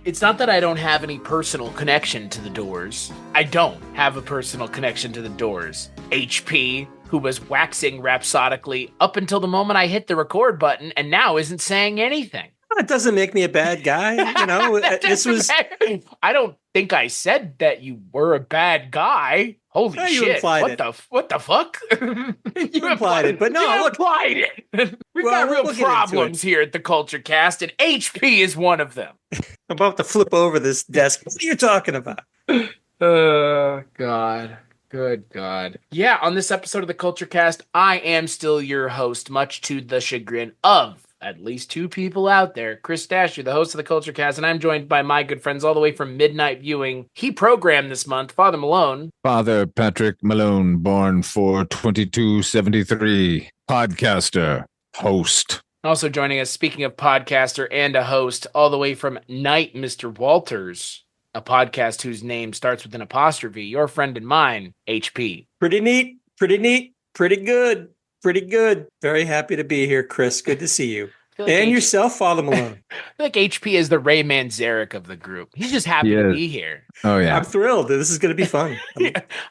It's not that I don't have any personal connection to the Doors. I don't have a personal connection to the Doors. HP, who was waxing rhapsodically up until the moment I hit the record button and now isn't saying anything. It doesn't make me a bad guy. You know, this was. I don't think I said that you were a bad guy. Holy shit! You implied What the fuck? You implied it, but no, you implied it. We've got real problems here at the Kulturecast, and HP is one of them. I'm about to flip over this desk. What are you talking about? God. Good God. Yeah, on this episode of the Kulturecast, I am still your host, much to the chagrin of at least two people out there. Chris Stachiw, the host of the Kulturecast, and I'm joined by my good friends all the way from Midnight Viewing. He programmed this month, Father Malone. Father Patrick Malone, born for 2273, podcaster, host. Also joining us, speaking of podcaster and a host, all the way from Night, Mr. Walters, a podcast whose name starts with an apostrophe, your friend and mine, HP. Pretty neat, pretty good. Pretty good. Very happy to be here, Chris. Good to see you. And yourself, Father Malone. I feel like HP is the Ray Manzarek of the group. He's just happy to be here. Oh, yeah. I'm thrilled. This is going to be fun.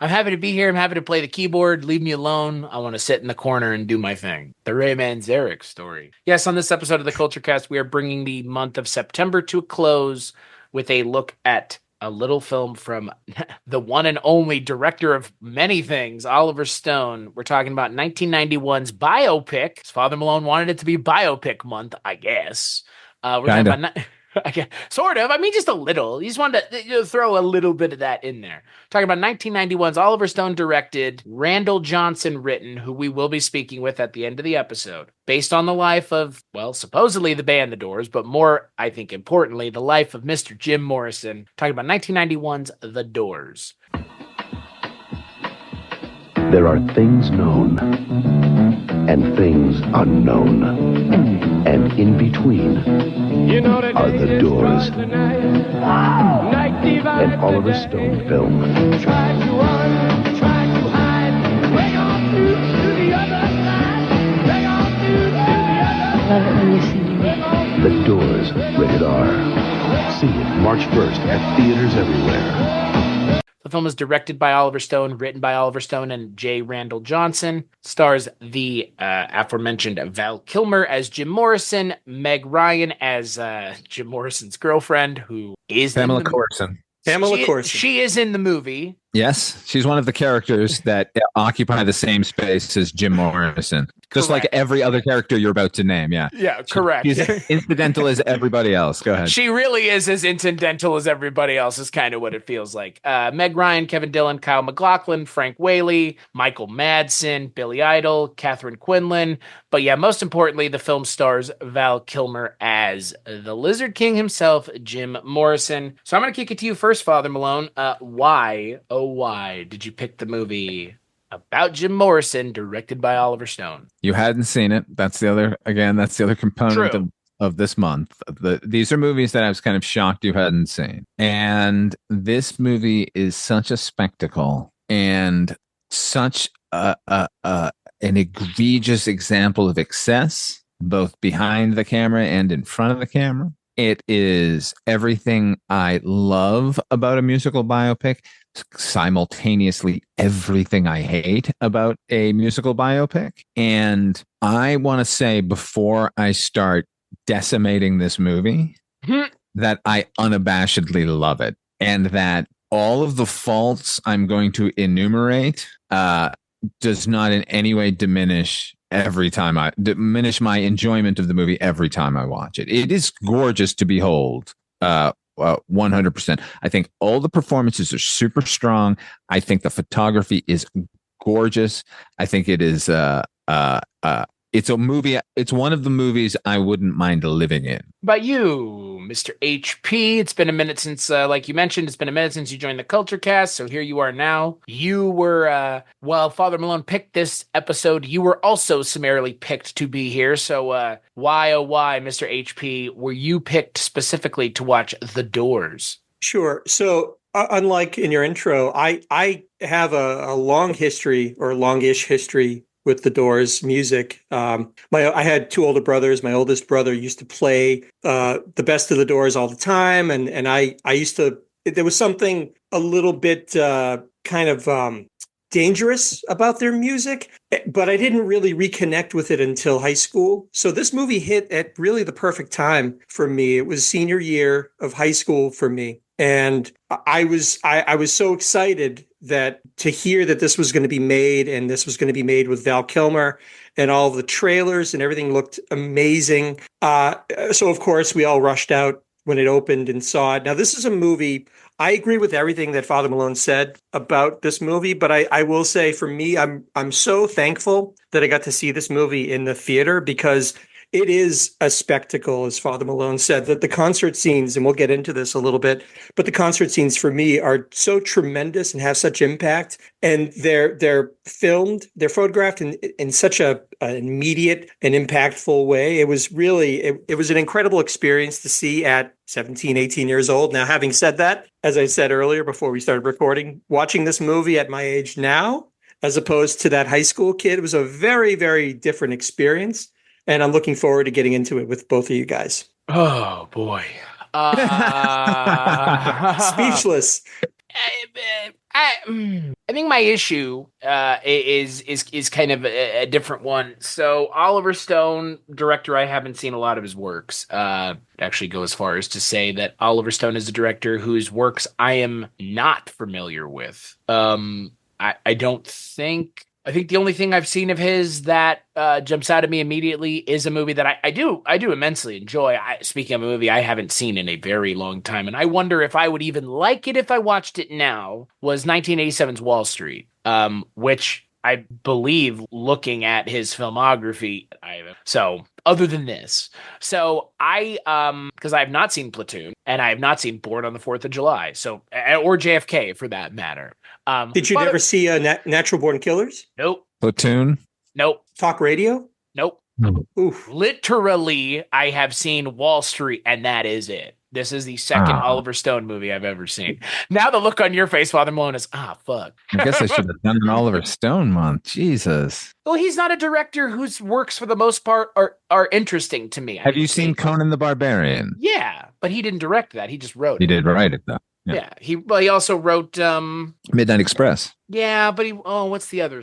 I'm happy to be here. I'm happy to play the keyboard. Leave me alone. I want to sit in the corner and do my thing. The Ray Manzarek story. Yes, on this episode of the Kulturecast, we are bringing the month of September to a close with a look at a little film from the one and only director of many things, Oliver Stone. We're talking about 1991's biopic. Father Malone wanted it to be biopic month, I guess. We're talking about sort of. I mean, just a little. He just wanted to throw a little bit of that in there. Talking about 1991's Oliver Stone directed, Randall Johnson written, who we will be speaking with at the end of the episode. Based on the life of, well, supposedly the band The Doors, but more, I think importantly, the life of Mr. Jim Morrison. Talking about 1991's The Doors. There are things known and things unknown. And in between are The Doors, an Oliver Stone film. Love it when you see me. The Doors, rated R. See it March 1st at theaters everywhere. The film is directed by Oliver Stone, written by Oliver Stone and J. Randall Johnson. Stars the aforementioned Val Kilmer as Jim Morrison, Meg Ryan as Jim Morrison's girlfriend, who is Pamela Courson. Pamela Courson. She is in the movie. Yes, she's one of the characters that occupy the same space as Jim Morrison. Just like every other character you're about to name, yeah. Yeah, correct. She's incidental as everybody else. Go ahead. She really is as incidental as everybody else is kind of what it feels like. Meg Ryan, Kevin Dillon, Kyle MacLachlan, Frank Whaley, Michael Madsen, Billy Idol, Catherine Quinlan. But yeah, most importantly, the film stars Val Kilmer as the Lizard King himself, Jim Morrison. So I'm going to kick it to you first, Father Malone. Why did you pick the movie about Jim Morrison, directed by Oliver Stone? You hadn't seen it. That's the other component of this month. These are movies that I was kind of shocked you hadn't seen. And this movie is such a spectacle and such an egregious example of excess, both behind the camera and in front of the camera. It is everything I love about a musical biopic, simultaneously everything I hate about a musical biopic. And I want to say, before I start decimating this movie, that I unabashedly love it. And that all of the faults I'm going to enumerate does not in any way diminish my enjoyment of the movie every time I watch it. It is gorgeous to behold. 100%. I think all the performances are super strong. I think the photography is gorgeous. I think it is it's a movie. It's one of the movies I wouldn't mind living in. But you, Mr. HP, it's been a minute since, like you mentioned, it's been a minute since you joined the Kulturecast, so here you are now. You were, while Father Malone picked this episode, you were also summarily picked to be here, so why, oh why, Mr. HP, were you picked specifically to watch The Doors? Sure. So, unlike in your intro, I have a long history, or longish history, with the Doors music. I had two older brothers. My oldest brother used to play the best of the Doors all the time, and I used to. There was something a little bit kind of dangerous about their music, but I didn't really reconnect with it until high school. So this movie hit at really the perfect time for me. It was senior year of high school for me. And I was so excited that to hear that this was going to be made, and this was going to be made with Val Kilmer, and all of the trailers and everything looked amazing. So of course we all rushed out when it opened and saw it. Now this is a movie. I agree with everything that Father Malone said about this movie, but I will say for me, I'm so thankful that I got to see this movie in the theater, because it is a spectacle, as Father Malone said, that the concert scenes, and we'll get into this a little bit, but the concert scenes for me are so tremendous and have such impact. And they're filmed, they're photographed in such an immediate and impactful way. It was really, it was an incredible experience to see at 17, 18 years old. Now, having said that, as I said earlier before we started recording, watching this movie at my age now, as opposed to that high school kid, was a very, very different experience. And I'm looking forward to getting into it with both of you guys. Oh boy. Speechless. I think my issue is kind of a different one. So Oliver Stone, director, I haven't seen a lot of his works. Actually go as far as to say that Oliver Stone is a director whose works I am not familiar with. I think the only thing I've seen of his that jumps out at me immediately is a movie that I do immensely enjoy. Speaking of a movie I haven't seen in a very long time, and I wonder if I would even like it if I watched it now, was 1987's Wall Street, which I believe, looking at his filmography, other than this. So because I have not seen Platoon, and I have not seen Born on the 4th of July, or JFK for that matter. Did you never see Natural Born Killers? Nope. Platoon? Nope. Talk Radio? Nope. Oof. Literally, I have seen Wall Street, and that is it. This is the second Oliver Stone movie I've ever seen. Now the look on your face, Father Malone, is, fuck. I guess I should have done an Oliver Stone month. Jesus. Well, he's not a director whose works, for the most part, are interesting to me. Have you seen Conan the Barbarian? Yeah, but he didn't direct that. He just wrote it. He did write it, though. Yeah. He also wrote Midnight Express. Yeah, but what's the other?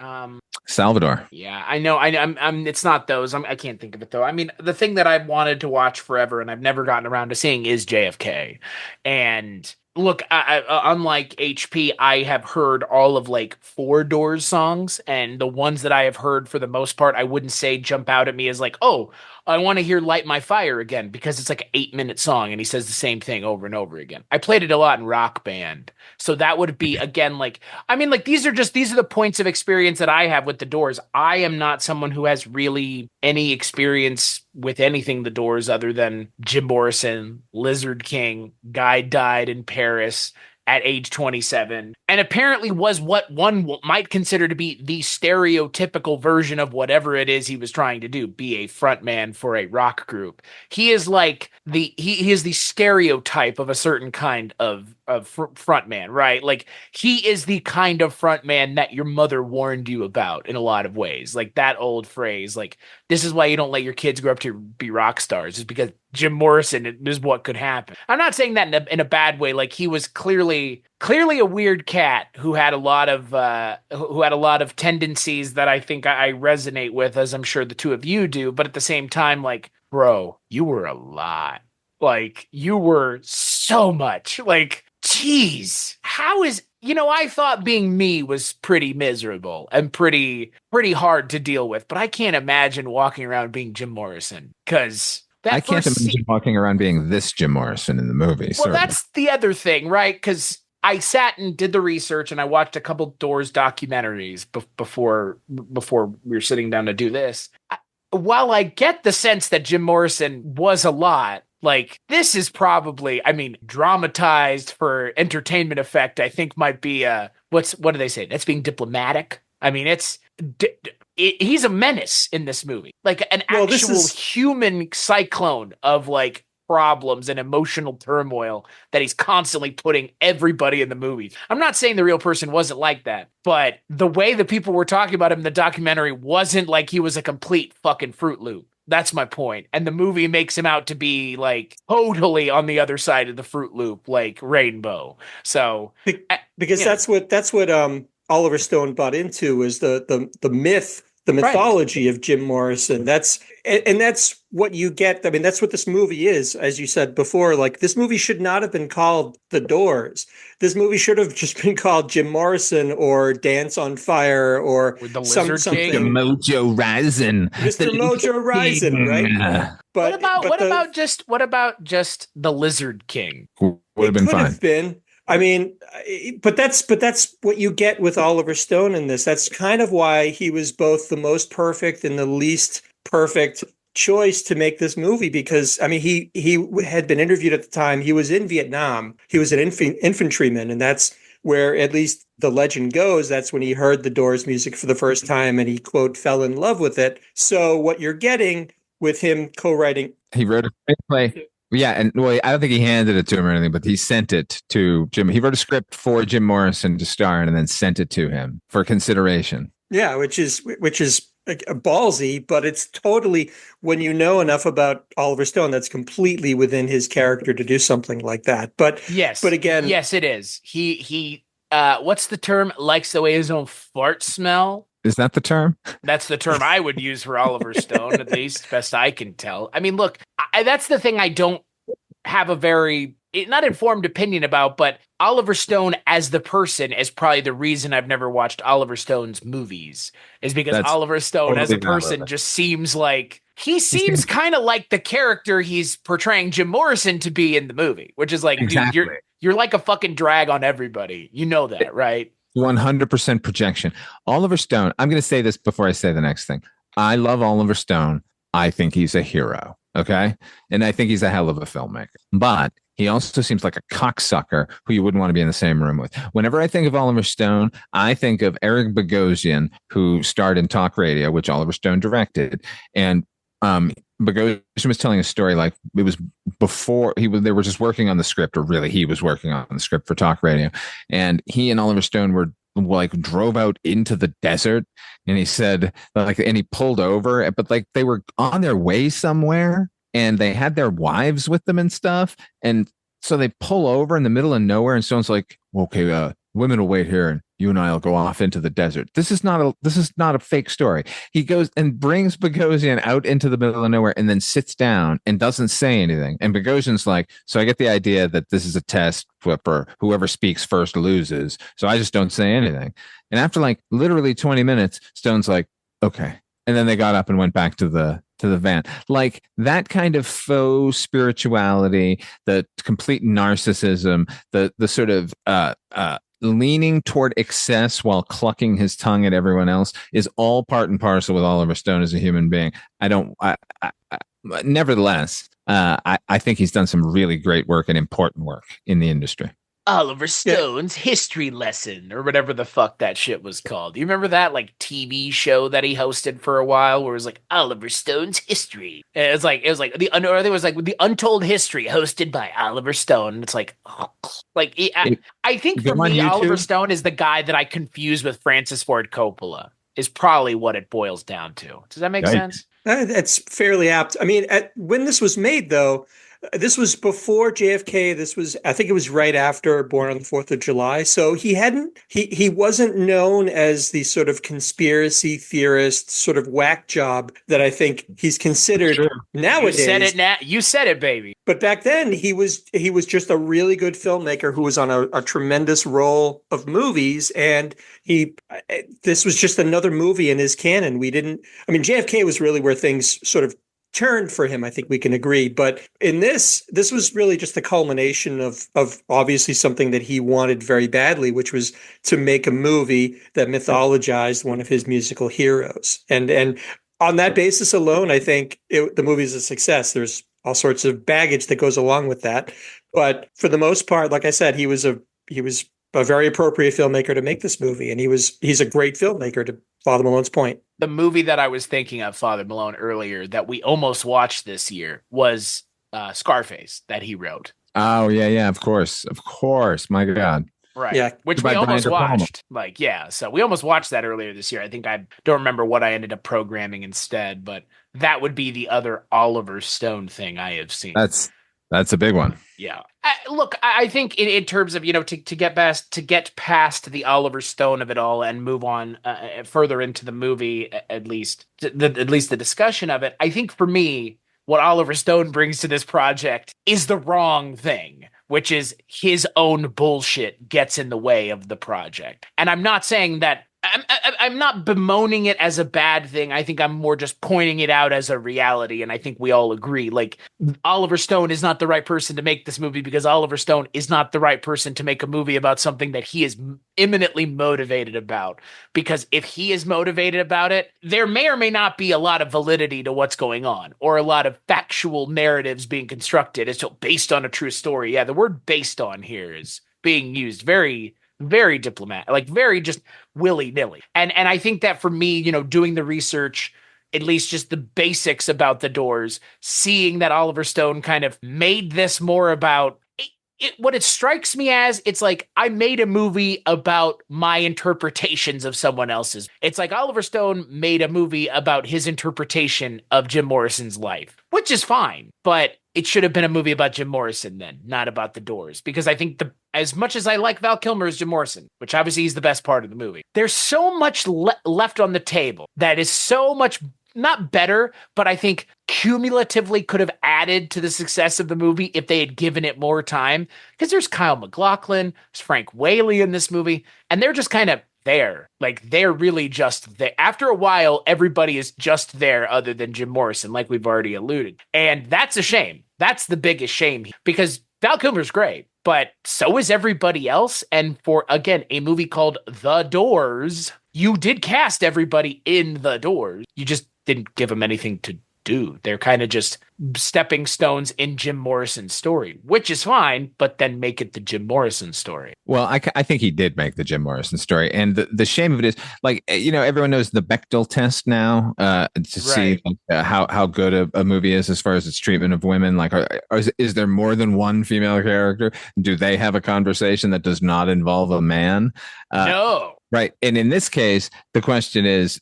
Salvador. Yeah, I know. I'm it's not those. I can't think of it though. I mean, the thing that I've wanted to watch forever and I've never gotten around to seeing is JFK. And look, unlike HP, I have heard all of like 4 Doors songs, and the ones that I have heard for the most part, I wouldn't say jump out at me as like, oh, I want to hear Light My Fire again, because it's like an 8-minute song and he says the same thing over and over again. I played it a lot in Rock Band. So that would be, again, like, I mean, like, these are the points of experience that I have with the Doors. I am not someone who has really any experience with anything the Doors other than Jim Morrison, Lizard King, guy died in Paris at age 27, and apparently was what one might consider to be the stereotypical version of whatever it is he was trying to do, be a frontman for a rock group. He is like he is the stereotype of a certain kind of frontman, right? Like, he is the kind of frontman that your mother warned you about in a lot of ways. Like that old phrase, like, this is why you don't let your kids grow up to be rock stars, is because Jim Morrison is what could happen. I'm not saying that in a bad way. Like, he was clearly a weird cat who had a lot of tendencies that I think I resonate with, as I'm sure the two of you do. But at the same time, like, bro, you were a lot. Like, you were so much. Like, geez, I thought being me was pretty miserable and pretty hard to deal with, but I can't imagine walking around being Jim Morrison, because I can't imagine walking around being this Jim Morrison in the movie. Well, certainly. That's the other thing, right? Because I sat and did the research, and I watched a couple Doors documentaries before we were sitting down to do this. While I get the sense that Jim Morrison was a lot, like, this is probably, I mean, dramatized for entertainment effect, I think might be, what do they say? That's being diplomatic. I mean, he's a menace in this movie, like an actual human cyclone of like problems and emotional turmoil that he's constantly putting everybody in the movies. I'm not saying the real person wasn't like that, but the way the people were talking about him in the documentary wasn't like he was a complete fucking Fruit Loop. That's my point. And the movie makes him out to be like totally on the other side of the Fruit Loop, like Rainbow. So because that's what Oliver Stone bought into, is the myth, the mythology of Jim Morrison. That's what you get. I mean, that's what this movie is. As you said before, like, this movie should not have been called The Doors. This movie should have just been called Jim Morrison or Dance on Fire or the Lizard something. King. Mojo Rising. Mr. Mojo Rising, right? But what about just the Lizard King? Would have been fine. Have been. I mean, but that's what you get with Oliver Stone in this. That's kind of why he was both the most perfect and the least perfect choice to make this movie, because, I mean, he had been interviewed at the time. He was in Vietnam. He was an infantryman, and that's where, at least the legend goes, that's when he heard the Doors music for the first time and he, quote, fell in love with it. So what you're getting with him co-writing... He wrote a screenplay. Yeah, and well, I don't think he handed it to him or anything, but he sent it to Jim. He wrote a script for Jim Morrison to star in and then sent it to him for consideration. Yeah, which is ballsy, but it's totally, when you know enough about Oliver Stone, that's completely within his character to do something like that. But again, yes, it is. He what's the term? Likes the way his own fart smell. Is that the term? That's the term I would use for Oliver Stone, at least best I can tell. I mean, look, that's the thing I don't have a very, not informed opinion about, but Oliver Stone as the person is probably the reason I've never watched Oliver Stone's movies, is because Oliver Stone as a person just seems like, he seems kind of like the character he's portraying Jim Morrison to be in the movie, which is like, exactly. Dude, you're like a fucking drag on everybody. You know that, right? 100% projection. Oliver Stone, I'm going to say this before I say the next thing. I love Oliver Stone. I think he's a hero. Okay. And I think he's a hell of a filmmaker. But he also seems like a cocksucker who you wouldn't want to be in the same room with. Whenever I think of Oliver Stone, I think of Eric Bogosian, who starred in Talk Radio, which Oliver Stone directed. And Bogosian was telling a story like it was before they were just working on the script, or really he was working on the script for Talk Radio. And he and Oliver Stone were like drove out into the desert, and he said like, and he pulled over, but like they were on their way somewhere and they had their wives with them and stuff. And so they pull over in the middle of nowhere, and Stone's like, okay, women will wait here and you and I will go off into the desert. This is not a fake story. He goes and brings Bogosian out into the middle of nowhere and then sits down and doesn't say anything. And Bogosian's like, so I get the idea that this is a test for whoever speaks first loses. So I just don't say anything. And after like literally 20 minutes, Stone's like, okay. And then they got up and went back to the van. Like that kind of faux spirituality, the complete narcissism, the sort of leaning toward excess while clucking his tongue at everyone else is all part and parcel with Oliver Stone as a human being. Nevertheless, I think he's done some really great work and important work in the industry. Oliver Stone's history lesson, or whatever the fuck that shit was called. Do you remember that like TV show that he hosted for a while, where it was like Oliver Stone's history? And it was like the Untold History, hosted by Oliver Stone. And it's like, I think for me, Oliver Stone is the guy that I confuse with Francis Ford Coppola. Is probably what it boils down to. Does that make sense? That's fairly apt. I mean, when this was made, though. This was before JFK. I think it was right after Born on the 4th of July. So he wasn't known as the sort of conspiracy theorist, sort of whack job that I think he's considered nowadays. You said it now. You said it, baby. But back then he was just a really good filmmaker who was on a tremendous roll of movies. And this was just another movie in his canon. JFK was really where things sort of turned for him. I think we can agree. But in this was really just the culmination of obviously something that he wanted very badly, which was to make a movie that mythologized one of his musical heroes. And on that basis alone, I think the movie is a success. There's all sorts of baggage that goes along with that. But for the most part, like I said, he was a very appropriate filmmaker to make this movie. And he's a great filmmaker, to Father Malone's point. The movie that I was thinking of, Father Malone, earlier, that we almost watched this year was Scarface that he wrote. Oh yeah, of course, my God. Right. Yeah. Which we almost watched. Like, yeah. So we almost watched that earlier this year. I think I don't remember what I ended up programming instead, but that would be the other Oliver Stone thing I have seen. That's a big one. Yeah. I think in terms of, to get past the Oliver Stone of it all and move on further into the movie, at least the discussion of it, I think for me, what Oliver Stone brings to this project is the wrong thing, which is his own bullshit gets in the way of the project. And I'm not saying that I'm not bemoaning it as a bad thing. I think I'm more just pointing it out as a reality. And I think we all agree, like, Oliver Stone is not the right person to make this movie because Oliver Stone is not the right person to make a movie about something that he is imminently motivated about. Because if he is motivated about it, there may or may not be a lot of validity to what's going on or a lot of factual narratives being constructed. It's based on a true story. Yeah, the word based on here is being used very, very diplomatic, like very just willy-nilly. And I think that for me, doing the research, at least just the basics about The Doors, seeing that Oliver Stone kind of made this more about what it strikes me as, it's like I made a movie about my interpretations of someone else's. It's like Oliver Stone made a movie about his interpretation of Jim Morrison's life, which is fine, but it should have been a movie about Jim Morrison then, not about The Doors, because I think as much as I like Val Kilmer as Jim Morrison, which obviously is the best part of the movie, there's so much left on the table that is so much not better, but I think cumulatively could have added to the success of the movie if they had given it more time. Because there's Kyle MacLachlan, there's Frank Whaley in this movie, and they're just kind of there. Like, they're really just there. After a while, everybody is just there other than Jim Morrison, like we've already alluded. And that's a shame. That's the biggest shame, because Val Kilmer's great, but so is everybody else. And for, again, a movie called The Doors, you did cast everybody in The Doors. You just didn't give them anything to do. They're kind of just stepping stones in Jim Morrison's story, which is fine, but then make it the Jim Morrison story. Well, I think he did make the Jim Morrison story. And the shame of it is, like, everyone knows the Bechdel test now to see how good a movie is as far as its treatment of women. Like, is there more than one female character? Do they have a conversation that does not involve a man? No. Right. And in this case, the question is,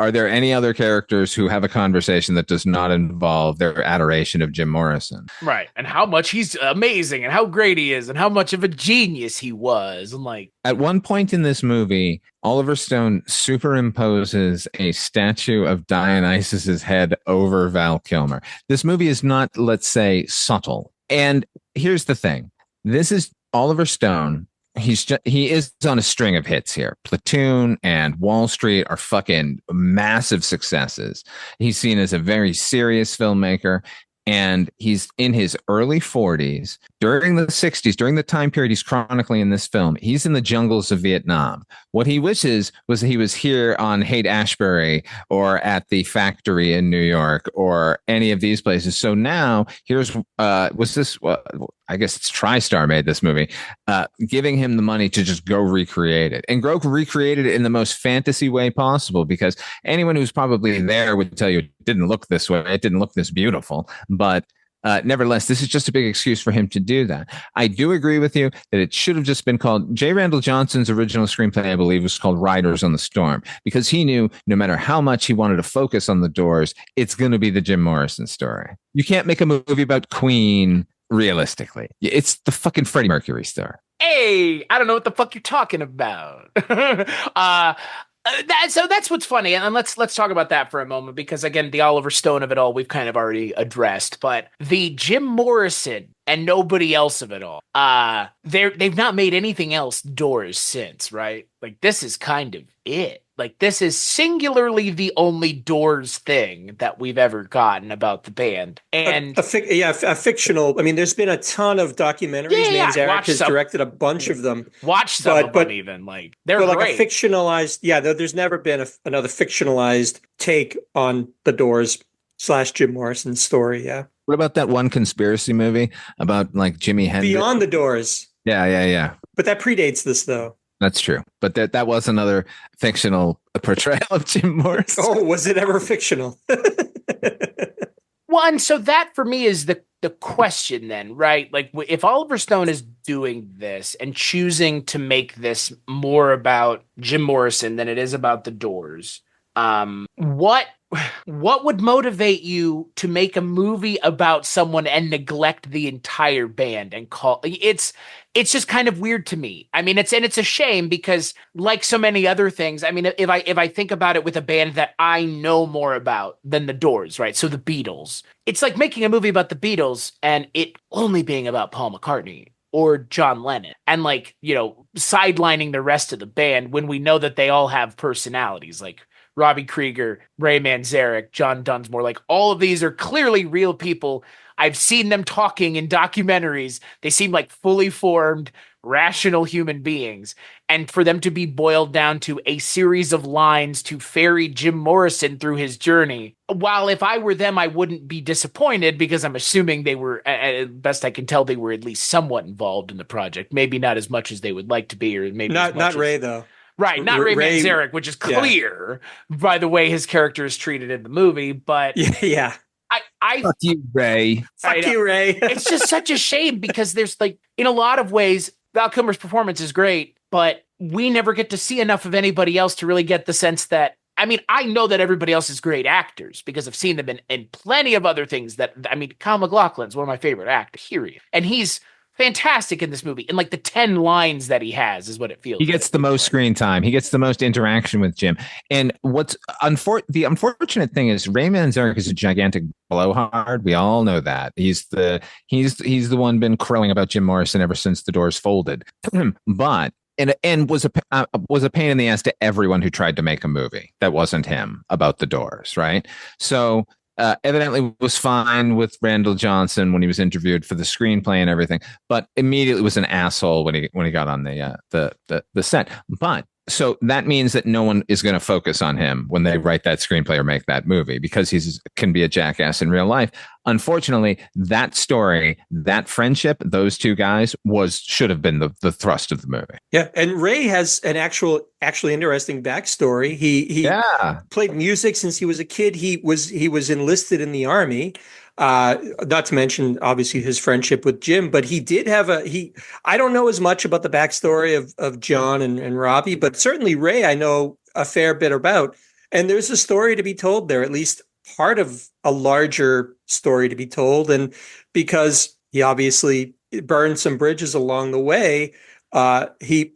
are there any other characters who have a conversation that does not involve their adoration of Jim Morrison? Right. And how much he's amazing and how great he is and how much of a genius he was. And like, at one point in this movie, Oliver Stone superimposes a statue of Dionysus's head over Val Kilmer. This movie is not, let's say, subtle. And here's the thing. This is Oliver Stone. He is on a string of hits here. Platoon and Wall Street are fucking massive successes. He's seen as a very serious filmmaker, and he's in his early 40s. During the 60s, during the time period he's chronically in this film, he's in the jungles of Vietnam. What he wishes was that he was here on Haight-Ashbury or at the factory in New York or any of these places. So now here's I guess it's TriStar made this movie, giving him the money to just go recreate it and recreate it in the most fantasy way possible, because anyone who's probably there would tell you it didn't look this way. It didn't look this beautiful. But nevertheless, this is just a big excuse for him to do that. I do agree with you that it should have just been called, J. Randall Johnson's original screenplay, I believe, was called Riders on the Storm, because he knew no matter how much he wanted to focus on The Doors, it's going to be the Jim Morrison story. You can't make a movie about Queen realistically. It's the fucking Freddie Mercury story. Hey, I don't know what the fuck you're talking about. So that's what's funny, and let's talk about that for a moment, because again, the Oliver Stone of it all we've kind of already addressed, but the Jim Morrison and nobody else of it all, they've not made anything else Doors since, right? Like, this is kind of it. Like, this is singularly the only Doors thing that we've ever gotten about the band. And a fictional. I mean, there's been a ton of documentaries. Manzarek has directed a bunch of them. Watch some of them even. Like, they're great. Like a fictionalized. Yeah, there's never been another fictionalized take on the Doors / Jim Morrison story. Yeah. What about that one conspiracy movie about like Jimi Hendrix? Beyond the Doors. Yeah. But that predates this, though. That's true. But that was another fictional portrayal of Jim Morrison. Oh, was it ever fictional? One, so that for me is the question then, right? Like if Oliver Stone is doing this and choosing to make this more about Jim Morrison than it is about the Doors, what would motivate you to make a movie about someone and neglect the entire band and call it's just kind of weird to me. I mean, it's a shame because like so many other things, I mean, if I think about it with a band that I know more about than the Doors, right? So the Beatles, it's like making a movie about the Beatles and it only being about Paul McCartney or John Lennon and like, sidelining the rest of the band when we know that they all have personalities like Robbie Krieger, Ray Manzarek, John Dunsmore, like all of these are clearly real people. I've seen them talking in documentaries. They seem like fully formed, rational human beings. And for them to be boiled down to a series of lines to ferry Jim Morrison through his journey, while if I were them, I wouldn't be disappointed because I'm assuming they were, at best I can tell, they were at least somewhat involved in the project. Maybe not as much as they would like to be, or maybe not Ray though. Right, not Ray Manzarek, which is clear by the way his character is treated in the movie, but yeah. I fuck you, Ray. Fuck you, Ray. It's just such a shame because there's like, in a lot of ways, Val Kilmer's performance is great, but we never get to see enough of anybody else to really get the sense that, I mean, I know that everybody else is great actors because I've seen them in plenty of other things Kyle MacLachlan's one of my favorite actors, period. And he's fantastic in this movie. And like the 10 lines that he has is what it feels like. He gets the most screen time. He gets the most interaction with Jim. And what's the unfortunate thing is Ray Manzarek is a gigantic blowhard. We all know that. He's the one been crowing about Jim Morrison ever since the Doors folded. But and was a pain in the ass to everyone who tried to make a movie that wasn't him about the Doors, right? So evidently was fine with Randall Johnson when he was interviewed for the screenplay and everything, but immediately was an asshole when he got on the set. But so that means that no one is going to focus on him when they write that screenplay or make that movie because can be a jackass in real life. Unfortunately, that story, that friendship, those two guys should have been the thrust of the movie. Yeah, and Ray has an actually interesting backstory. He played music since he was a kid. He was enlisted in the Army. Not to mention, obviously, his friendship with Jim, but he did have I don't know as much about the backstory of John and Robbie, but certainly Ray, I know a fair bit about. And there's a story to be told there, at least part of a larger story to be told. And because he obviously burned some bridges along the way, he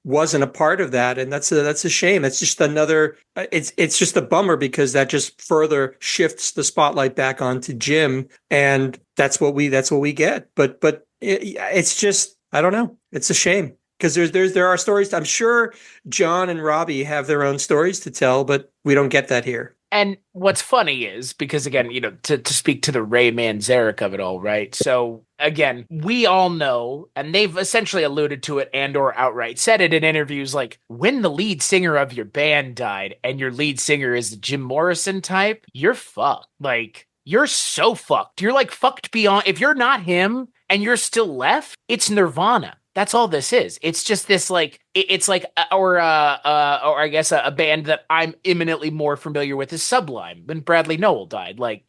wasn't a part of that, and that's a shame. It's just another. It's just a bummer because that just further shifts the spotlight back onto Jim, and that's what we get. But it's just, I don't know. It's a shame because there are stories. I'm sure John and Robbie have their own stories to tell, but we don't get that here. And what's funny is because, again, to speak to the Ray Manzarek of it all, right? So, again, we all know, and they've essentially alluded to it and or outright said it in interviews, like, when the lead singer of your band died and your lead singer is the Jim Morrison type, you're fucked. Like, you're so fucked. You're, like, fucked beyond. If you're not him and you're still left, it's Nirvana. That's all this is. It's just this like it's like or I guess a band that I'm eminently more familiar with is Sublime when Bradley Nowell died. Like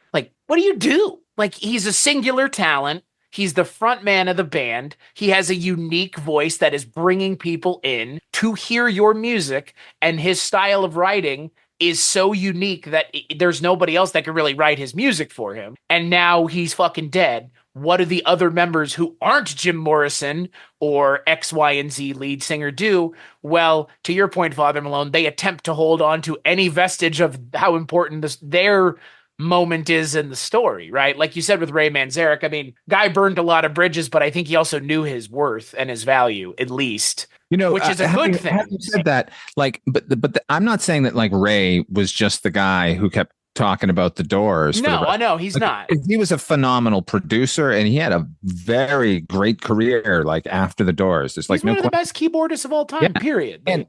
what do you do? Like he's a singular talent. He's the front man of the band. He has a unique voice that is bringing people in to hear your music, and his style of writing is so unique that there's nobody else that can really write his music for him. And now he's fucking dead. What do the other members who aren't Jim Morrison or X, Y, and Z lead singer do? Well, to your point, Father Malone, they attempt to hold on to any vestige of how important their moment is in the story, right? Like you said with Ray Manzarek, I mean, guy burned a lot of bridges, but I think he also knew his worth and his value, at least. Which is a good thing. Having said that, like, I'm not saying that like Ray was just the guy who kept talking about the Doors. No, I know he's not. He was a phenomenal producer, and he had a very great career. Like after the Doors, it's like he's one of the best keyboardists of all time. Yeah. Period. And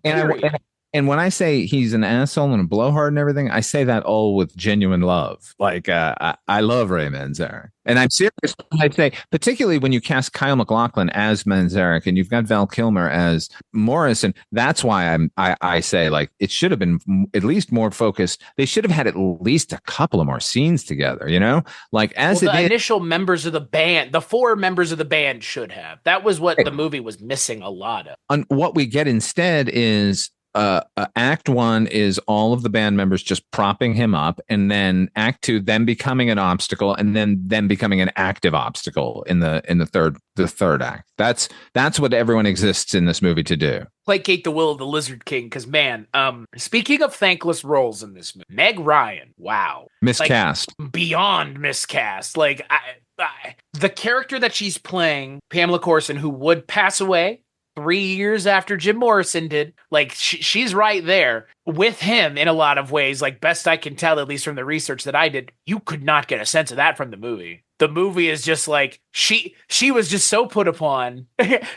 And when I say he's an asshole and a blowhard and everything, I say that all with genuine love. Like, I love Ray Manzarek. And I'm serious when I say, particularly when you cast Kyle MacLachlan as Manzarek and you've got Val Kilmer as Morrison, that's why I say, like, it should have been at least more focused. They should have had at least a couple of more scenes together, you know? Like, as the initial members of the band, the 4 members of the band should have. That was what the movie was missing a lot of. And what we get instead is act 1 is all of the band members just propping him up, and then act 2 them becoming an obstacle, and then them becoming an active obstacle in the third act. That's what everyone exists in this movie to do. Placate the will of the Lizard King, because man, speaking of thankless roles in this movie, Meg Ryan, wow, miscast, like, beyond miscast. Like the character that she's playing, Pamela Courson, who would pass away 3 years after Jim Morrison did, like she's right there with him in a lot of ways. Like, best I can tell, at least from the research that I did, you could not get a sense of that from the movie. The movie is just like, she was just so put upon.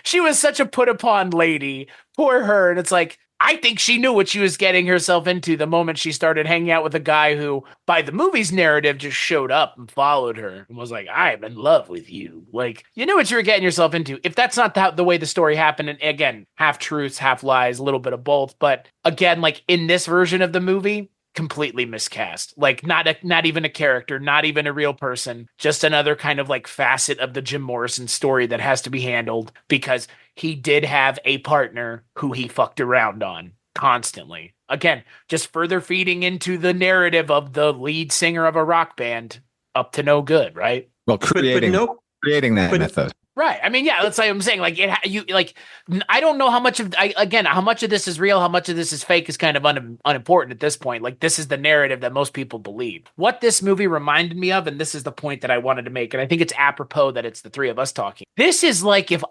She was such a put upon lady. Poor her. And it's like, I think she knew what she was getting herself into the moment she started hanging out with a guy who, by the movie's narrative, just showed up and followed her and was like, I'm in love with you. Like, you knew what you were getting yourself into. If that's not the way the story happened, and again, half truths, half lies, a little bit of both. But again, like in this version of the movie, completely miscast. Like not even a character, not even a real person, just another kind of like facet of the Jim Morrison story that has to be handled, because he did have a partner who he fucked around on constantly. Again, just further feeding into the narrative of the lead singer of a rock band up to no good, right? Well, creating that mythos. Right. I mean, yeah, that's like I'm saying. Like I don't know how much of how much of this is real, how much of this is fake is kind of unimportant at this point. Like, this is the narrative that most people believe. What this movie reminded me of, and this is the point that I wanted to make, and I think it's apropos that it's the three of us talking. This is like if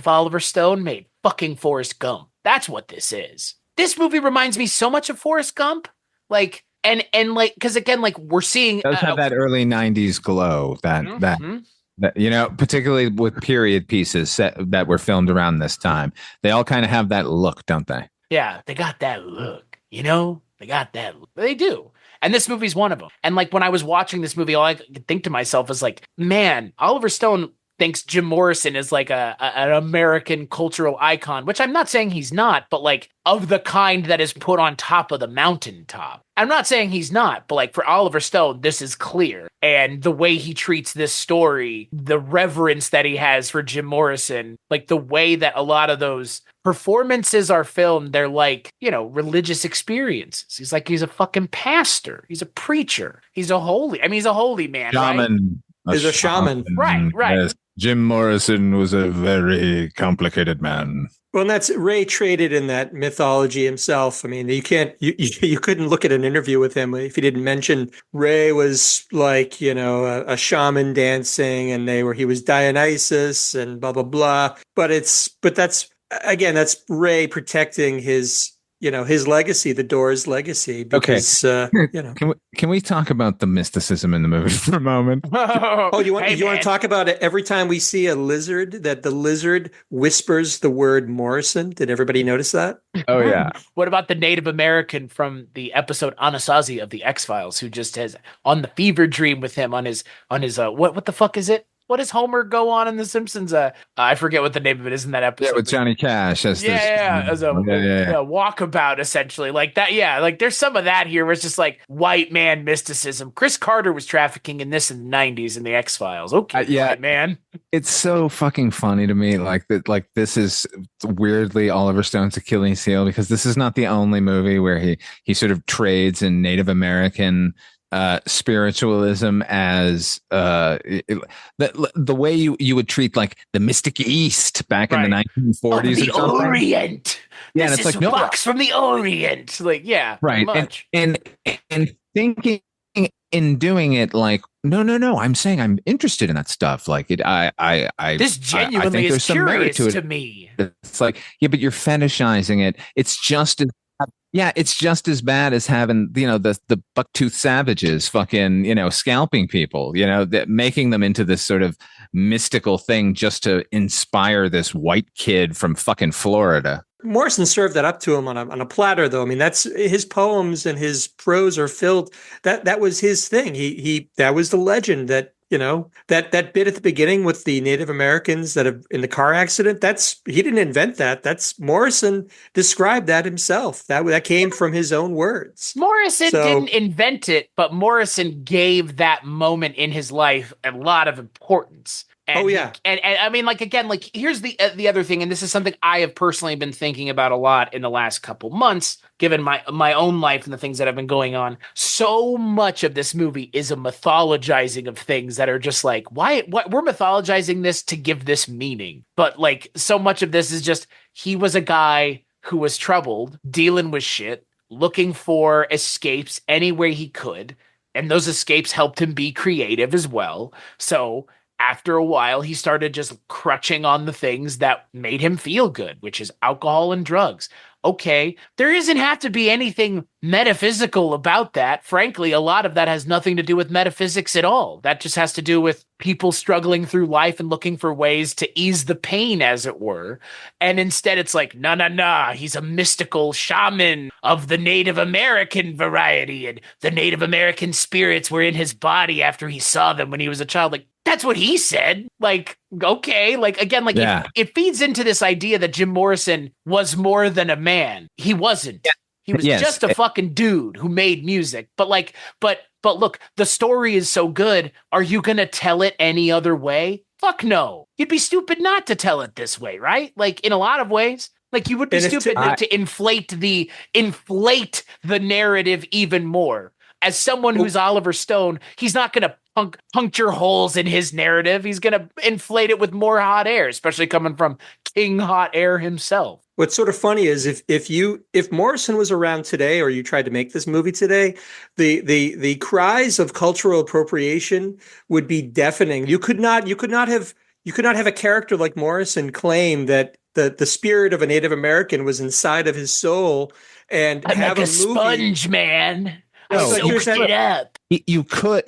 Oliver Stone made fucking Forrest Gump. That's what this is. This movie reminds me so much of Forrest Gump. Like, and like, because again, like we're seeing, it does have that early '90s glow that, you know, particularly with period pieces that were filmed around this time. They all kind of have that look, don't they? Yeah, they got that look. You know, they got that look. They do. And this movie's one of them. And like when I was watching this movie, all I could think to myself is like, man, Oliver Stone thinks Jim Morrison is like an American cultural icon, which I'm not saying he's not, but like of the kind that is put on top of the mountaintop. I'm not saying he's not, but like for Oliver Stone, this is clear. And the way he treats this story, the reverence that he has for Jim Morrison, like the way that a lot of those performances are filmed, they're like, you know, religious experiences. He's a fucking pastor. He's a preacher. He's a holy man. Shaman. Right? He's a shaman. Right. Yes. Jim Morrison was a very complicated man. Well, and that's Ray traded in that mythology himself. I mean, you couldn't look at an interview with him if he didn't mention Ray was like, you know, a shaman dancing, and he was Dionysus and blah blah blah. But that's Ray protecting his legacy, the Doors' legacy. Because, Can we talk about the mysticism in the movie for a moment? You want to talk about it every time we see a lizard, that the lizard whispers the word Morrison? Did everybody notice that? Oh, yeah. What about the Native American from the episode Anasazi of the X-Files, who just has on the fever dream with him on his what the fuck is it? What does Homer go on in The Simpsons? I forget what the name of it is in that episode. Yeah, with Johnny Cash. As as a walkabout, essentially. Like that, yeah. Like there's some of that here where it's just like white man mysticism. Chris Carter was trafficking in this in the 90s in the X-Files. Okay, white man. It's so fucking funny to me. Like that. Like this is weirdly Oliver Stone's Achilles heel, because this is not the only movie where he sort of trades in Native American spiritualism as the way you would treat like the Mystic East back in the 1940s. The Orient. Yeah, this is like bucks from the Orient. Like, yeah, right. Much. And thinking in doing it like, no, I'm saying I'm interested in that stuff. Like this genuinely is curious to me. It's like, yeah, but you're fetishizing it. It's just as bad as having, you know, the bucktooth savages fucking, you know, scalping people, you know, making them into this sort of mystical thing just to inspire this white kid from fucking Florida. Morrison served that up to him on a platter, though. I mean, that's his poems and his prose are filled. That was his thing. He that was the legend that, that bit at the beginning with the Native Americans that have in the car accident. He didn't invent that. That's Morrison described that himself. That came from his own words. Morrison didn't invent it, but Morrison gave that moment in his life a lot of importance. And and I mean, like, again, like, here's the other thing, and this is something I have personally been thinking about a lot in the last couple months, given my own life and the things that have been going on. So much of this movie is a mythologizing of things that are just like, why we're mythologizing this to give this meaning. But like, so much of this is just, he was a guy who was troubled, dealing with shit, looking for escapes any way he could, and those escapes helped him be creative as well. So after a while, he started just crutching on the things that made him feel good, which is alcohol and drugs. Okay, there doesn't have to be anything metaphysical about that. Frankly, a lot of that has nothing to do with metaphysics at all. That just has to do with people struggling through life and looking for ways to ease the pain, as it were. And instead, it's like, nah, he's a mystical shaman of the Native American variety, and the Native American spirits were in his body after he saw them when he was a child. Like, that's what he said. Like, okay, like, again, like, it feeds into this idea that Jim Morrison was more than a man. He wasn't. Yeah. He was just a fucking dude who made music. But like, but look, the story is so good. Are you going to tell it any other way? Fuck no. You'd be stupid not to tell it this way, right? Like, in a lot of ways. Like, you would be stupid to inflate the narrative even more. As someone who's Oliver Stone, he's not going to puncture holes in his narrative. He's going to inflate it with more hot air, especially coming from King Hot Air himself. What's sort of funny is if Morrison was around today, or you tried to make this movie today, the cries of cultural appropriation would be deafening. You could not have a character like Morrison claim that the spirit of a Native American was inside of his soul and I'm have like a sponge, man. No, soaked it up. You could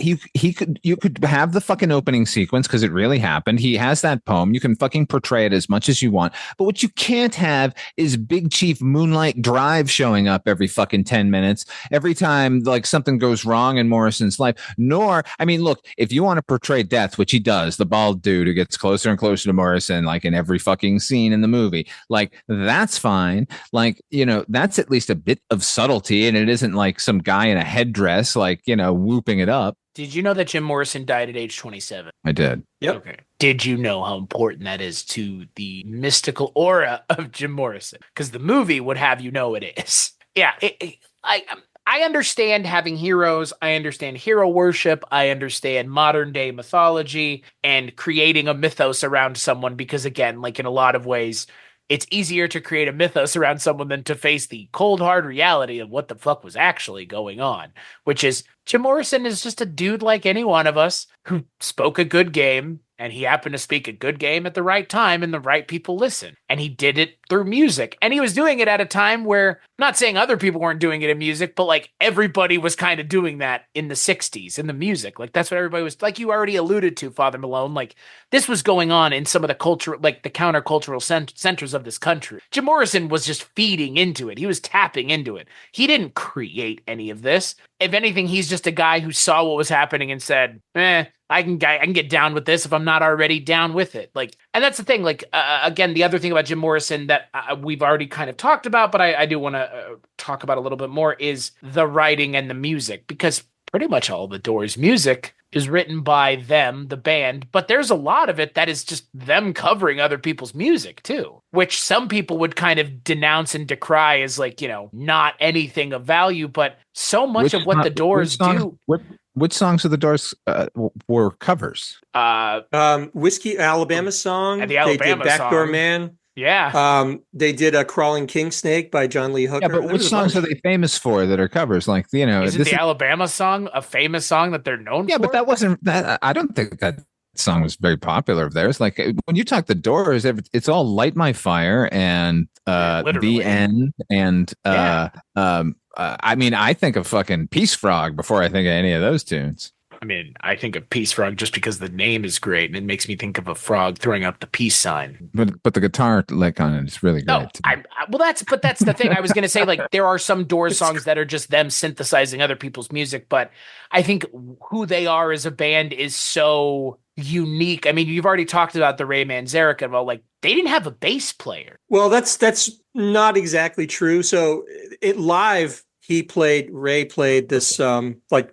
have the fucking opening sequence because it really happened. He has that poem. You can fucking portray it as much as you want. But what you can't have is Big Chief Moonlight Drive showing up every fucking 10 minutes, every time like something goes wrong in Morrison's life. Nor, I mean, look, if you want to portray death, which he does, the bald dude who gets closer and closer to Morrison, like in every fucking scene in the movie, like that's fine. Like, that's at least a bit of subtlety, and it isn't like some guy in a headdress, like, whooping it up. Did you know that Jim Morrison died at age 27? I did. Yep. Okay. Did you know how important that is to the mystical aura of Jim Morrison? Because the movie would have you know it is. Yeah. I understand having heroes. I understand hero worship. I understand modern day mythology and creating a mythos around someone because, again, like in a lot of ways, it's easier to create a mythos around someone than to face the cold, hard reality of what the fuck was actually going on, which is Jim Morrison is just a dude like any one of us who spoke a good game, and he happened to speak a good game at the right time and the right people listen. And he did it through music. And he was doing it at a time where, I'm not saying other people weren't doing it in music, but like everybody was kind of doing that in the 60s in the music. Like that's what everybody was, like you already alluded to, Father Malone. Like this was going on in some of the culture, like the countercultural centers of this country. Jim Morrison was just feeding into it. He was tapping into it. He didn't create any of this. If anything, he's just a guy who saw what was happening and said, I can get down with this if I'm not already down with it. Like, and that's the thing. Like, again, the other thing about Jim Morrison that we've already kind of talked about, but I do want to talk about a little bit more is the writing and the music, because pretty much all the Doors music is written by them, the band, but there's a lot of it that is just them covering other people's music too, which some people would kind of denounce and decry as like, not anything of value, but so much of what the Doors do. Which songs of the Doors were covers? Whiskey Alabama song. And the Alabama they did Backdoor song. Man. Yeah. They did a Crawling King Snake by John Lee Hooker. Yeah, but which songs are they famous for that are covers? Like, isn't the Alabama song a famous song that they're known for? Yeah, but that wasn't that. I don't think that song was very popular of theirs. Like when you talk the Doors, it's all Light My Fire and The End and I mean, I think of fucking Peace Frog before I think of any of those tunes. I mean, I think of Peace Frog just because the name is great and it makes me think of a frog throwing up the peace sign. But the guitar lick on it is really great. No, that's the thing. I was going to say, like, there are some Doors songs that are just them synthesizing other people's music, but I think who they are as a band is so unique. I mean, you've already talked about the Ray Manzarek and well, like they didn't have a bass player. Well, that's not exactly true. So it live, Ray played this like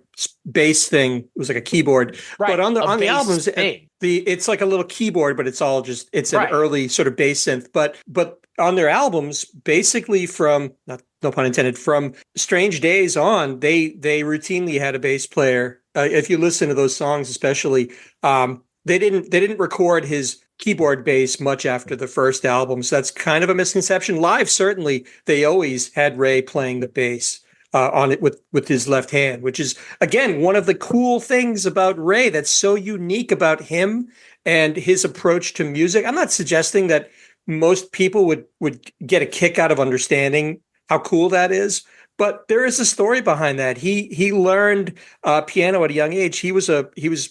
bass thing. It was like a keyboard, right. But on the albums, thing. it's like a little keyboard, but it's all just an right. early sort of bass synth. But on their albums, basically from no pun intended, from Strange Days on, they routinely had a bass player. If you listen to those songs, especially, they didn't record his keyboard bass much after the first album. So that's kind of a misconception. Live, certainly, they always had Ray playing the bass on it with his left hand, which is, again, one of the cool things about Ray that's so unique about him and his approach to music. I'm not suggesting that most people would get a kick out of understanding how cool that is, but there is a story behind that. He learned piano at a young age. He was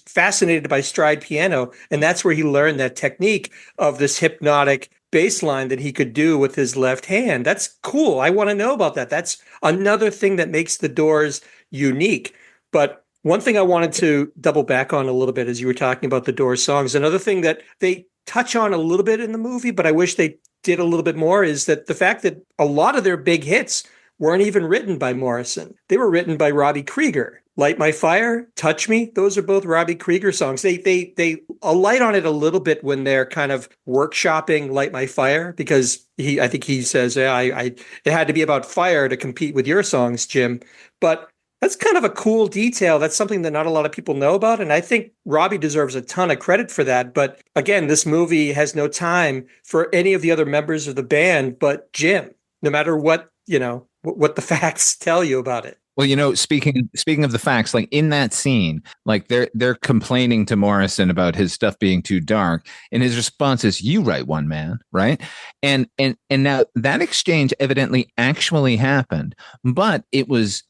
fascinated by stride piano, and that's where he learned that technique of this hypnotic bass line that he could do with his left hand. That's cool. I want to know about that. That's another thing that makes the Doors unique. But one thing I wanted to double back on a little bit as you were talking about the Doors songs, another thing that they touch on a little bit in the movie, but I wish they did a little bit more, is that the fact that a lot of their big hits weren't even written by Morrison. They were written by Robbie Krieger. Light My Fire, Touch Me, those are both Robbie Krieger songs. They alight on it a little bit when they're kind of workshopping Light My Fire, because I think he says, it had to be about fire to compete with your songs, Jim. But that's kind of a cool detail. That's something that not a lot of people know about. And I think Robbie deserves a ton of credit for that. But again, this movie has no time for any of the other members of the band but Jim, no matter what the facts tell you about it. Well, speaking of the facts, like in that scene, like they're complaining to Morrison about his stuff being too dark, and his response is, "You write one, man," right? And now that exchange evidently actually happened, but it was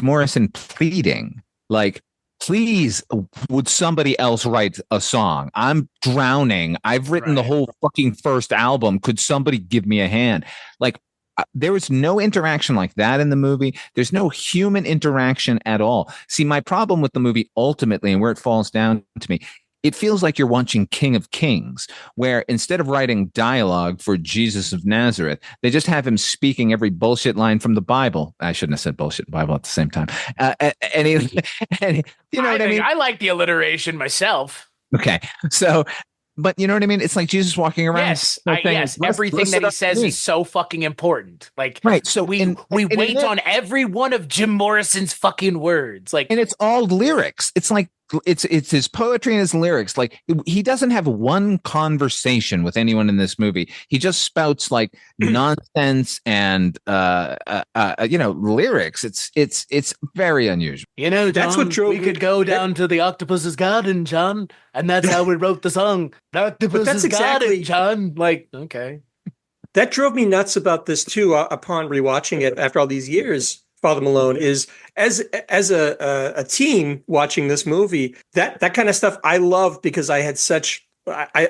Morrison pleading, like, "Please, would somebody else write a song? I'm drowning. I've written the whole fucking first album. Could somebody give me a hand?" Like, there was no interaction like that in the movie. There's no human interaction at all. See, my problem with the movie ultimately, and where it falls down to me, it feels like you're watching King of Kings, where instead of writing dialogue for Jesus of Nazareth, they just have him speaking every bullshit line from the Bible. I shouldn't have said bullshit Bible at the same time. And you know what I mean? I like the alliteration myself. Okay. So, but you know what I mean? It's like Jesus walking around. Yes, everything that he says is so fucking important. Like, right. So we wait on every one of Jim Morrison's fucking words. Like, and it's all lyrics. It's like it's his poetry and his lyrics. Like, he doesn't have one conversation with anyone in this movie. He just spouts like nonsense and lyrics. It's very unusual. John, that's what drove we could go down to the octopus's garden, John, and that's how we wrote the song. The octopus's garden, John. Like, okay. That drove me nuts about this too. Upon rewatching it after all these years, Father Malone, is as a teen watching this movie, that kind of stuff I loved, because I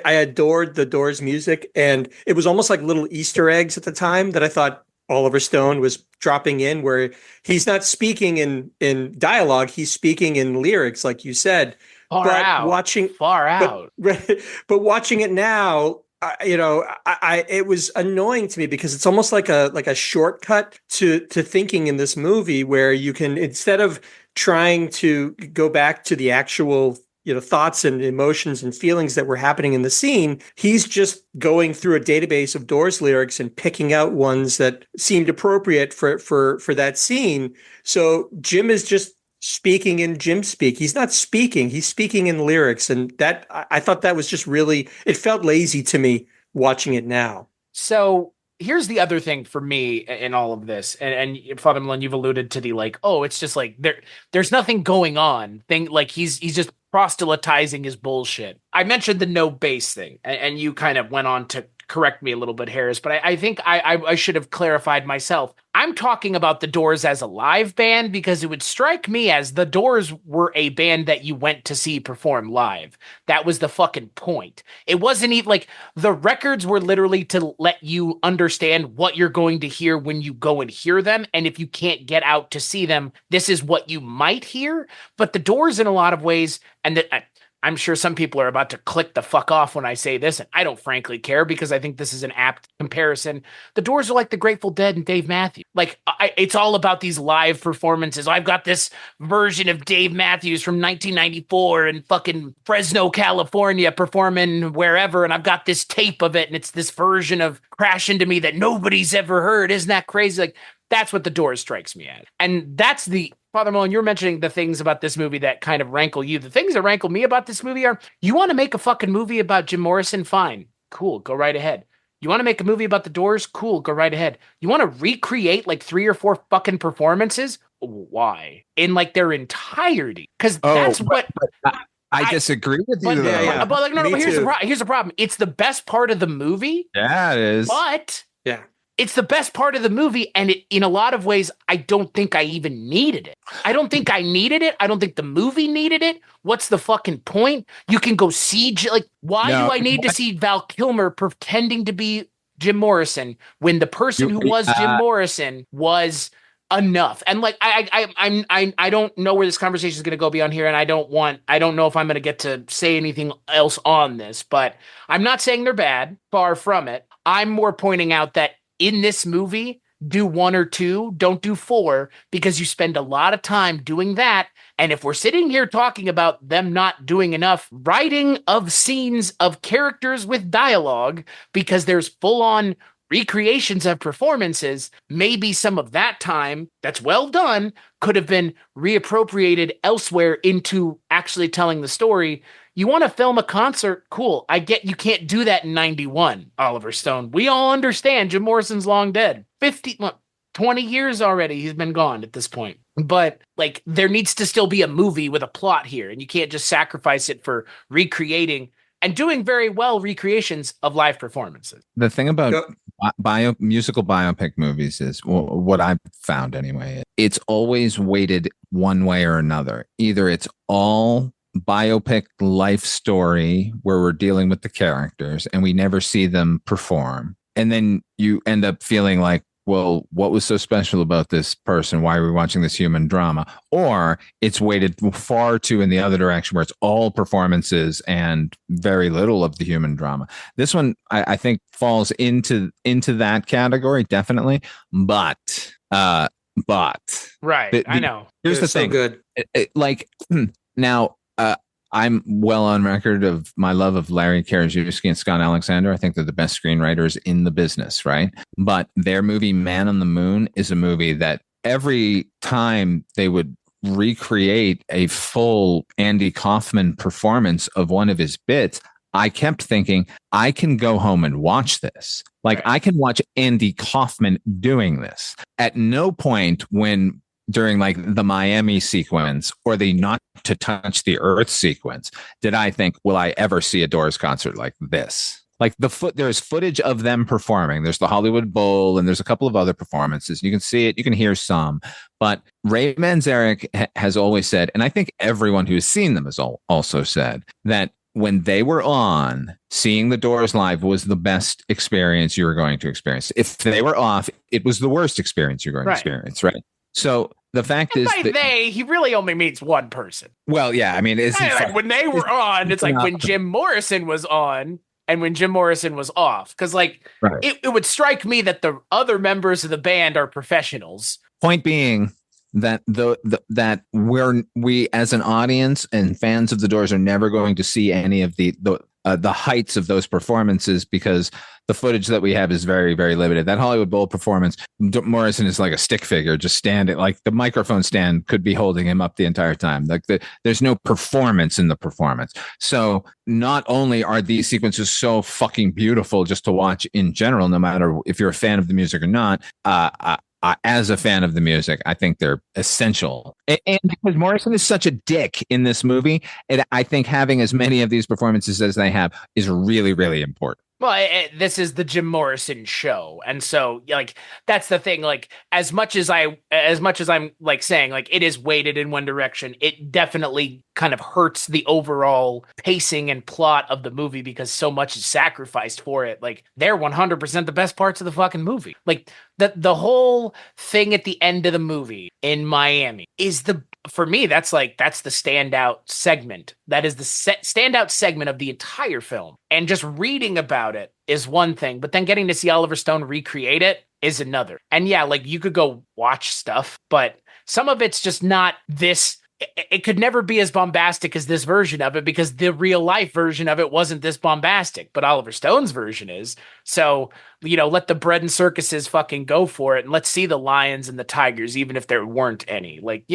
adored the Doors music, and it was almost like little Easter eggs at the time that I thought Oliver Stone was dropping in, where he's not speaking in dialogue, he's speaking in lyrics, like you said. Far out. But watching it now, it was annoying to me, because it's almost like a shortcut to thinking in this movie, where you can, instead of trying to go back to the actual thoughts and emotions and feelings that were happening in the scene, he's just going through a database of Doors lyrics and picking out ones that seemed appropriate for that scene. So Jim is just speaking in Jim speak. He's not speaking, he's speaking in lyrics. And that, I thought that was just really, it felt lazy to me watching it now. So here's the other thing for me in all of this. And Father Malone, you've alluded to the, like, oh, it's just like there's nothing going on thing. Like he's just proselytizing his bullshit. I mentioned the no bass thing, and you kind of went on to correct me a little bit, Harris, but I think I should have clarified myself. I'm talking about the Doors as a live band because it would strike me as the Doors were a band that you went to see perform live. That was the fucking point. It wasn't even like the records were literally to let you understand what you're going to hear when you go and hear them. And if you can't get out to see them, this is what you might hear. But the Doors, in a lot of ways, and I'm sure some people are about to click the fuck off when I say this, and I don't frankly care because I think this is an apt comparison. The Doors are like the Grateful Dead and Dave Matthews. Like, it's all about these live performances. I've got this version of Dave Matthews from 1994 in fucking Fresno, California, performing wherever, and I've got this tape of it, and it's this version of Crash Into Me that nobody's ever heard. Isn't that crazy? Like, that's what the Doors strikes me at. And that's the Father Mullen, you're mentioning the things about this movie that kind of rankle you. The things that rankle me about this movie are, you want to make a fucking movie about Jim Morrison? Fine. Cool. Go right ahead. You want to make a movie about the Doors? Cool. Go right ahead. You want to recreate like 3 or 4 fucking performances? Why? In like their entirety. Because that's what... I disagree with you. But like, no, here's the problem. It's the best part of the movie. Yeah, it is. But... yeah. It's the best part of the movie, and in a lot of ways, I don't think I even needed it. I don't think I needed it. I don't think the movie needed it. What's the fucking point? You can go see, why do I need to see Val Kilmer pretending to be Jim Morrison when the person who was Jim Morrison was enough? And like, I don't know where this conversation is going to go beyond here, and I don't know if I'm going to get to say anything else on this, but I'm not saying they're bad. Far from it. I'm more pointing out that in this movie, do 1 or 2, don't do 4, because you spend a lot of time doing that. And if we're sitting here talking about them not doing enough writing of scenes of characters with dialogue, because there's full-on recreations of performances, maybe some of that time that's well done could have been reappropriated elsewhere into actually telling the story. You want to film a concert? Cool. I get you can't do that in 91, Oliver Stone. We all understand Jim Morrison's long dead. 20 years already he's been gone at this point. But like, there needs to still be a movie with a plot here, and you can't just sacrifice it for recreating and doing very well recreations of live performances. The thing about musical biopic movies is, what I've found anyway, it's always weighted one way or another. Either it's all biopic life story where we're dealing with the characters and we never see them perform, and then you end up feeling like, well, what was so special about this person? Why are we watching this human drama? Or it's weighted far too in the other direction where it's all performances and very little of the human drama. This one, I think, falls into that category, definitely. But right, I know. They're Here's the thing. So good. Now, I'm well on record of my love of Larry Karaszewski and Scott Alexander. I think they're the best screenwriters in the business, right? But their movie Man on the Moon is a movie that every time they would recreate a full Andy Kaufman performance of one of his bits, I kept thinking, I can go home and watch this. Like, I can watch Andy Kaufman doing this. At no point during like the Miami sequence or the Not to Touch the Earth sequence did I think, will I ever see a Doors concert like this? Like, there's footage of them performing. There's the Hollywood Bowl, and there's a couple of other performances. You can see it, you can hear some. But Ray Manzarek has always said, and I think everyone who's seen them has also said, that when they were on, seeing the Doors live was the best experience you were going to experience. If they were off, it was the worst experience you're going to experience, right? So the fact is, by he really only means one person. Well, yeah, I mean, like when they were on, it's like when Jim Morrison was on and when Jim Morrison was off. Because like, it would strike me that the other members of the band are professionals. Point being that that we as an audience and fans of the Doors are never going to see any of the heights of those performances, because the footage that we have is very, very limited. That Hollywood Bowl performance, Morrison is like a stick figure, just standing, like the microphone stand could be holding him up the entire time. Like there's no performance in the performance. So not only are these sequences so fucking beautiful just to watch in general, no matter if you're a fan of the music or not, as a fan of the music, I think they're essential. And because Morrison is such a dick in this movie, I think having as many of these performances as they have is really, really important. Well, this is the Jim Morrison show, and so like that's the thing. Like as much as I'm like saying like it is weighted in one direction, it definitely kind of hurts the overall pacing and plot of the movie because so much is sacrificed for it. Like they're 100% the best parts of the fucking movie. Like the whole thing at the end of the movie in Miami is for me, that's the standout segment. That is the standout segment of the entire film. And just reading about it is one thing, but then getting to see Oliver Stone recreate it is another. And yeah, like you could go watch stuff, but some of it's just not this. It could never be as bombastic as this version of it because the real life version of it wasn't this bombastic, but Oliver Stone's version is. So, let the bread and circuses fucking go for it. And let's see the lions and the tigers, even if there weren't any. Like,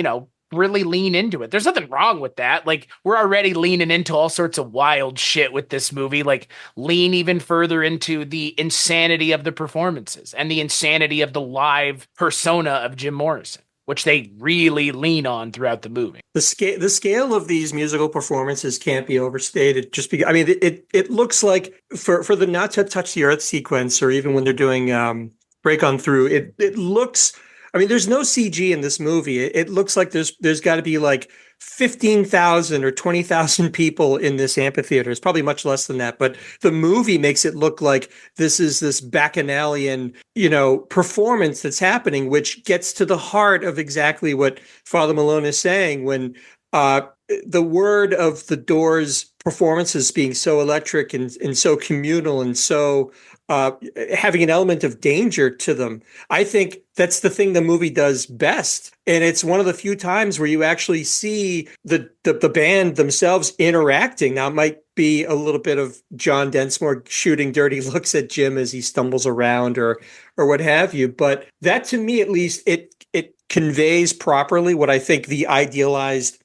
really lean into it. There's nothing wrong with that. Like we're already leaning into all sorts of wild shit with this movie. Like lean even further into the insanity of the performances and the insanity of the live persona of Jim Morrison, which they really lean on throughout the movie. The scale of these musical performances can't be overstated. Just because it looks like for the not to touch the earth sequence, or even when they're doing break on through, it looks. There's no CG in this movie. It looks like there's got to be like 15,000 or 20,000 people in this amphitheater. It's probably much less than that, but the movie makes it look like this is this bacchanalian, performance that's happening, which gets to the heart of exactly what Father Malone is saying when the word of the Doors performances being so electric and so communal and so having an element of danger to them. I think that's the thing the movie does best. And it's one of the few times where you actually see the band themselves interacting. Now, it might be a little bit of John Densmore shooting dirty looks at Jim as he stumbles around or what have you. But that, to me, at least, it conveys properly what I think the idealized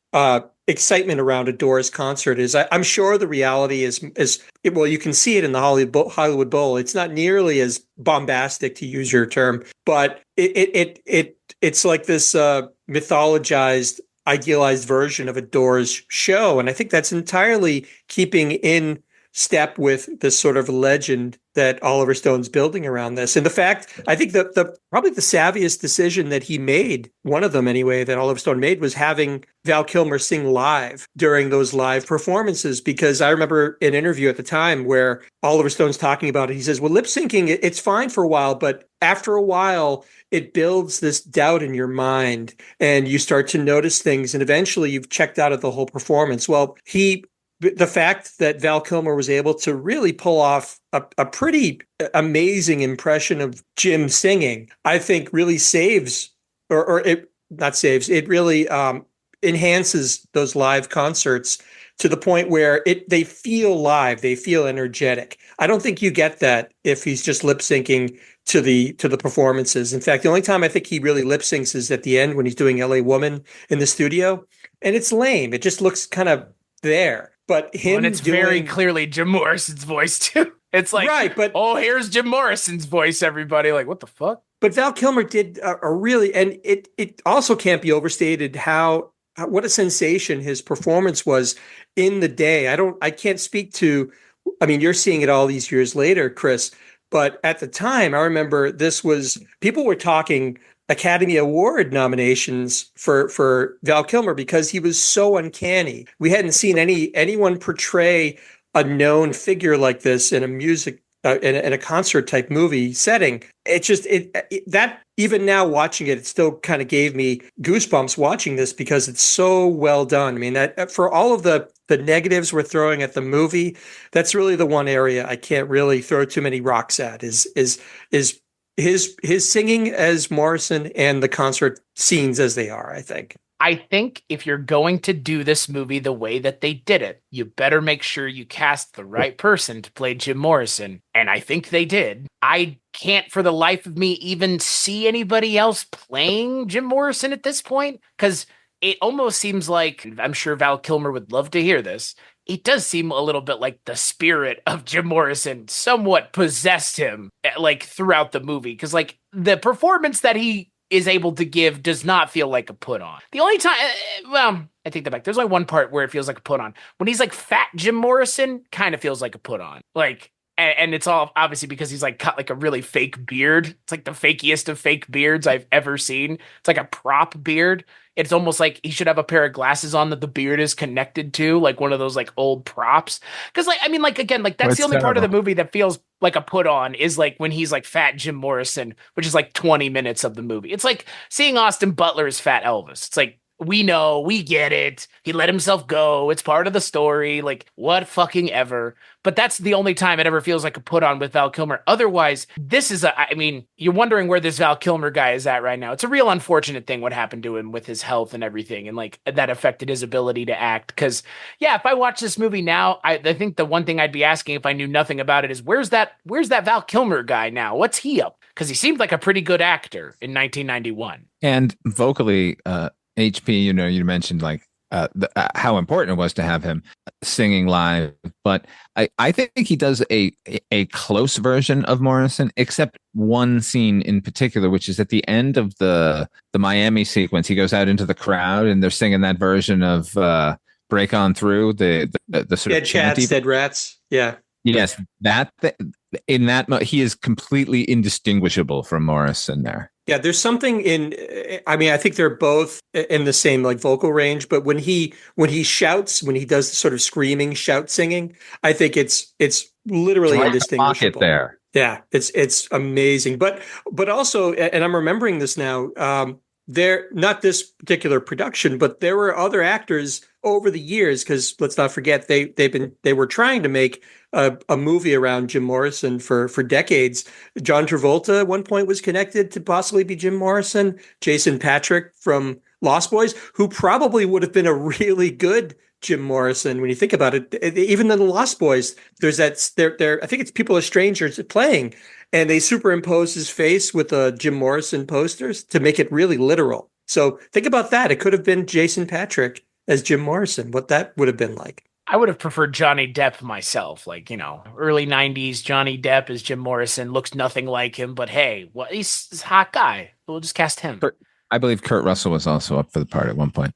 excitement around a Doors concert is. I'm sure the reality is well, you can see it in the Hollywood Bowl. It's not nearly as bombastic, to use your term, but it's like this mythologized, idealized version of a Doors show, and I think that's entirely keeping in step with this sort of legend that Oliver Stone's building around this. And the fact, I think the probably the savviest decision that he made, one of them anyway, that Oliver Stone made, was having Val Kilmer sing live during those live performances. Because I remember an interview at the time where Oliver Stone's talking about it. He says, well, lip syncing, it's fine for a while, but after a while, it builds this doubt in your mind and you start to notice things. And eventually you've checked out of the whole performance. Well, the fact that Val Kilmer was able to really pull off a pretty amazing impression of Jim singing, I think really saves, or it not saves, it really enhances those live concerts to the point where they feel live, they feel energetic. I don't think you get that if he's just lip syncing to the performances. In fact, the only time I think he really lip syncs is at the end when he's doing LA Woman in the studio, and it's lame. It just looks kind of there. But him, and it's very clearly Jim Morrison's voice too. It's like, right, but here's Jim Morrison's voice. Everybody, like, what the fuck? But Val Kilmer did a really, and it also can't be overstated what a sensation his performance was in the day. I can't speak to. You're seeing it all these years later, Chris. But at the time, I remember people were talking Academy Award nominations for Val Kilmer because he was so uncanny. We hadn't seen anyone portray a known figure like this in a music in a concert type movie setting. It just that even now watching it still kind of gave me goosebumps watching this because it's so well done. That for all of the negatives we're throwing at the movie, that's really the one area I can't really throw too many rocks at is his singing as Morrison and the concert scenes as they are, I think. I think if you're going to do this movie the way that they did it, you better make sure you cast the right person to play Jim Morrison. And I think they did. I can't for the life of me even see anybody else playing Jim Morrison at this point, because it almost seems like, I'm sure Val Kilmer would love to hear this, it does seem a little bit like the spirit of Jim Morrison somewhat possessed him like throughout the movie. Because like the performance that he is able to give does not feel like a put on. The only time, I take that back. There's only one part where it feels like a put on. When he's like fat Jim Morrison, kind of feels like a put on. Like and it's all obviously because he's like got like a really fake beard. It's like the fakiest of fake beards I've ever seen. It's like a prop beard. It's almost like he should have a pair of glasses on that the beard is connected to, like one of those like old props. Because like I mean, like again, like that's the only part of the movie that feels like a put on is like when he's like fat Jim Morrison, which is like 20 minutes of the movie. It's like seeing Austin Butler as fat Elvis. It's like we know, we get it. He let himself go. It's part of the story. Like, what fucking ever. But that's the only time it ever feels like a put on with Val Kilmer. Otherwise, this is I mean, you're wondering where this Val Kilmer guy is at right now. It's a real unfortunate thing what happened to him with his health and everything. And like that affected his ability to act. Because, yeah, if I watch this movie now, I think the one thing I'd be asking if I knew nothing about it is where's that Val Kilmer guy now? What's he up? Because he seemed like a pretty good actor in 1991. And vocally, HP, you know, you mentioned like how important it was to have him singing live, but I think he does a close version of Morrison, except one scene in particular, which is at the end of the Miami sequence. He goes out into the crowd and they're singing that version of "Break On Through," the sort dead of cats, chanty. dead rats. Yeah. Yes, in that he is completely indistinguishable from Morrison there. Yeah, there's something in. I mean, I think they're both in the same like vocal range, but when he shouts, when he does the sort of screaming shout singing, I think it's literally Right indistinguishable. There. Yeah, it's amazing. But also, and I'm remembering this now. There, not this particular production, but there were other actors over the years. Because let's not forget, they were trying to make a movie around Jim Morrison for decades. John Travolta at one point was connected to possibly be Jim Morrison. Jason Patric from Lost Boys, who probably would have been a really good Jim Morrison when you think about it. Even in the Lost Boys, there's that there. I think it's People Are Strangers playing, and they superimpose his face with Jim Morrison posters to make it really literal. So think about that. It could have been Jason Patric as Jim Morrison. What that would have been like. I would have preferred Johnny Depp myself. Like, you know, early 90s Johnny Depp as Jim Morrison looks nothing like him, but hey, he's a hot guy. We'll just cast him. I believe Kurt Russell was also up for the part at one point.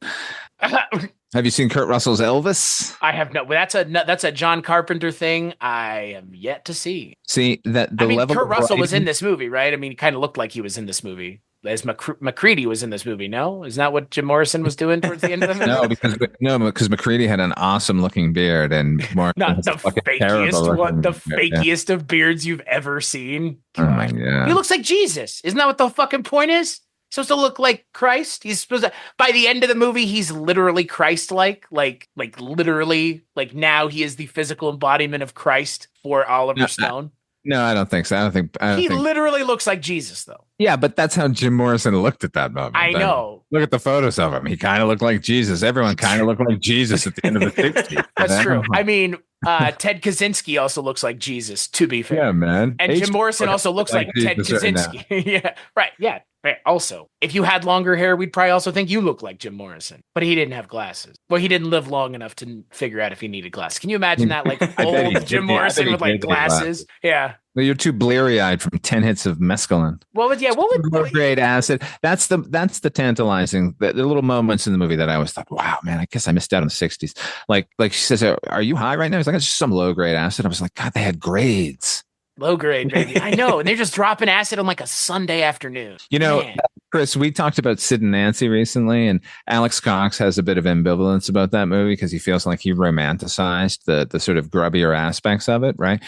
Have you seen Kurt Russell's Elvis? I have no. That's a John Carpenter thing. I am yet to see. See that the level. Kurt Russell was in this movie, right? I mean, he kind of looked like he was in this movie. As McCready was in this movie. No, isn't that what Jim Morrison was doing towards the end of the movie? because McCready had an awesome looking beard and more. Not the fakiest one, the fakiest of beards you've ever seen. Oh my God. He looks like Jesus. Isn't that what the fucking point is? He's supposed to look like Christ. He's supposed to. By the end of the movie, he's literally Christ-like, like literally, like now he is the physical embodiment of Christ for Oliver Stone. No, I don't think so. I don't think he literally looks like Jesus, though. Yeah, but that's how Jim Morrison looked at that moment. I know. Look at the photos of him. He kind of looked like Jesus. Everyone kind of looked like Jesus at the end of the 60s. That's true. I mean, Ted Kaczynski also looks like Jesus, to be fair. Yeah, man. And Jim Morrison also looks like Ted Kaczynski. Yeah, right. Yeah. Also, if you had longer hair, we'd probably also think you look like Jim Morrison. But he didn't have glasses. Well, he didn't live long enough to figure out if he needed glasses. Can you imagine that? Like old Jim Morrison with like glasses? Yeah. Well, you're too bleary-eyed from 10 hits of mescaline. What would low-grade acid? That's the tantalizing. The little moments in the movie that I always thought, wow, man, I guess I missed out on the 60s. Like she says, are you high right now? He's like, it's just some low-grade acid. I was like, God, they had grades. Low grade, baby. I know. And they're just dropping acid on like a Sunday afternoon. You know, Chris, we talked about Sid and Nancy recently, and Alex Cox has a bit of ambivalence about that movie because he feels like he romanticized the sort of grubbier aspects of it, right?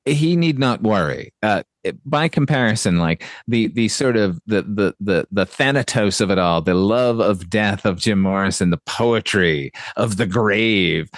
He need not worry. By comparison, like the sort of the thanatos of it all, the love of death of Jim Morrison, the poetry of the grave,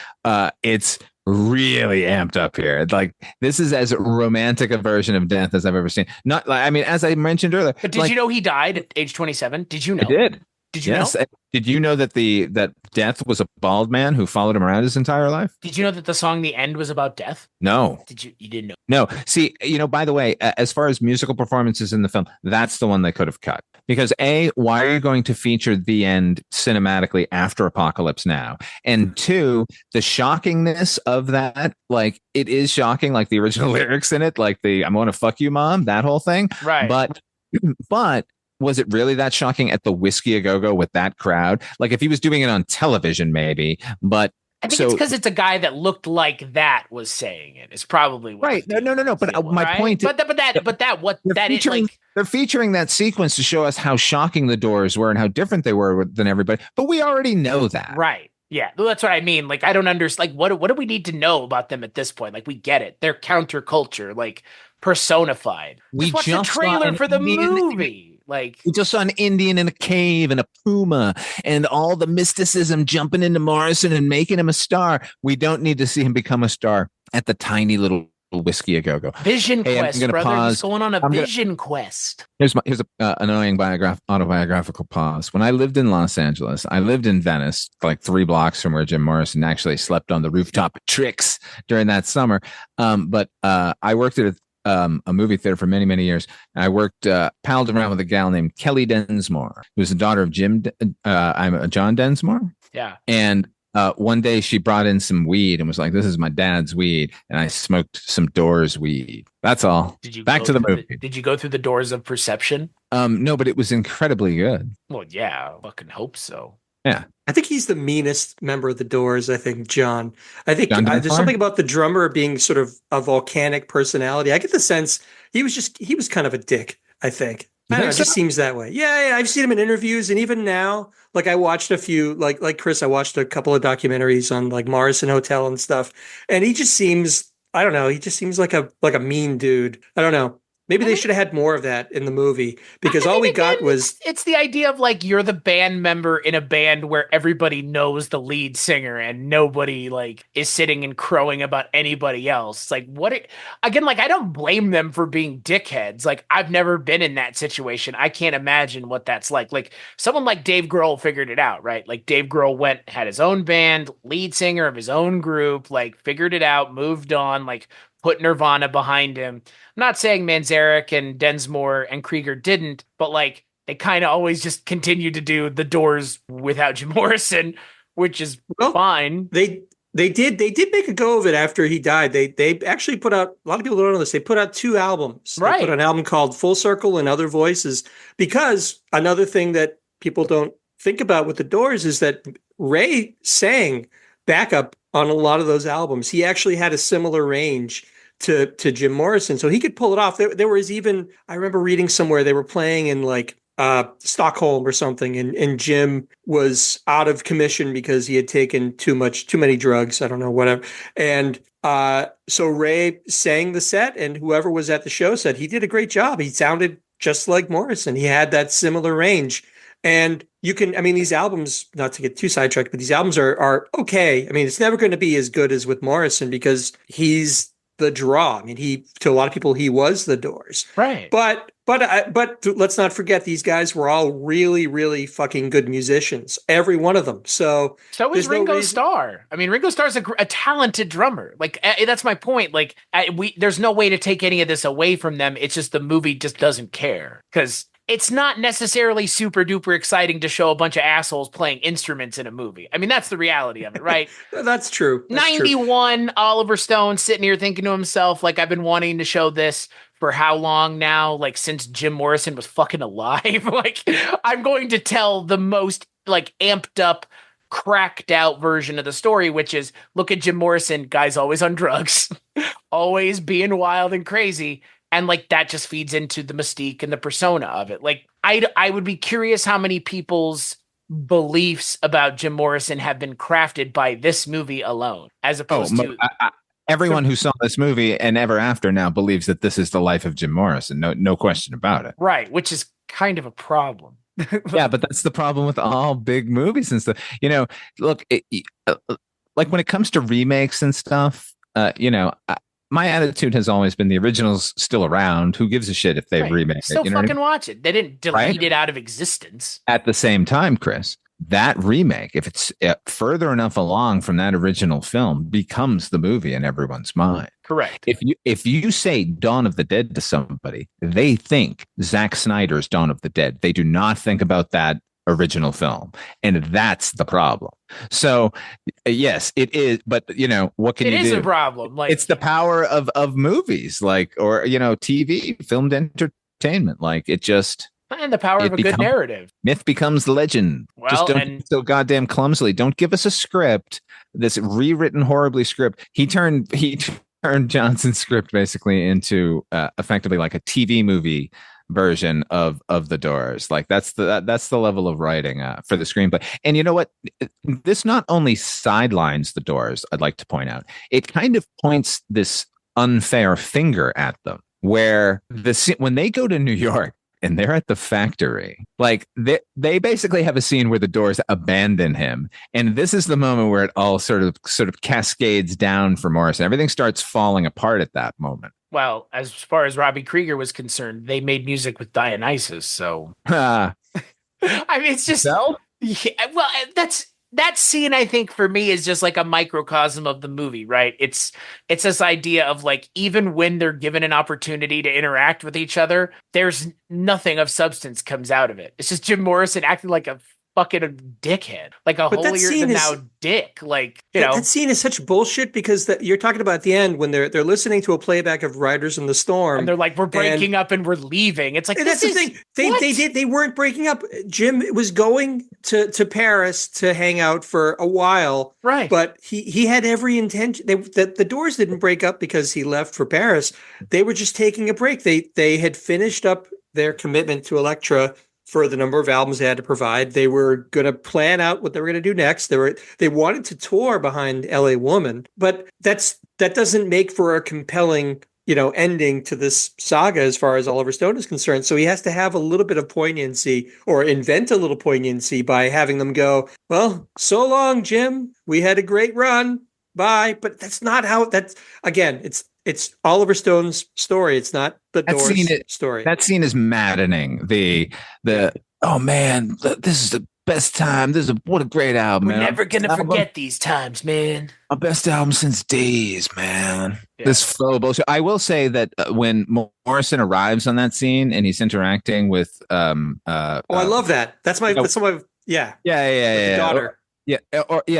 it's really amped up here. Like this is as romantic a version of death as I've ever seen. Not like, I mean, as I mentioned earlier. But did you know he died at age 27? Did you know? I did. Did you know? Did you know that that Death was a bald man who followed him around his entire life? Did you know that the song "The End" was about death? No. You didn't know? No. See, you know, by the way, as far as musical performances in the film, that's the one they could have cut. Because why are you going to feature the end cinematically after Apocalypse Now? And two, the shockingness of that, like it is shocking, like the original lyrics in it, like I'm going to fuck you, mom, that whole thing. Right. But was it really that shocking at the Whiskey A Go-Go with that crowd? Like if he was doing it on television, maybe, but I think it's because it's a guy that looked like that was saying it. It's probably what right. No. But my point, they're featuring that sequence to show us how shocking the Doors were and how different they were than everybody. But we already know that, right? Yeah, that's what I mean. Like, I don't understand. Like, what do we need to know about them at this point? Like, we get it. They're counterculture, like personified. We just watched the trailer for the movie. Like, we just saw an Indian in a cave and a puma and all the mysticism jumping into Morrison and making him a star. We don't need to see him become a star at the tiny little whiskey a go-go. Vision quest, brother. Pause. He's going on a vision quest. Here's a annoying autobiographical pause. When I lived in Los Angeles, I lived in Venice, like 3 blocks from where Jim Morrison actually slept on the rooftop at Trix during that summer. But I worked at a movie theater for many, many years. I palled around with a gal named Kelly Densmore, who's the daughter of John Densmore. Yeah. And one day she brought in some weed and was like, "This is my dad's weed." And I smoked some Doors weed. That's all. Back to the movie. Did you go through the doors of perception? No, but it was incredibly good. Well, yeah, I fucking hope so. Yeah. I think he's the meanest member of the Doors. I think John. I think there's something about the drummer being sort of a volcanic personality. I get the sense he was kind of a dick. I think. I don't know, it just seems that way. Yeah, I've seen him in interviews, and even now, like I watched a few, like Chris, I watched a couple of documentaries on like Morrison Hotel and stuff, and he just seems, I don't know, he just seems like a mean dude. I don't know. Maybe they should have had more of that in the movie because all we got was... It's the idea of like you're the band member in a band where everybody knows the lead singer and nobody like is sitting and crowing about anybody else. Like again, like I don't blame them for being dickheads. Like I've never been in that situation. I can't imagine what that's like. Like someone like Dave Grohl figured it out, right? Like Dave Grohl had his own band, lead singer of his own group, like figured it out, moved on, like put Nirvana behind him. I'm not saying Manzarek and Densmore and Krieger didn't, but like they kind of always just continued to do the Doors without Jim Morrison, which is fine. They did make a go of it after he died. They actually put out, a lot of people don't know this, they put out 2 albums. Right. They put out an album called Full Circle and Other Voices, because another thing that people don't think about with the Doors is that Ray sang backup on a lot of those albums. He actually had a similar range to Jim Morrison, so he could pull it off. There was even, I remember reading somewhere they were playing in like Stockholm or something, and Jim was out of commission because he had taken too many drugs. I don't know, whatever. And so Ray sang the set, and whoever was at the show said he did a great job. He sounded just like Morrison. He had that similar range. And you can, I mean, these albums, not to get too sidetracked, but these albums are okay. I mean, it's never going to be as good as with Morrison because he's the draw. I mean, to a lot of people, he was the Doors. Right. But let's not forget, these guys were all really, really fucking good musicians. Every one of them. So is Ringo Starr. I mean, Ringo Starr's a talented drummer. Like, that's my point. Like, there's no way to take any of this away from them. It's just the movie just doesn't care because it's not necessarily super duper exciting to show a bunch of assholes playing instruments in a movie. I mean, that's the reality of it, right? That's true. 91, Oliver Stone sitting here thinking to himself, like, I've been wanting to show this for how long now? Like, since Jim Morrison was fucking alive. Like, I'm going to tell the most, like, amped up, cracked out version of the story, which is, look at Jim Morrison, guy's always on drugs, always being wild and crazy. And like that just feeds into the mystique and the persona of it. Like I would be curious how many people's beliefs about Jim Morrison have been crafted by this movie alone, as opposed to everyone who saw this movie and ever after now believes that this is the life of Jim Morrison. No question about it. Right, which is kind of a problem. Yeah, but that's the problem with all big movies and stuff. You know, look, like when it comes to remakes and stuff, my attitude has always been the original's still around. Who gives a shit if they remake it? Still fucking watch it. They didn't delete it out of existence. At the same time, Chris, that remake, if it's further enough along from that original film, becomes the movie in everyone's mind. Correct. If you say Dawn of the Dead to somebody, they think Zack Snyder's Dawn of the Dead. They do not think about that original film, and that's the problem. So yes, it is, but what can you do? It is a problem. Like, it's the power of movies, like, or TV, filmed entertainment. Like, it just And the power of a good narrative. Myth becomes legend. Well, just don't do it so goddamn clumsily. Don't give us a script, this rewritten horribly script. He turned Johnson's script basically into effectively like a TV movie version of The Doors. Like that's the level of writing for the screenplay. And you know what? This not only sidelines The Doors, I'd like to point out, it kind of points this unfair finger at them, where when they go to New York and they're at the factory, like they basically have a scene where the Doors abandon him, and this is the moment where it all sort of cascades down for Morrison. Everything starts falling apart at that moment. Well, as far as Robbie Krieger was concerned, they made music with Dionysus, so I mean, it's just that scene, I think, for me is just like a microcosm of the movie, right? It's this idea of like, even when they're given an opportunity to interact with each other, there's nothing of substance comes out of it. It's just Jim Morrison acting like a fucking dickhead, like a holier than thou dick. Like, that scene is such bullshit, because you're talking about at the end when they're listening to a playback of Riders in the Storm, and they're like, we're breaking up and we're leaving. It's like, that's the thing. They weren't breaking up. Jim was going to Paris to hang out for a while, right? But he had every intention. The Doors didn't break up because he left for Paris. They were just taking a break. They had finished up their commitment to Elektra for the number of albums they had to provide. They were going to plan out what they were going to do next. They wanted to tour behind LA Woman, but that doesn't make for a compelling, ending to this saga as far as Oliver Stone is concerned. So he has to have a little bit of poignancy, or invent a little poignancy, by having them go, well, so long, Jim. We had a great run. Bye. But that's not how it's Oliver Stone's story. It's not the Doors story. That scene is maddening. Oh man, this is the best time. What a great album. We're never gonna forget these times, man. Our best album since Days, man. Yeah. This faux bullshit. I will say that when Morrison arrives on that scene and he's interacting with I love that. That's my daughter. Yeah,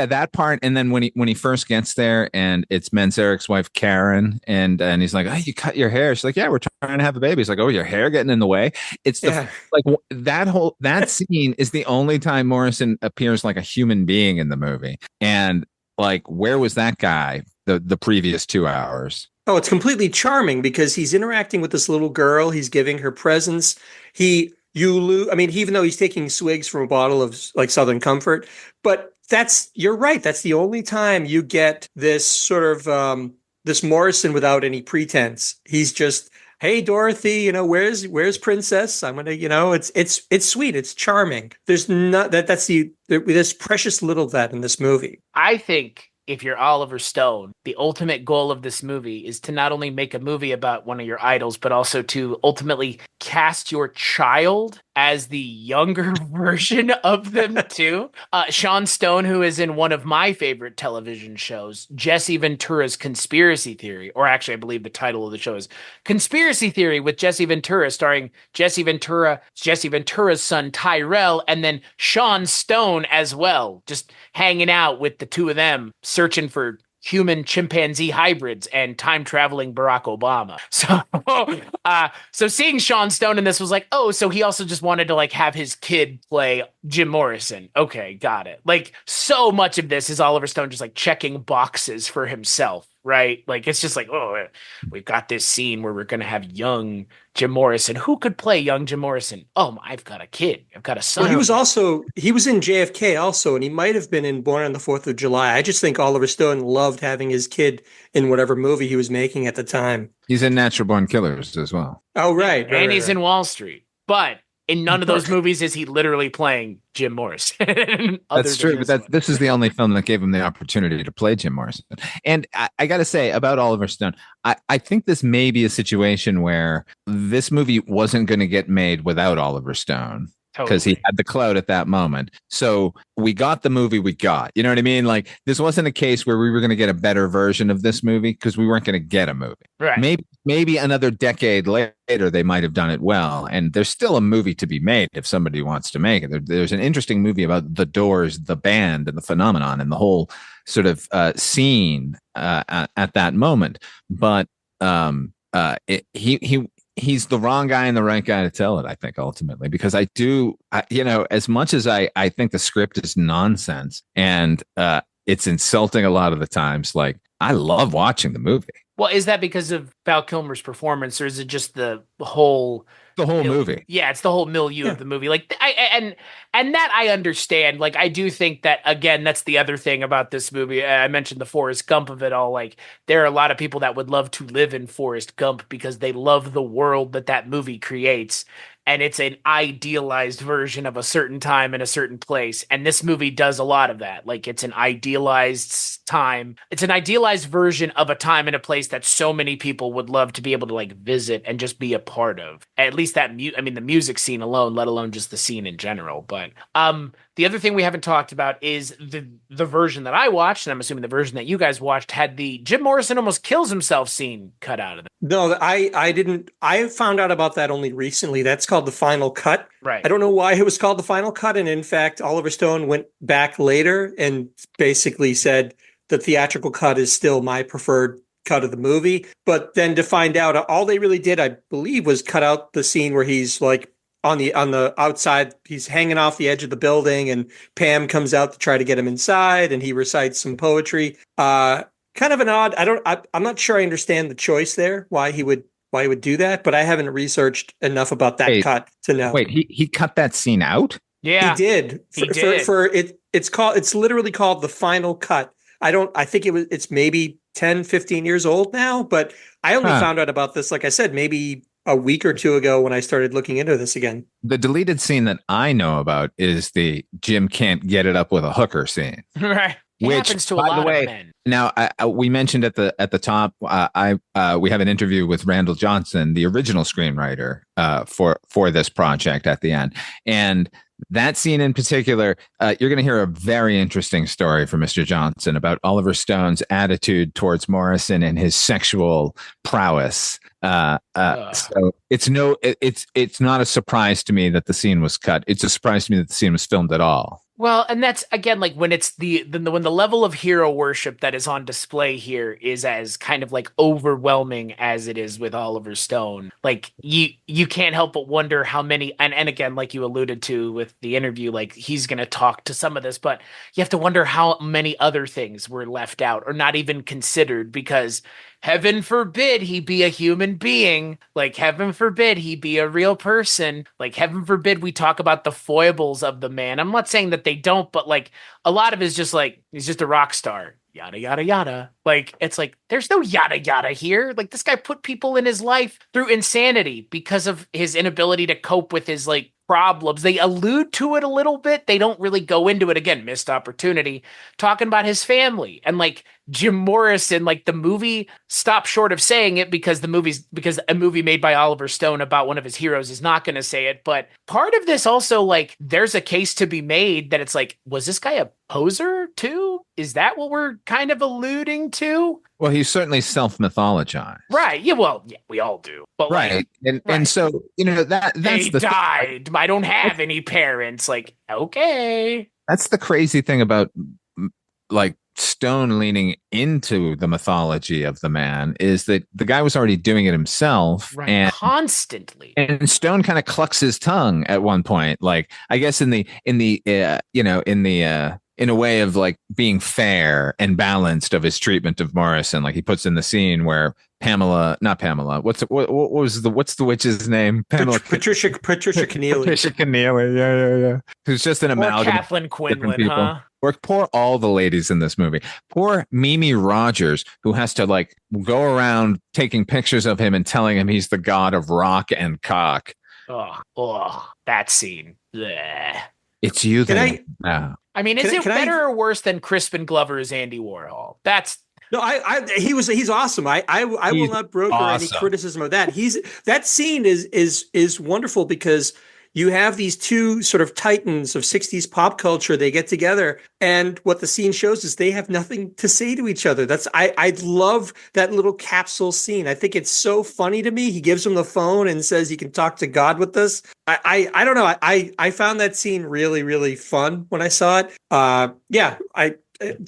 that part. And then when he first gets there, and it's Manzarek's wife Karen, and he's like, "Oh, you cut your hair." She's like, "Yeah, we're trying to have a baby." He's like, "Oh, your hair getting in the way." It's that scene is the only time Morrison appears like a human being in the movie. And like, where was that guy the previous 2 hours? Oh, it's completely charming because he's interacting with this little girl. He's giving her presents. Even though he's taking swigs from a bottle of like Southern Comfort, but you're right. That's the only time you get this sort of this Morrison without any pretense. He's just, hey, Dorothy, where's Princess? I'm gonna, it's sweet. It's charming. There's there's precious little of that in this movie. I think if you're Oliver Stone, the ultimate goal of this movie is to not only make a movie about one of your idols, but also to ultimately cast your child as the younger version of them too. Sean Stone, who is in one of my favorite television shows, Jesse Ventura's Conspiracy Theory, or actually I believe the title of the show is Conspiracy Theory with Jesse Ventura, starring Jesse Ventura's son Tyrell, and then Sean Stone as well, just hanging out with the two of them, searching for human chimpanzee hybrids and time traveling Barack Obama. So seeing Sean Stone in this was like, oh, so he also just wanted to like have his kid play Jim Morrison. Okay, got it. Like, so much of this is Oliver Stone just like checking boxes for himself, right? Like, it's just like, oh, we've got this scene where we're going to have young Jim Morrison. Who could play young Jim Morrison? Oh, I've got a kid. I've got a son. Well, he was in JFK also, and he might have been in Born on the 4th of July. I just think Oliver Stone loved having his kid in whatever movie he was making at the time. He's in Natural Born Killers as well. Oh, right. And he's in Wall Street. But in none of those movies is he literally playing Jim Morrison. That's true, but this is the only film that gave him the opportunity to play Jim Morrison. And I got to say about Oliver Stone, I think this may be a situation where this movie wasn't going to get made without Oliver Stone. Because he had the clout at that moment. So we got the movie we got. You know what I mean? Like, this wasn't a case where we were going to get a better version of this movie because we weren't going to get a movie. Right. Maybe another decade later, they might have done it well. And there's still a movie to be made if somebody wants to make it. There's an interesting movie about the Doors, the band, and the phenomenon, and the whole sort of scene at that moment. But he's the wrong guy and the right guy to tell it, I think, ultimately, because as much as I think the script is nonsense and it's insulting a lot of the times, like, I love watching the movie. Well, is that because of Val Kilmer's performance, or is it just the whole movie? Yeah, it's the whole milieu of the movie. Like, and that I understand. Like, I do think that, again, that's the other thing about this movie. I mentioned the Forrest Gump of it all. Like, there are a lot of people that would love to live in Forrest Gump because they love the world that movie creates. And it's an idealized version of a certain time in a certain place. And this movie does a lot of that. Like, it's an idealized time. It's an idealized version of a time and a place that so many people would love to be able to, like, visit and just be a part of. At least the music scene alone, let alone just the scene in general. But the other thing we haven't talked about is the version that I watched, and I'm assuming the version that you guys watched, had the Jim Morrison almost kills himself scene cut out of it. No, I didn't. I found out about that only recently. That's called the final cut. Right. I don't know why it was called the final cut. And in fact, Oliver Stone went back later and basically said the theatrical cut is still my preferred cut of the movie. But then to find out, all they really did, I believe, was cut out the scene where he's like on the outside, he's hanging off the edge of the building, and Pam comes out to try to get him inside, and he recites some poetry. Kind of an odd. I'm not sure I understand the choice there. Why he would do that, but I haven't researched enough about that cut to know. Wait, he cut that scene out? Yeah, he did. It's literally called the final cut. I think it's maybe 10, 15 years old now, but I only found out about this, like I said, maybe a week or two ago when I started looking into this again. The deleted scene that I know about is the Jim can't get it up with a hooker scene. Right. Which happens to a lot of men. Now, we mentioned at the top, we have an interview with Randall Johnson, the original screenwriter for this project at the end. And that scene in particular, you're going to hear a very interesting story from Mr. Johnson about Oliver Stone's attitude towards Morrison and his sexual prowess. So it's not a surprise to me that the scene was cut. It's a surprise to me that the scene was filmed at all. Well, and that's, again, like, when it's when the level of hero worship that is on display here is as kind of like overwhelming as it is with Oliver Stone. Like, you can't help but wonder how many, and again, like you alluded to with the interview, like, he's going to talk to some of this, but you have to wonder how many other things were left out or not even considered, because heaven forbid he be a human being. Like, heaven forbid he be a real person. Like, heaven forbid we talk about the foibles of the man. I'm not saying that they don't, but, like, a lot of it is just like, he's just a rock star. Yada, yada, yada. Like, it's like, there's no yada, yada here. Like, this guy put people in his life through insanity because of his inability to cope with his, like, problems. They allude to it a little bit. They don't really go into it. Again, missed opportunity, talking about his family. And, like, Jim Morrison, like, the movie stopped short of saying it because a movie made by Oliver Stone about one of his heroes is not going to say it. But part of this also, like, there's a case to be made that it's like, was this guy a poser too? Is that what we're kind of alluding to? Well, he's certainly self-mythologized. Right. Yeah, well, yeah, we all do. But, right. Like, and so, that's they died. I don't have any parents. Like, okay. That's the crazy thing about, like, Stone leaning into the mythology of the man is that the guy was already doing it himself, right, and constantly. And Stone kind of clucks his tongue at one point, like, I guess in a way of, like, being fair and balanced of his treatment of Morrison. Like, he puts in the scene where not Pamela. What's the witch's name? Patricia Keneally. Patricia Keneally. Yeah. Who's just an amalgam. Kathleen Quinlan, huh? Or poor all the ladies in this movie. Poor Mimi Rogers, who has to, like, go around taking pictures of him and telling him he's the god of rock and cock. Oh, that scene. Blech. It's you then. I mean, is it better or worse than Crispin Glover's Andy Warhol? That's no. He's awesome. I will not broker any criticism of that. That scene is wonderful because you have these two sort of titans of 60s pop culture. They get together, and what the scene shows is they have nothing to say to each other. I love that little capsule scene. I think it's so funny to me. He gives him the phone and says he can talk to God with this. I don't know. I found that scene really, really fun when I saw it.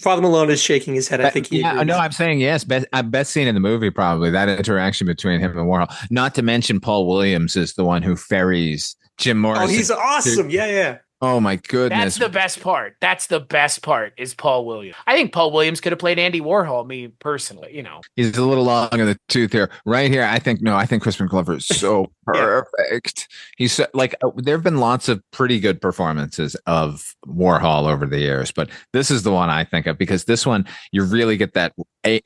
Father Malone is shaking his head. I think he agrees. No, I'm saying yes. Best scene in the movie, probably that interaction between him and Warhol. Not to mention Paul Williams is the one who ferries Jim Morrison. Oh, he's awesome. Yeah. Oh my goodness. That's the best part. That's the best part is Paul Williams. I think Paul Williams could have played Andy Warhol, me personally, you know. He's a little long in the tooth here. Right here, I think Crispin Glover is so perfect. He's so, like, there have been lots of pretty good performances of Warhol over the years, but this is the one I think of because this one, you really get that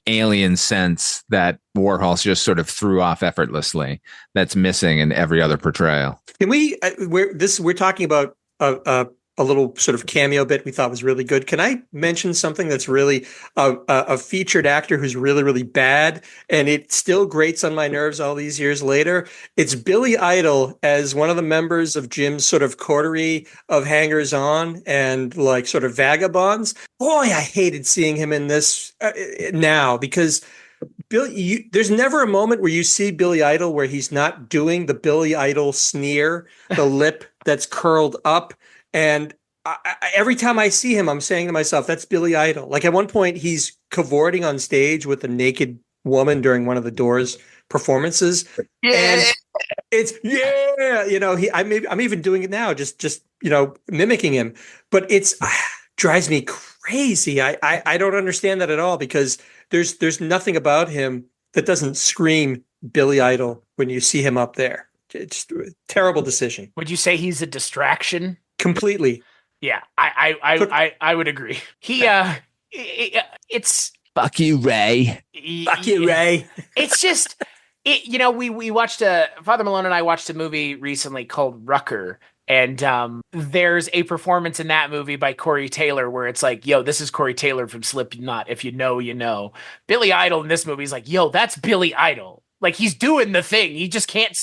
alien sense that Warhol just sort of threw off effortlessly that's missing in every other portrayal. Can we, we're talking about a little sort of cameo bit we thought was really good. Can I mention something that's really a featured actor who's really, really bad, and it still grates on my nerves all these years later? It's Billy Idol as one of the members of Jim's sort of coterie of hangers-on and like sort of vagabonds. Boy, I hated seeing him in this now because there's never a moment where you see Billy Idol where he's not doing the Billy Idol sneer, the lip that's curled up. And every time I see him, I'm saying to myself, that's Billy Idol. Like at one point, he's cavorting on stage with a naked woman during one of the Doors performances. Yeah. And it's, I'm even doing it now, just mimicking him. But it's drives me crazy. I don't understand that at all because there's nothing about him that doesn't scream Billy Idol when you see him up there. It's a terrible decision. Would you say he's a distraction? Completely. Yeah, I would agree. It's fuck you, Ray. Fuck you, Ray. It's just, we watched Father Malone and I watched a movie recently called Rucker. And there's a performance in that movie by Corey Taylor where it's like, yo, this is Corey Taylor from Slipknot. If you know, you know. Billy Idol in this movie is like, yo, that's Billy Idol. Like he's doing the thing. He just can't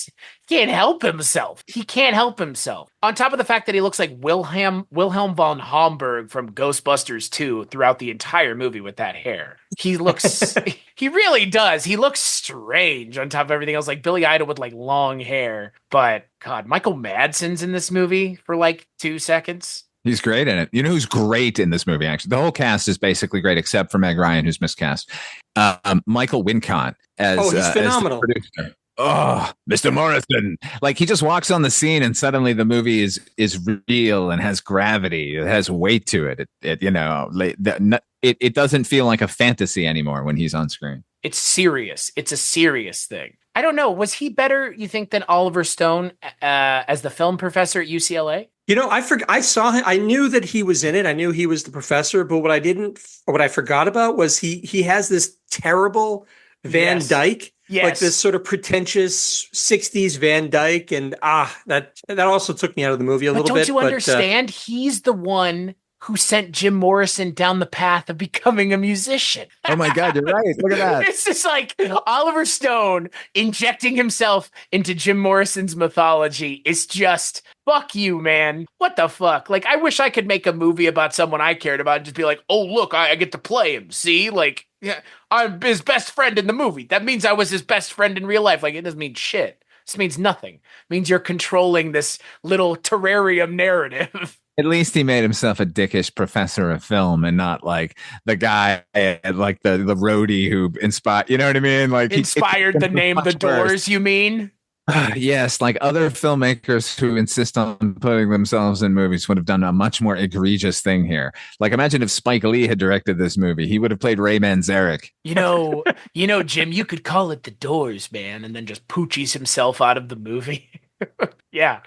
help himself. He can't help himself. On top of the fact that he looks like Wilhelm von Homburg from Ghostbusters 2 throughout the entire movie with that hair. He really does. He looks strange on top of everything else. Like Billy Idol with like long hair. But God, Michael Madsen's in this movie for like 2 seconds. He's great in it. You know who's great in this movie, actually? The whole cast is basically great, except for Meg Ryan, who's miscast. Michael Wincott as he's phenomenal. As the producer. Oh, Mr. Morrison. Like he just walks on the scene and suddenly the movie is real and has gravity. It has weight to it. It doesn't feel like a fantasy anymore when he's on screen. It's serious. It's a serious thing. I don't know. Was he better, you think, than Oliver Stone as the film professor at UCLA? I saw him. I knew that he was in it. I knew he was the professor, but what I forgot about was he has this terrible Van Dyke, like this sort of pretentious 60s Van Dyke. And that also took me out of the movie a little bit. Don't you understand? He's the one who sent Jim Morrison down the path of becoming a musician. Oh my God, you're right. Look at that. It's just like Oliver Stone injecting himself into Jim Morrison's mythology is just, fuck you, man. What the fuck? Like, I wish I could make a movie about someone I cared about and just be like, oh, look, I get to play him. See? Like, yeah, I'm his best friend in the movie. That means I was his best friend in real life. Like, it doesn't mean shit. This means nothing. It means you're controlling this little terrarium narrative. At least he made himself a dickish professor of film and not like the guy like the roadie who inspired, you know what I mean? Like inspired the name The Doors, you mean? Yes, like other filmmakers who insist on putting themselves in movies would have done a much more egregious thing here. Like imagine if Spike Lee had directed this movie, he would have played Ray Manzarek. You know, Jim, you could call it The Doors, man, and then just poochies himself out of the movie. Yeah.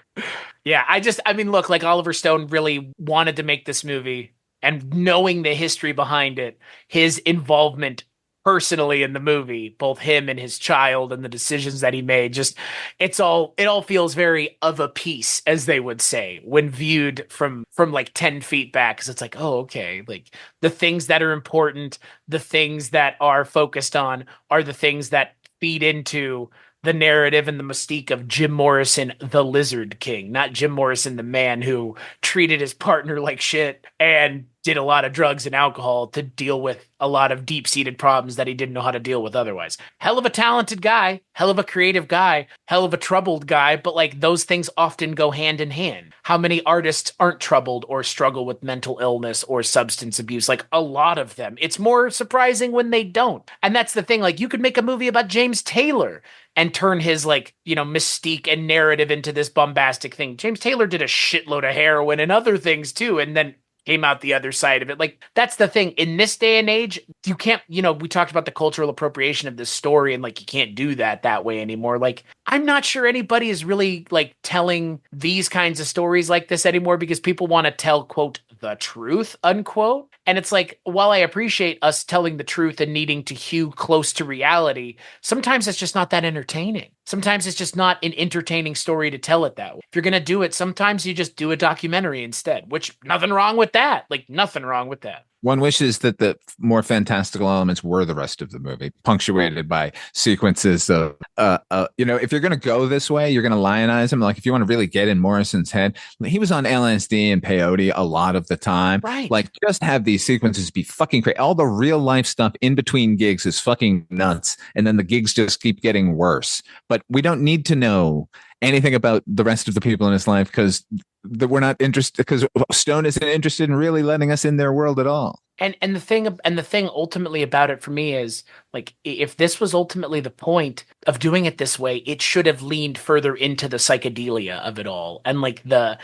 Look, like Oliver Stone really wanted to make this movie, and knowing the history behind it, his involvement personally in the movie, both him and his child and the decisions that he made, just it all feels very of a piece, as they would say, when viewed from like 10 feet back. Because it's like, oh, okay, like the things that are important, the things that are focused on are the things that feed into the narrative and the mystique of Jim Morrison, the Lizard King, not Jim Morrison, the man who treated his partner like shit and did a lot of drugs and alcohol to deal with a lot of deep-seated problems that he didn't know how to deal with otherwise. Hell of a talented guy, hell of a creative guy, hell of a troubled guy, but like those things often go hand in hand. How many artists aren't troubled or struggle with mental illness or substance abuse? Like a lot of them. It's more surprising when they don't. And that's the thing. Like you could make a movie about James Taylor and turn his like, mystique and narrative into this bombastic thing. James Taylor did a shitload of heroin and other things too, and then came out the other side of it. Like, that's the thing. In this day and age, you can't, we talked about the cultural appropriation of this story and like, you can't do that way anymore. Like, I'm not sure anybody is really like telling these kinds of stories like this anymore because people want to tell, quote, the truth, unquote. And it's like, while I appreciate us telling the truth and needing to hew close to reality, sometimes it's just not that entertaining. Sometimes it's just not an entertaining story to tell it that way. If you're going to do it, sometimes you just do a documentary instead, which nothing wrong with that. Like nothing wrong with that. One wishes that the more fantastical elements were the rest of the movie, punctuated by sequences of, if you're going to go this way, you're going to lionize him. Like if you want to really get in Morrison's head, he was on LSD and peyote a lot of the time. Right. Like just have these sequences be fucking crazy. All the real life stuff in between gigs is fucking nuts. And then the gigs just keep getting worse. But we don't need to know anything about the rest of the people in his life because we're not interested, because Stone isn't interested in really letting us in their world at all. And the thing ultimately about it for me is like, if this was ultimately the point of doing it this way, it should have leaned further into the psychedelia of it all. And like the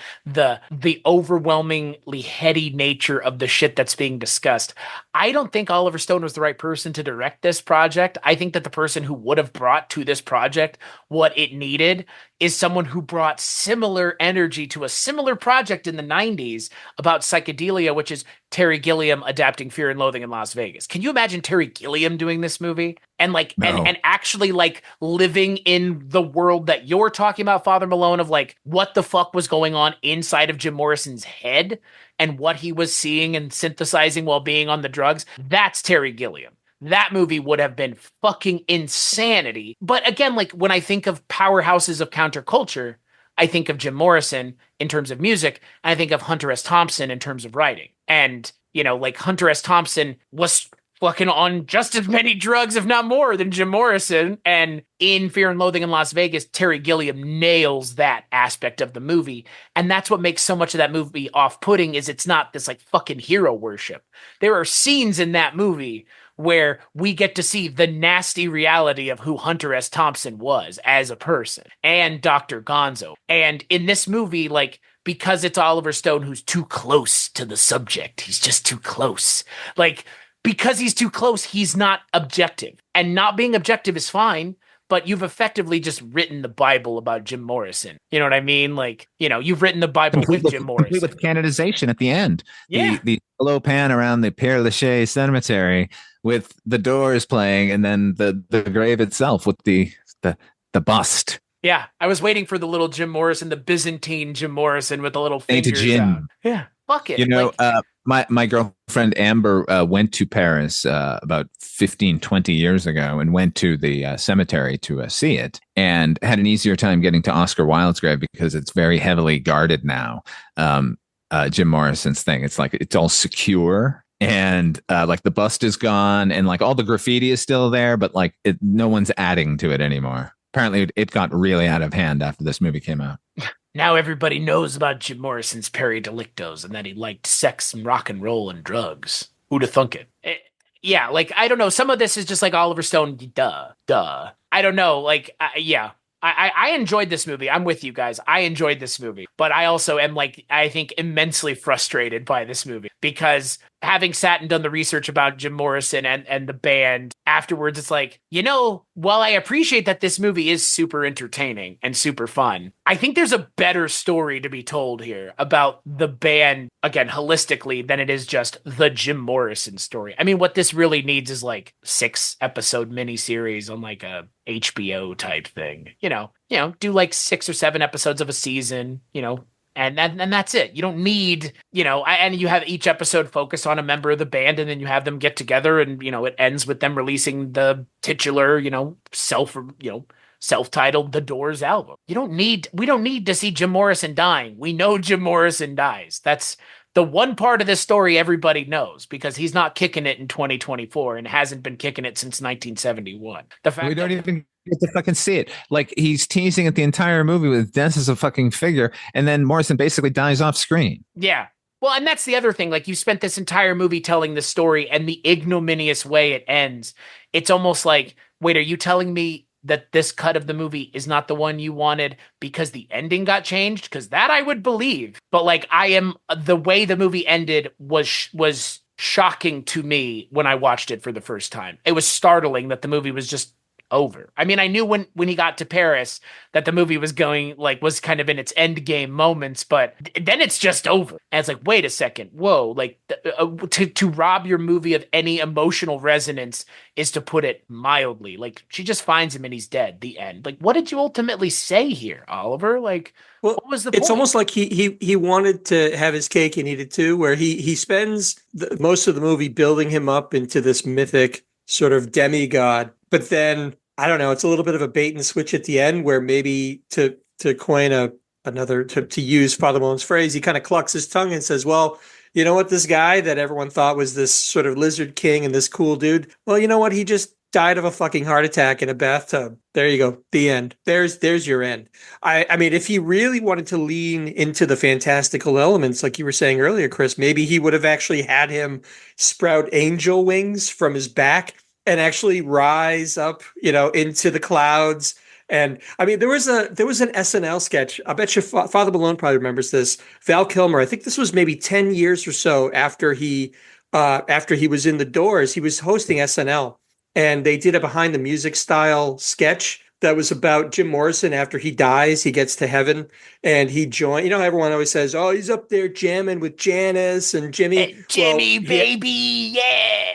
overwhelmingly heady nature of the shit that's being discussed. I don't think Oliver Stone was the right person to direct this project. I think that the person who would have brought to this project what it needed is someone who brought similar energy to a similar project in the 90s about psychedelia, which is Terry Gilliam adapting Fear and Loathing in Las Vegas. Can you imagine Terry Gilliam doing this movie? And like, No. and actually like living in the world that you're talking about, Father Malone, of like what the fuck was going on inside of Jim Morrison's head and what he was seeing and synthesizing while being on the drugs. That's Terry Gilliam. That movie would have been fucking insanity. But again, like when I think of powerhouses of counterculture, I think of Jim Morrison in terms of music, and I think of Hunter S. Thompson in terms of writing. And, like Hunter S. Thompson was fucking on just as many drugs, if not more, than Jim Morrison. And in Fear and Loathing in Las Vegas, Terry Gilliam nails that aspect of the movie. And that's what makes so much of that movie off-putting, is it's not this like fucking hero worship. There are scenes in that movie where we get to see the nasty reality of who Hunter S. Thompson was as a person and Dr. Gonzo. And in this movie, like, because it's Oliver Stone who's too close to the subject, he's just too close. Like, because he's too close, he's not objective. And not being objective is fine, but you've effectively just written the Bible about Jim Morrison. You know what I mean? Like, you've written the Bible with Jim Morrison. Complete with canonization at the end. Yeah. The slow pan around the Père Lachaise cemetery with the Doors playing, and then the grave itself with the bust. Yeah, I was waiting for the little Jim Morrison, the Byzantine Jim Morrison with the little Saint fingers Jim. out. Yeah, fuck it. My girlfriend Amber went to Paris about 15, 20 years ago and went to the cemetery to see it, and had an easier time getting to Oscar Wilde's grave because it's very heavily guarded now. Jim Morrison's thing, it's like it's all secure. And like the bust is gone and like all the graffiti is still there, but like no one's adding to it anymore. Apparently it got really out of hand after this movie came out. Now everybody knows about Jim Morrison's Peri Delictos and that he liked sex and rock and roll and drugs. Who'd have thunk it? Yeah, like, I don't know. Some of this is just like Oliver Stone. Duh. I don't know. Like, yeah. I enjoyed this movie. I'm with you guys. I enjoyed this movie. But I also am, like, I think immensely frustrated by this movie because having sat and done the research about Jim Morrison and the band afterwards, it's like, while I appreciate that this movie is super entertaining and super fun, I think there's a better story to be told here about the band, again, holistically, than it is just the Jim Morrison story. I mean, what this really needs is like 6-episode miniseries on like a HBO type thing, do like 6 or 7 episodes of a season, and that's it. You don't need, and you have each episode focus on a member of the band, and then you have them get together, and, it ends with them releasing the titular, self-titled The Doors album. We don't need to see Jim Morrison dying. We know Jim Morrison dies. That's the one part of this story everybody knows, because he's not kicking it in 2024 and hasn't been kicking it since 1971. The fact we don't even get to fucking see it. Like, he's teasing it the entire movie with Dennis as a fucking figure, and then Morrison basically dies off screen. Yeah. Well, and that's the other thing. Like, you spent this entire movie telling the story, and the ignominious way it ends, it's almost like, wait, are you telling me that this cut of the movie is not the one you wanted because the ending got changed? Because that I would believe. But like, the way the movie ended was shocking to me when I watched it for the first time. It was startling that the movie was just over. I mean, I knew when he got to Paris that the movie was kind of in its end game moments, but then it's just over. And it's like, wait a second, whoa! Like, to rob your movie of any emotional resonance is to put it mildly. Like, she just finds him and he's dead. The end. Like, what did you ultimately say here, Oliver? Like, well, what was the it's point? almost like he wanted to have his cake and eat it too, where he spends most of the movie building him up into this mythic sort of demigod. But then, I don't know, it's a little bit of a bait and switch at the end, where maybe to coin to use Father Malone's phrase, he kind of clucks his tongue and says, well, you know what, this guy that everyone thought was this sort of lizard king and this cool dude, well, you know what, he just died of a fucking heart attack in a bathtub. There you go. The end. There's your end. I mean, if he really wanted to lean into the fantastical elements, like you were saying earlier, Chris, maybe he would have actually had him sprout angel wings from his back and actually rise up, into the clouds. And I mean, there was an SNL sketch. I bet you Father Malone probably remembers this. Val Kilmer, I think this was maybe 10 years or so after he was in the Doors, he was hosting SNL, and they did a behind the music style sketch that was about Jim Morrison. After he dies, he gets to heaven and he joined, everyone always says, oh, he's up there jamming with Janice and Jimmy. Jimmy, baby, yeah.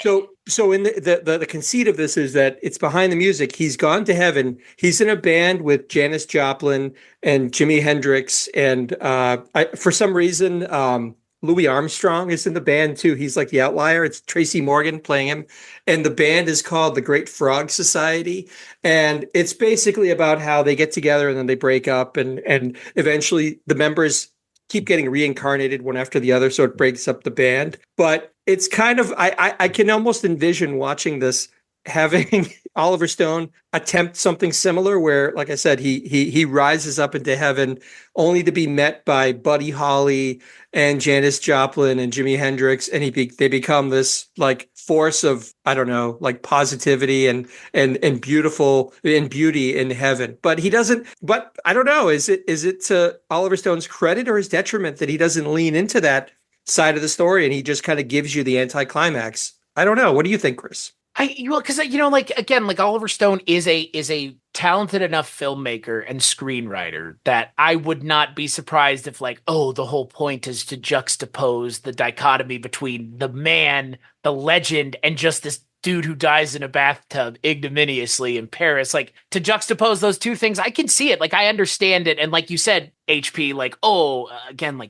So in the conceit of this is that it's behind the music. He's gone to heaven. He's in a band with Janis Joplin and Jimi Hendrix. And for some reason, Louis Armstrong is in the band too. He's like the outlier. It's Tracy Morgan playing him. And the band is called the Great Frog Society. And it's basically about how they get together and then they break up. And eventually the members keep getting reincarnated one after the other. So it breaks up the band. But it's kind of, I can almost envision watching this, having Oliver Stone attempt something similar where, like I said, he rises up into heaven only to be met by Buddy Holly and Janis Joplin and Jimi Hendrix, and they become this like force of, I don't know, like positivity and beautiful and beauty in heaven. But he doesn't. But I don't know. Is it to Oliver Stone's credit or his detriment that he doesn't lean into that side of the story and he just kind of gives you the anticlimax? I don't know. What do you think, Chris? Because like Oliver Stone is a talented enough filmmaker and screenwriter that I would not be surprised if the whole point is to juxtapose the dichotomy between the man, the legend, and just this dude who dies in a bathtub ignominiously in Paris. Like, to juxtapose those two things, I can see it. Like, I understand it. And like you said, HP,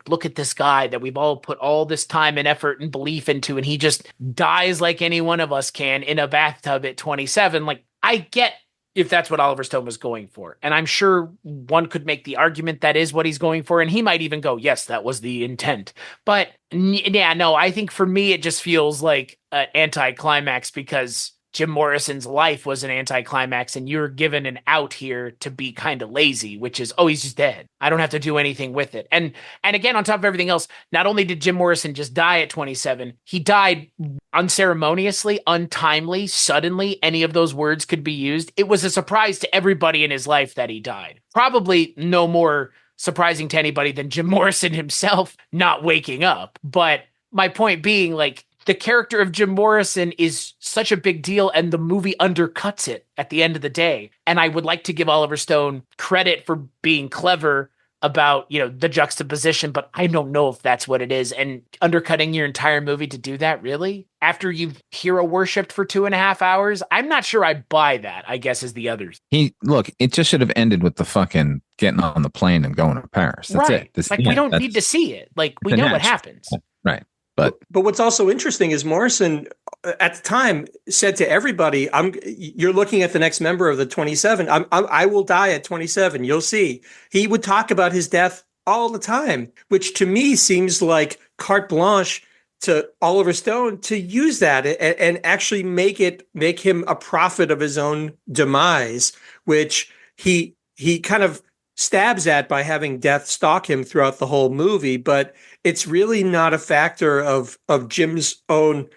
look at this guy that we've all put all this time and effort and belief into, and he just dies like any one of us can in a bathtub at 27. Like, I get if that's what Oliver Stone was going for. And I'm sure one could make the argument that is what he's going for. And he might even go, yes, that was the intent. But yeah, no, I think for me, it just feels like an anticlimax because Jim Morrison's life was an anticlimax and you're given an out here to be kind of lazy, which is, oh, he's just dead. I don't have to do anything with it. And again, on top of everything else, not only did Jim Morrison just die at 27, he died unceremoniously, untimely, suddenly. Any of those words could be used. It was a surprise to everybody in his life that he died. Probably no more surprising to anybody than Jim Morrison himself not waking up. But my point being, the character of Jim Morrison is such a big deal and the movie undercuts it at the end of the day. And I would like to give Oliver Stone credit for being clever about, the juxtaposition, but I don't know if that's what it is. And undercutting your entire movie to do that, really? After you've hero worshipped for 2.5 hours? I'm not sure I buy that, I guess, as the others. It just should have ended with the fucking getting on the plane and going to Paris. That's right. it. We don't need to see it. We know what happens. Right. But what's also interesting is Morrison at the time said to everybody, you're looking at the next member of the 27. I will die at 27. You'll see. He would talk about his death all the time, which to me seems like carte blanche to Oliver Stone to use that and actually make him a prophet of his own demise, which he kind of stabs at by having death stalk him throughout the whole movie. But it's really not a factor of Jim's own,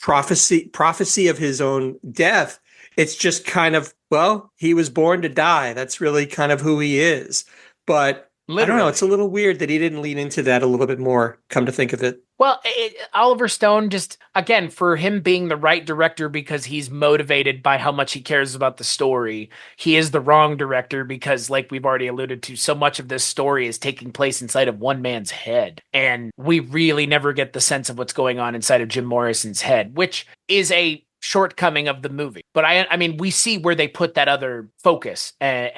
prophecy of his own death. It's just kind of, well, he was born to die. That's really kind of who he is. But literally. I don't know. It's a little weird that he didn't lean into that a little bit more, come to think of it. Well, Oliver Stone, just, again, for him being the right director because he's motivated by how much he cares about the story, he is the wrong director because, like we've already alluded to, so much of this story is taking place inside of one man's head. And we really never get the sense of what's going on inside of Jim Morrison's head, which is a shortcoming of the movie. But I mean, we see where they put that other focus and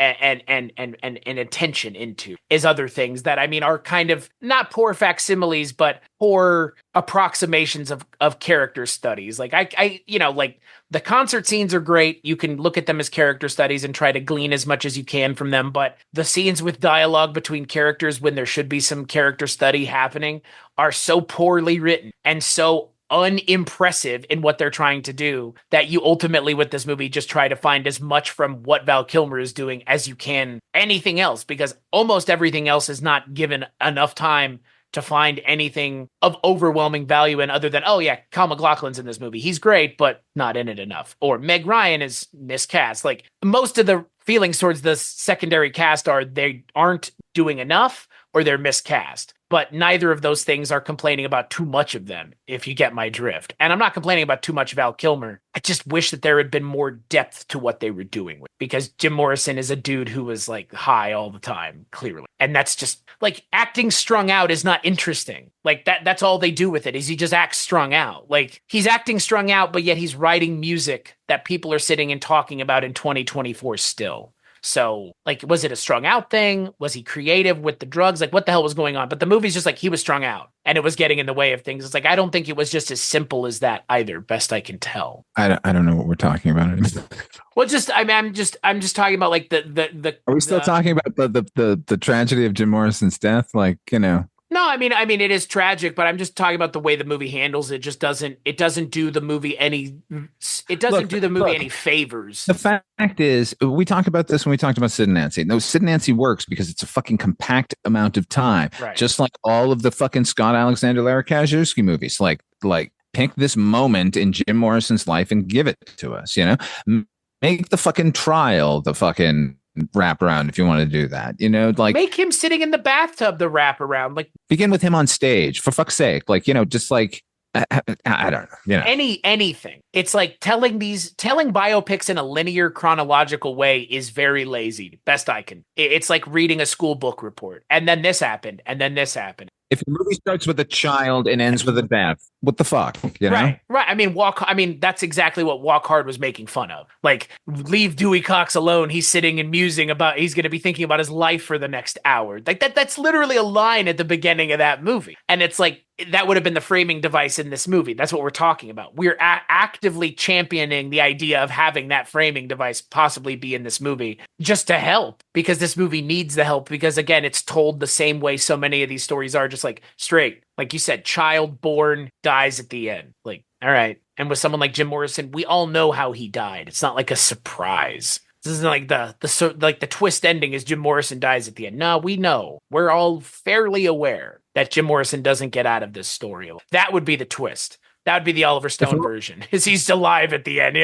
attention into is other things that, I mean, are kind of not poor facsimiles, but poor approximations of character studies. Like like the concert scenes are great. You can look at them as character studies and try to glean as much as you can from them. But the scenes with dialogue between characters when there should be some character study happening are so poorly written and so unimpressive in what they're trying to do that you ultimately with this movie just try to find as much from what Val Kilmer is doing as you can anything else, because almost everything else is not given enough time to find anything of overwhelming value in other than, oh yeah, Kyle MacLachlan's in this movie. He's great, but not in it enough. Or Meg Ryan is miscast. Like most of the feelings towards the secondary cast are they aren't doing enough or they're miscast. But neither of those things are complaining about too much of them, if you get my drift. And I'm not complaining about too much Val Kilmer. I just wish that there had been more depth to what they were doing with, because Jim Morrison is a dude who was like high all the time, clearly. And that's just like acting strung out is not interesting. Like that's all they do with it is he just acts strung out. Like he's acting strung out, but yet he's writing music that people are sitting and talking about in 2024 still. So, like, was it a strung out thing? Was he creative with the drugs? Like, what the hell was going on? But the movie's just like, he was strung out and it was getting in the way of things. It's like, I don't think it was just as simple as that either, best I can tell. I don't know what we're talking about anymore. Well, I'm just talking about like the Are we still talking about the tragedy of Jim Morrison's death? Like, No, I mean, it is tragic, but I'm just talking about the way the movie handles it. Just doesn't do the movie any favors. The fact is, we talked about this when we talked about Sid and Nancy. No, Sid and Nancy works because it's a fucking compact amount of time, right. Just like all of the fucking Scott Alexander Lara Kazierski movies. Like pick this moment in Jim Morrison's life and give it to us. Make the fucking trial the fucking wrap around if you want to do that, like make him sitting in the bathtub the wrap around, like begin with him on stage for fuck's sake, like just like I don't know, anything. It's like telling biopics in a linear chronological way is very lazy, best I can. It's like reading a school book report and then this happened and then this happened. If the movie starts with a child and ends with a death, what the fuck? Right. I mean, that's exactly what Walk Hard was making fun of. Like, leave Dewey Cox alone. He's sitting and musing about, he's going to be thinking about his life for the next hour. Like that's literally a line at the beginning of that movie. And it's like, that would have been the framing device in this movie. That's what we're talking about. We're actively championing the idea of having that framing device possibly be in this movie just to help, because this movie needs the help, because again, it's told the same way so many of these stories are, just like straight, like you said, child born, dies at the end. Like, all right. And with someone like Jim Morrison, we all know how he died. It's not like a surprise. This isn't like the twist ending is Jim Morrison dies at the end. No, we know. We're all fairly aware that Jim Morrison doesn't get out of this story. That would be the twist. That would be the Oliver Stone version, is he's alive at the end,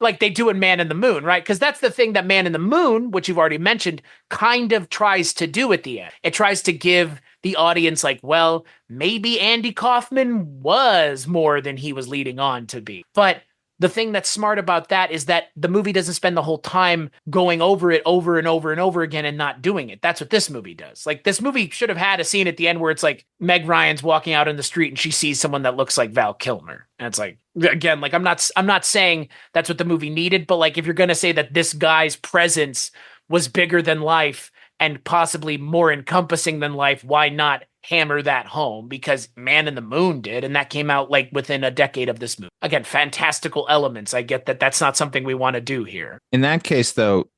like they do in Man in the Moon, right? Because that's the thing that Man in the Moon, which you've already mentioned, kind of tries to do at the end. It tries to give the audience like, well, maybe Andy Kaufman was more than he was leading on to be. But the thing that's smart about that is that the movie doesn't spend the whole time going over it over and over and over again and not doing it. That's what this movie does. Like, this movie should have had a scene at the end where it's like Meg Ryan's walking out in the street and she sees someone that looks like Val Kilmer. And it's like, again, like I'm not saying that's what the movie needed, but like if you're going to say that this guy's presence was bigger than life and possibly more encompassing than life, why not hammer that home because Man in the Moon did, and that came out like within a decade of this movie. Again, fantastical elements. I get that that's not something we want to do here. In that case, though,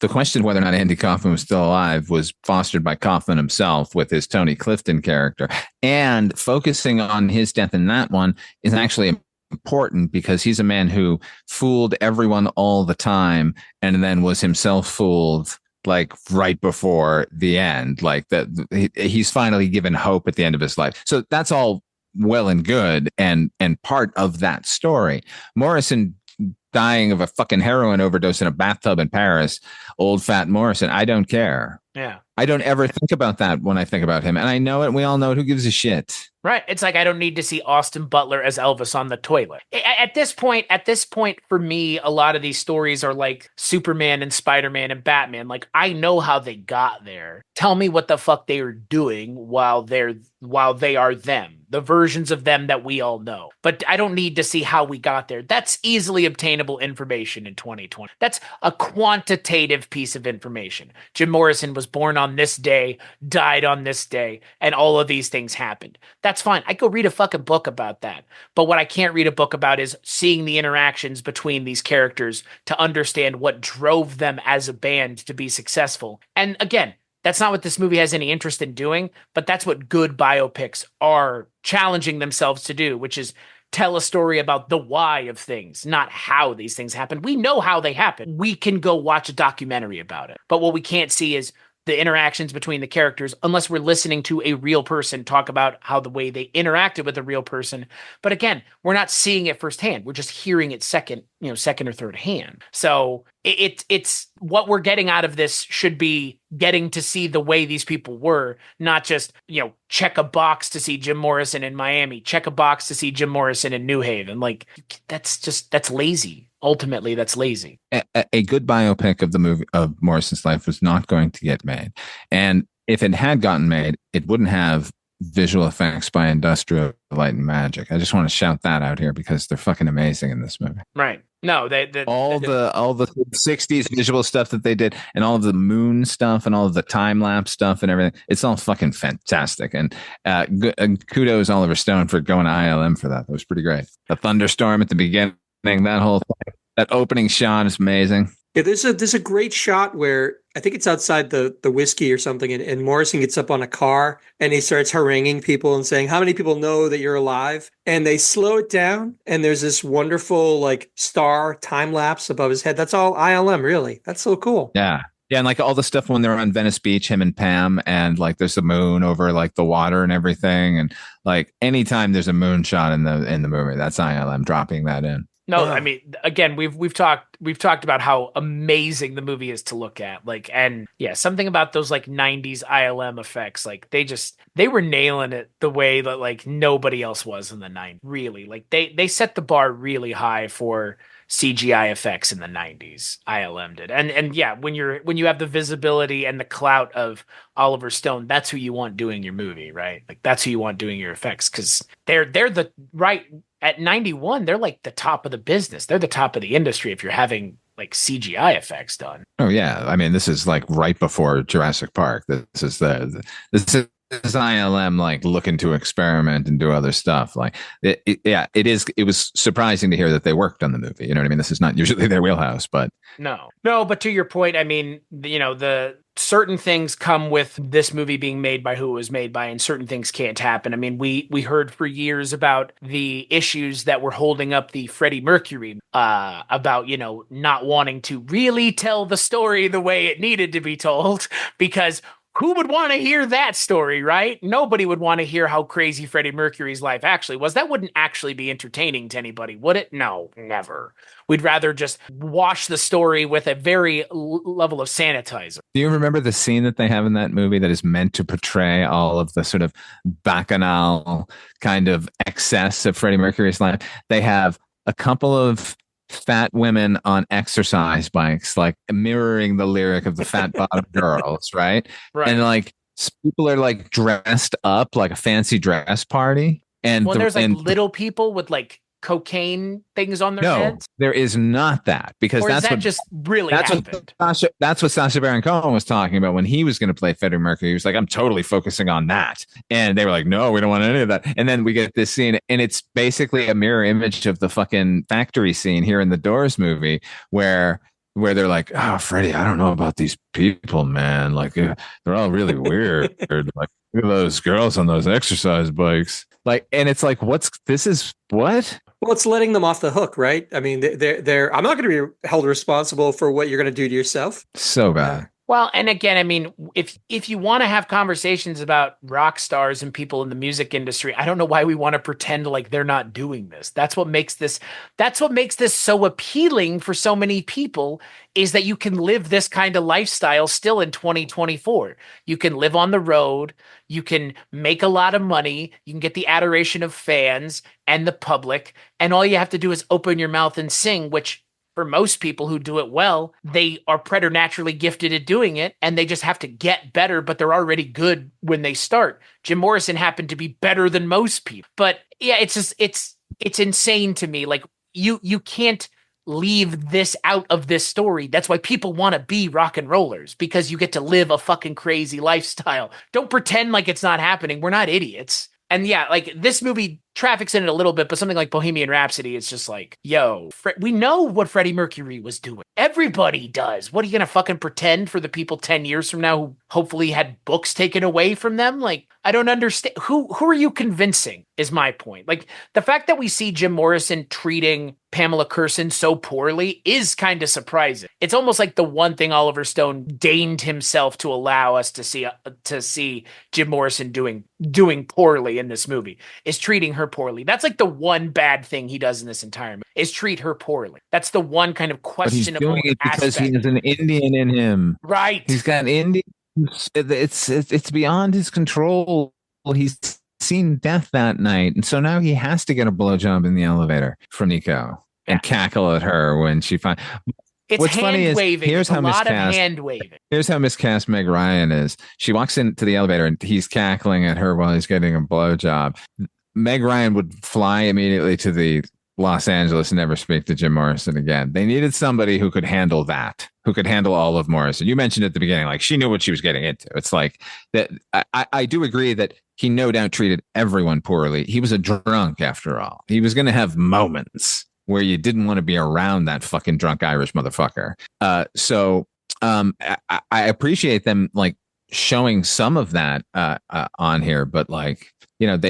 the question of whether or not Andy Kaufman was still alive was fostered by Kaufman himself with his Tony Clifton character. And focusing on his death in that one is actually important because he's a man who fooled everyone all the time and then was himself fooled like right before the end. Like that he's finally given hope at the end of his life. So that's all well and good and part of that story. Morrison dying of a fucking heroin overdose in a bathtub in Paris, old fat Morrison. I don't care. Yeah. I don't ever think about that when I think about him. And I know it. We all know it. Who gives a shit? Right. It's like I don't need to see Austin Butler as Elvis on the toilet. At this point, for me, a lot of these stories are like Superman and Spider-Man and Batman. Like, I know how they got there. Tell me what the fuck they are doing while they are them. The versions of them that we all know. But I don't need to see how we got there. That's easily obtainable information in 2020. That's a quantitative piece of information. Jim Morrison was born on this day, died on this day, and all of these things happened. That's fine. I go read a fucking book about that. But what I can't read a book about is seeing the interactions between these characters to understand what drove them as a band to be successful. And again, that's not what this movie has any interest in doing, but that's what good biopics are challenging themselves to do, which is tell a story about the why of things, not how these things happen. We know how they happen. We can go watch a documentary about it. But what we can't see is the interactions between the characters unless we're listening to a real person talk about how the way they interacted with a real person. But again, we're not seeing it firsthand. We're just hearing it second or third hand. So it's what we're getting out of this should be getting to see the way these people were, not just, check a box to see Jim Morrison in Miami, check a box to see Jim Morrison in New Haven. Like that's lazy. Ultimately, that's lazy. A good biopic of the movie of Morrison's life was not going to get made. And if it had gotten made, it wouldn't have visual effects by Industrial Light and Magic. I just want to shout that out here because they're fucking amazing in this movie. Right. No, all the 60s visual stuff that they did and all of the moon stuff and all of the time lapse stuff and everything. It's all fucking fantastic. And kudos Oliver Stone for going to ILM for that. That was pretty great. The thunderstorm at the beginning, that whole thing, that opening shot is amazing. Yeah, there's a great shot where I think it's outside the whiskey or something, and Morrison gets up on a car and he starts haranguing people and saying, "How many people know that you're alive?" And they slow it down, and there's this wonderful like star time lapse above his head. That's all ILM, really. That's so cool. Yeah. Yeah, and like all the stuff when they're on Venice Beach, him and Pam, and like there's the moon over like the water and everything, and like anytime there's a moon shot in the movie, that's ILM dropping that in. No, I mean, again, we've talked about how amazing the movie is to look at. Like, and yeah, something about those like 90s ILM effects, like they were nailing it the way that like nobody else was in the 90s. Really, like they set the bar really high for CGI effects in the 90s. ILM did. And yeah, when you have the visibility and the clout of Oliver Stone, that's who you want doing your movie, right? Like that's who you want doing your effects, because they're the right at 91, they're like the top of the business. They're the top of the industry if you're having like CGI effects done. Oh yeah. I mean, this is like right before Jurassic Park. This is ILM like looking to experiment and do other stuff. Like it was surprising to hear that they worked on the movie. You know what I mean? This is not usually their wheelhouse, but no, but to your point, I mean, the certain things come with this movie being made by who it was made by, and certain things can't happen. I mean, we heard for years about the issues that were holding up the Freddie Mercury, about, not wanting to really tell the story the way it needed to be told, because who would want to hear that story, right? Nobody would want to hear how crazy Freddie Mercury's life actually was. That wouldn't actually be entertaining to anybody, would it? No, never. We'd rather just wash the story with a very level of sanitizer. Do you remember the scene that they have in that movie that is meant to portray all of the sort of bacchanal kind of excess of Freddie Mercury's life? They have a couple of fat women on exercise bikes, like mirroring the lyric of the Fat Bottom Girls, right? And like people are like dressed up like a fancy dress party, and there's like little people with like cocaine things on their No, heads? there is not that, because Or that's is that what just really that's happened? that's what Sacha Baron Cohen was talking about when he was going to play Freddie Mercury. He was like, I'm totally focusing on that. And they were like, no, we don't want any of that. And then we get this scene, and it's basically a mirror image of the fucking factory scene here in the Doors movie where they're like, oh, Freddie, I don't know about these people, man. Like, they're all really weird. Like, look at those girls on those exercise bikes. Like, and it's like, what? Well, it's letting them off the hook, right? I mean, they're I'm not going to be held responsible for what you're going to do to yourself. So bad. Well, and again, I mean, if you want to have conversations about rock stars and people in the music industry, I don't know why we want to pretend like they're not doing this. That's what makes this so appealing for so many people, is that you can live this kind of lifestyle still in 2024. You can live on the road, you can make a lot of money, you can get the adoration of fans and the public, and all you have to do is open your mouth and sing, which for most people who do it well, they are preternaturally gifted at doing it, and they just have to get better, but they're already good when they start. Jim Morrison happened to be better than most people. But yeah, it's insane to me. Like, you can't leave this out of this story. That's why people want to be rock and rollers, because you get to live a fucking crazy lifestyle. Don't pretend like it's not happening. We're not idiots. And yeah, like, this movie traffics in it a little bit, but something like Bohemian Rhapsody, it's just like, yo, we know what Freddie Mercury was doing. Everybody does. What are you going to fucking pretend for the people 10 years from now who hopefully had books taken away from them? Like, I don't understand. Who are you convincing is my point. Like, the fact that we see Jim Morrison treating Pamela Courson so poorly is kind of surprising. It's almost like the one thing Oliver Stone deigned himself to allow us to see Jim Morrison doing poorly in this movie is treating her poorly. That's like the one bad thing he does in this entire movie, is treat her poorly. That's the one kind of questionable But he's doing it because aspect. he has an Indian in him. Right. He's got an Indian. It's beyond his control. He's seen death that night, and so now he has to get a blowjob in the elevator from Nico and cackle at her when she finds. It's What's funny is here's a lot of hand waving. Here's how miscast Meg Ryan is. She walks into the elevator and he's cackling at her while he's getting a blowjob. Meg Ryan would fly immediately to the Los Angeles and never speak to Jim Morrison again. They needed somebody who could handle that, who could handle all of Morrison. You mentioned at the beginning, like, she knew what she was getting into. It's like that. I do agree that he no doubt treated everyone poorly. He was a drunk after all. He was going to have moments where you didn't want to be around that fucking drunk Irish motherfucker. So I appreciate them like showing some of that on here, but like, you know,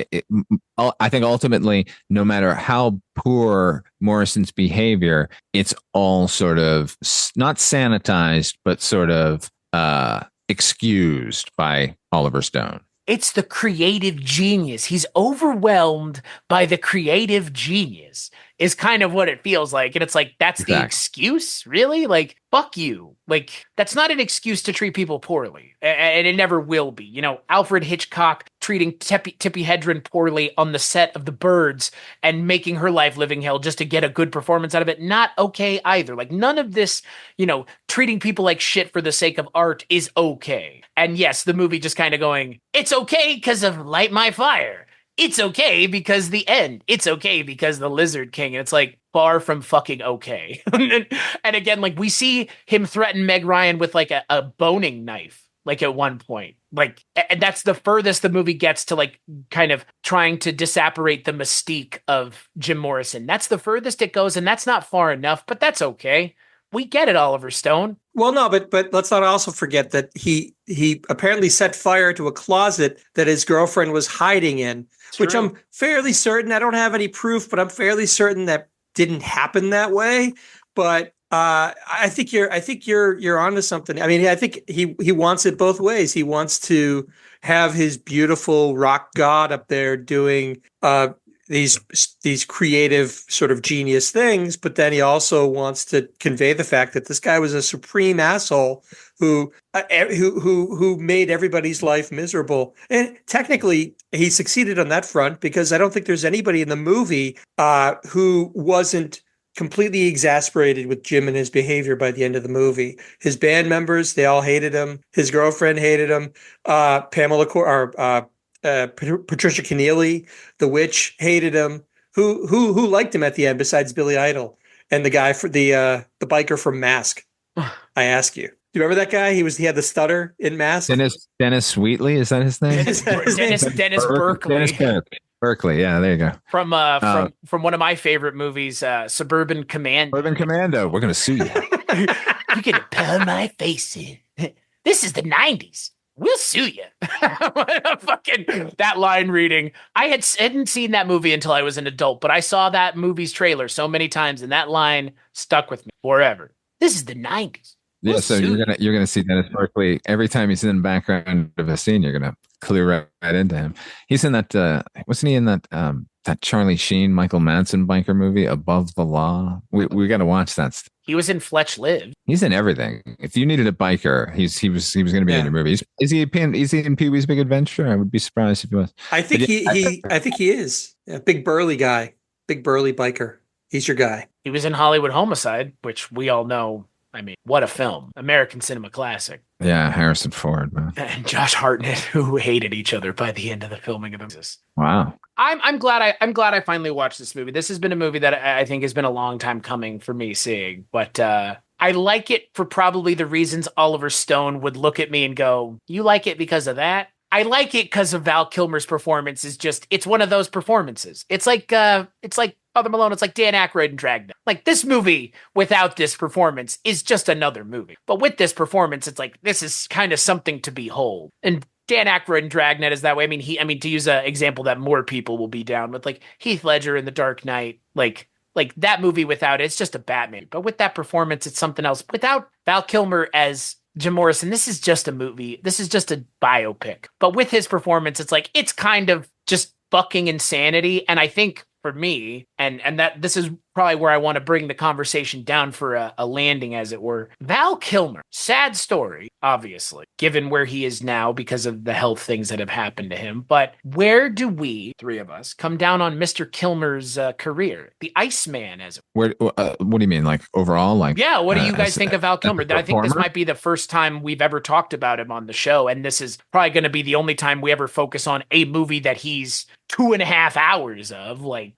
I think ultimately, no matter how poor Morrison's behavior, it's all sort of not sanitized, but sort of excused by Oliver Stone. It's the creative genius. He's overwhelmed by the creative genius is kind of what it feels like. And it's like, that's the excuse? Really? Like, fuck you. Like, that's not an excuse to treat people poorly. And it never will be. You know, Alfred Hitchcock treating Tippi Hedren poorly on the set of The Birds and making her life living hell just to get a good performance out of it. Not okay either. Like, none of this, you know, treating people like shit for the sake of art is okay. And yes, the movie just kind of going, it's okay because of Light My Fire. It's okay because the end. It's okay because the Lizard King. And it's like, far from fucking okay. And again, like, we see him threaten Meg Ryan with like a boning knife, like at one point. Like, and that's the furthest the movie gets to like kind of trying to disapparate the mystique of Jim Morrison. That's the furthest it goes, and that's not far enough, but that's okay. We get it, Oliver Stone. Well, no, but let's not also forget that he apparently set fire to a closet that his girlfriend was hiding in, which I'm fairly certain, I don't have any proof, but I'm fairly certain that didn't happen that way. But I think you're onto something. I mean, I think he wants it both ways. He wants to have his beautiful rock god up there doing these creative sort of genius things, but then he also wants to convey the fact that this guy was a supreme asshole who made everybody's life miserable. And technically, he succeeded on that front, because I don't think there's anybody in the movie who wasn't completely exasperated with Jim and his behavior by the end of the movie. His band members, they all hated him. His girlfriend hated him. Patricia Keneally, the witch, hated him. who liked him at the end besides Billy Idol and the guy for the biker from Mask? I ask you. Do you remember that guy? He had the stutter in Mask. Dennis Wheatley, is that his name? Dennis Berkeley. Berkeley, yeah, there you go. From one of my favorite movies, Suburban Commando. Suburban Commando, we're gonna sue you. You're gonna pull my face in. This is the 90s. We'll sue you. Fucking that line reading. I hadn't seen that movie until I was an adult, but I saw that movie's trailer so many times, and that line stuck with me forever. This is the 90s. Yeah, so you're gonna see Dennis Berkeley every time he's in the background of a scene. You're gonna clue right into him. He's in that. Wasn't he in that Charlie Sheen, Michael Madsen biker movie, Above the Law? We got to watch that. He was in Fletch Live. He's in everything. If you needed a biker, he was going to be in your movies. Is he in Pee-wee's Big Adventure? I would be surprised if he was. I think I think he is a big burly guy, big burly biker. He's your guy. He was in Hollywood Homicide, which we all know. I mean, what a film. American cinema classic. Yeah, Harrison Ford, man. And Josh Hartnett, who hated each other by the end of the filming of this. Wow. I'm glad I finally watched this movie. This has been a movie that I think has been a long time coming for me seeing, but I like it for probably the reasons Oliver Stone would look at me and go, "You like it because of that?" I like it because of Val Kilmer's performance. It's one of those performances. It's like Other Malone. It's like Dan Aykroyd and Dragnet. Like, this movie without this performance is just another movie. But with this performance, it's like, this is kind of something to behold. And Dan Aykroyd and Dragnet is that way. I mean, to use an example that more people will be down with, like Heath Ledger in The Dark Knight, like that movie without it, it's just a Batman. But with that performance, it's something else. Without Val Kilmer as Jim Morrison, this is just a movie. This is just a biopic. But with his performance, it's like, it's kind of just fucking insanity. And I think for me, and that this is probably where I want to bring the conversation down for a landing, as it were. Val Kilmer, sad story, obviously, given where he is now because of the health things that have happened to him. But where do we, three of us, come down on Mr. Kilmer's career? The Iceman, as it were. What do you mean, like overall? Like, yeah, what do you guys think of Val Kilmer? I think this might be the first time we've ever talked about him on the show, and this is probably going to be the only time we ever focus on a movie that he's 2.5 hours of. Like,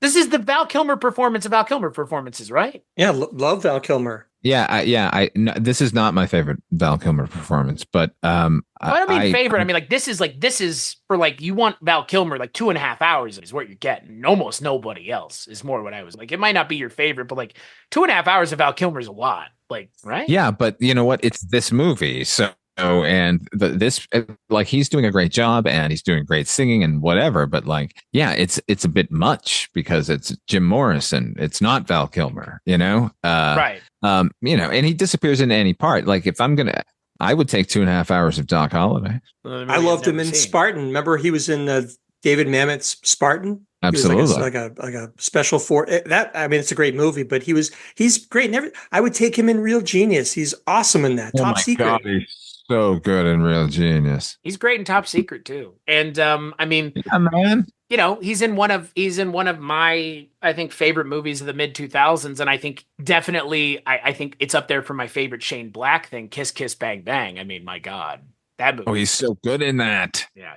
this is the Val Kilmer performance of Val Kilmer performances, right? Yeah, love Val Kilmer. Yeah. This is not my favorite Val Kilmer performance, but I don't mean favorite. I mean, this is for, like, you want Val Kilmer, like 2.5 hours is what you're getting. Almost nobody else is more what I was like. It might not be your favorite, but like 2.5 hours of Val Kilmer is a lot. Like, right? Yeah, but you know what? It's this movie, so. And this, like, he's doing a great job and he's doing great singing and whatever, but like, yeah, it's a bit much because it's Jim Morrison. It's not Val Kilmer, right. And he disappears into any part. Like, if I would take 2.5 hours of Doc Holliday. I loved him in Spartan. Remember, he was in David Mamet's Spartan. Absolutely. He was like a special for that. I mean, it's a great movie, but he's great. I would take him in Real Genius. He's awesome in that. Top Secret. God, so good in Real Genius. He's great in Top Secret too. And I mean, yeah, man. He's in one of my, I think, favorite movies of the mid 2000s, and I think definitely I think it's up there for my favorite Shane Black thing, Kiss Kiss Bang Bang. I mean, my God, that movie. Oh, he's so good in that. Yeah,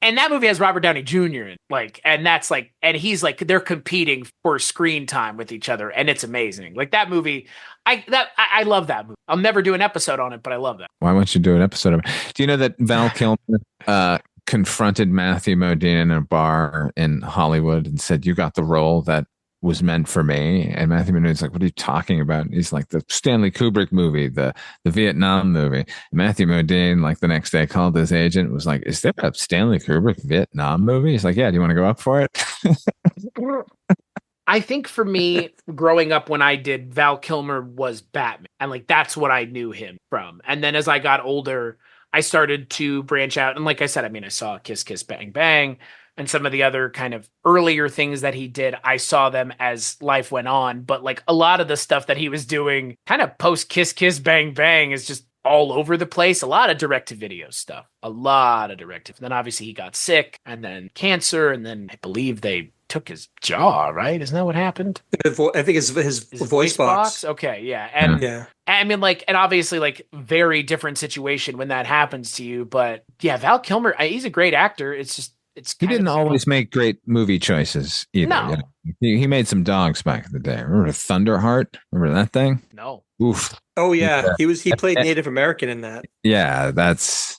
and that movie has Robert Downey Jr. in, like, and that's like, and he's like, they're competing for screen time with each other, and it's amazing. Like, that movie, I love that movie. I'll never do an episode on it, but I love that. Why won't you do an episode of it? Do you know that Val Kilmer confronted Matthew Modine in a bar in Hollywood and said, "You got the role that was meant for me"? And Matthew Modine's like, "What are you talking about?" And he's like, "The Stanley Kubrick movie, the Vietnam movie." And Matthew Modine, like, the next day called his agent, was like, "Is there a Stanley Kubrick Vietnam movie?" He's like, "Yeah, do you want to go up for it?" I think for me, growing up when I did, Val Kilmer was Batman. And like, that's what I knew him from. And then as I got older, I started to branch out. And like I said, I mean, I saw Kiss Kiss Bang Bang and some of the other kind of earlier things that he did. I saw them as life went on. But like, a lot of the stuff that he was doing kind of post Kiss Kiss Bang Bang is just all over the place. A lot of direct-to-video stuff. Then obviously he got sick, and then cancer, and then I believe they took his jaw, right? Isn't that what happened? I think his voice box. Okay, yeah. And yeah. I mean, like, and obviously, like, very different situation when that happens to you. But yeah, Val Kilmer, he's a great actor. It's just, He didn't always make great movie choices either. No. You know? He made some dogs back in the day. Remember Thunderheart? Remember that thing? No. Oof. Oh yeah, he played Native American in that. Yeah, that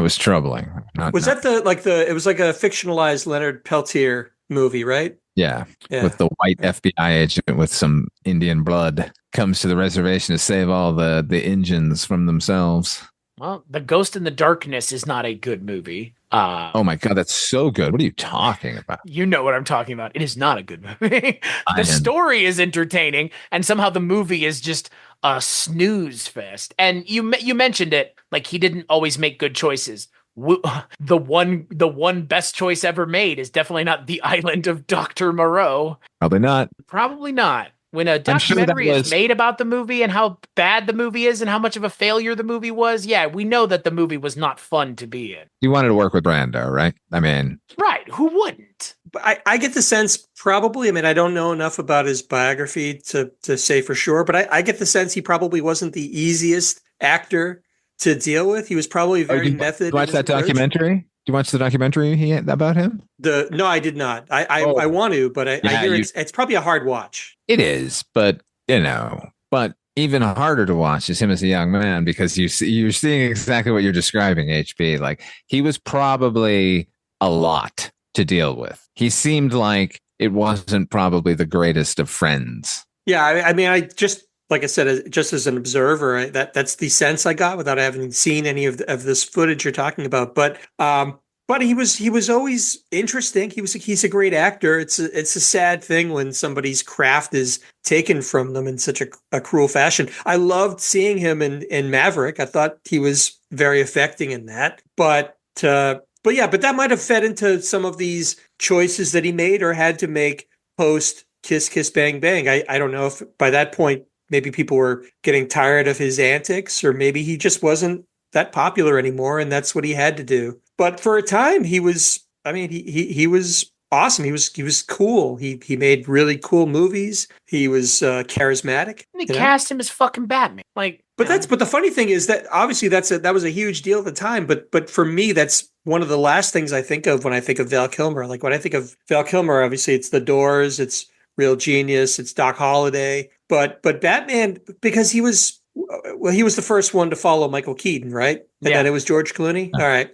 was troubling. Was that it was like a fictionalized Leonard Peltier movie, right? Yeah, Yeah. with the white FBI agent with some Indian blood comes to the reservation to save all the Indians from themselves. Well, The Ghost in the Darkness is not a good movie. Oh my God, that's so good. What are you talking about? You know what I'm talking about. It is not a good movie. The story is entertaining, and somehow the movie is just a snooze fest. And you mentioned it, like he didn't always make good choices. The one best choice ever made is definitely not The Island of Dr. Moreau. Probably not. Probably not. When a documentary is made about the movie and how bad the movie is and how much of a failure the movie was, yeah, we know that the movie was not fun to be in. You wanted to work with Brando, right? I mean, right? Who wouldn't? But I get the sense probably. I mean, I don't know enough about his biography to say for sure, but I get the sense he probably wasn't the easiest actor to deal with. He was probably very method. Did you watch that documentary? Did you watch the documentary about him? No, I did not. I want to, but I hear it's probably a hard watch. It is, but but even harder to watch is him as a young man, because you're seeing exactly what you're describing, HB. Like, he was probably a lot to deal with. He seemed like it wasn't probably the greatest of friends. Yeah, I mean, I just, like I said, just as an observer, that's the sense I got without having seen any of this footage you're talking about. But he was always interesting. He's a great actor. It's a sad thing when somebody's craft is taken from them in such a cruel fashion. I loved seeing him in Maverick. I thought he was very affecting in that. But that might have fed into some of these choices that he made or had to make post Kiss Kiss Bang Bang. I don't know if by that point maybe people were getting tired of his antics, or maybe he just wasn't that popular anymore and that's what he had to do. But for a time he was awesome. He was cool. He made really cool movies. He was charismatic. And they cast him as fucking Batman. But the funny thing is that obviously that was a huge deal at the time. But for me, that's one of the last things I think of when I think of Val Kilmer. Like, when I think of Val Kilmer, obviously it's The Doors, it's Real Genius, it's Doc Holliday. But Batman, because he was the first one to follow Michael Keaton, right? And then it was George Clooney. All right.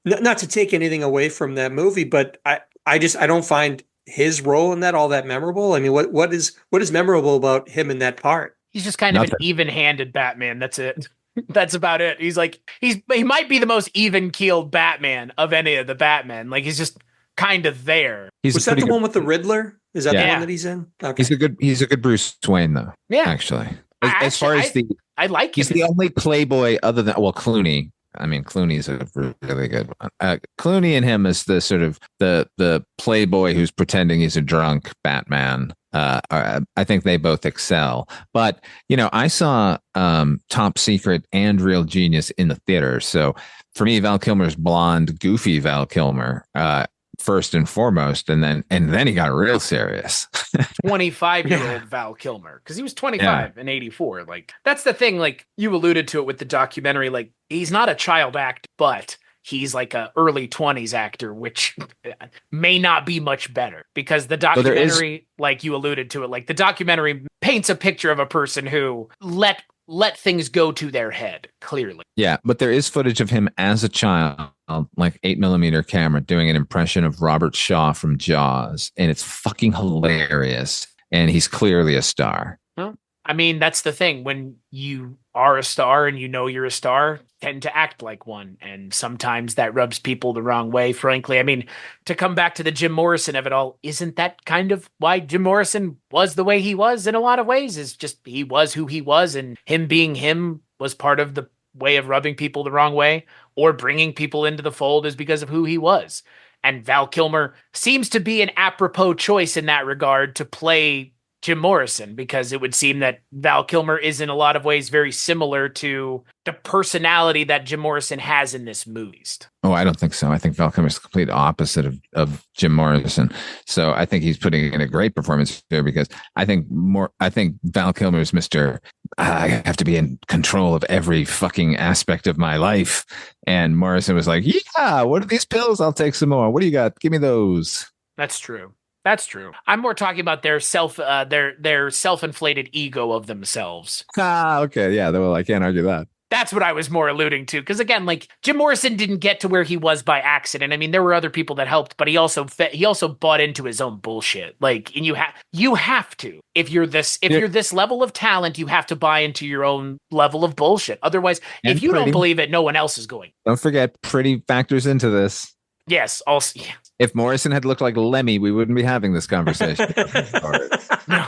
Not to take anything away from that movie, but I don't find his role in that all that memorable. I mean, what is memorable about him in that part? He's just kind of an even-handed Batman. That's it. That's about it. He might be the most even-keeled Batman of any of the Batmen. Like, he's just kind of there. Was that the one with the Riddler? Is that the one that he's in? Okay. He's a good Bruce Wayne, though. Yeah, actually. As far as I like him. He's the only Playboy other than Clooney. I mean, Clooney's a really good one. Clooney and him is the sort of the Playboy who's pretending he's a drunk Batman. I think they both excel. But, I saw Top Secret and Real Genius in the theater. So for me, Val Kilmer's blonde, goofy Val Kilmer, first and foremost, and then he got real serious. 25-year-old Val Kilmer, because he was 25 in 84. Like, that's the thing. Like, you alluded to it with the documentary. Like, he's not a child actor, but he's like a early 20s actor, which may not be much better, because the documentary, like you alluded to it, like the documentary paints a picture of a person who let things go to their head, clearly. Yeah, but there is footage of him as a child, like 8mm camera, doing an impression of Robert Shaw from Jaws, and it's fucking hilarious, and he's clearly a star. Well, I mean, that's the thing. When you are a star and you're a star, tend to act like one, and sometimes that rubs people the wrong way, frankly. I mean, to come back to the Jim Morrison of it all, isn't that kind of why Jim Morrison was the way he was in a lot of ways? Is just he was who he was, and him being him was part of the way of rubbing people the wrong way or bringing people into the fold is because of who he was. And Val Kilmer seems to be an apropos choice in that regard to play Jim Morrison, because it would seem that Val Kilmer is in a lot of ways very similar to the personality that Jim Morrison has in this movie. Oh, I don't think so. I think Val Kilmer is the complete opposite of Jim Morrison. So I think he's putting in a great performance here because I think Val Kilmer is Mr. I have to be in control of every fucking aspect of my life. And Morrison was like, yeah, what are these pills? I'll take some more. What do you got? Give me those. That's true. That's true. I'm more talking about their self-inflated ego of themselves. Okay. Yeah. Well, I can't argue that. That's what I was more alluding to. Because again, like Jim Morrison didn't get to where he was by accident. I mean, there were other people that helped, but he also bought into his own bullshit. Like, and you have to. If you're this level of talent, you have to buy into your own level of bullshit. Otherwise, if you don't believe it, no one else is going. Don't forget, pretty factors into this. Yes. Also, yeah. If Morrison had looked like Lemmy, we wouldn't be having this conversation. No.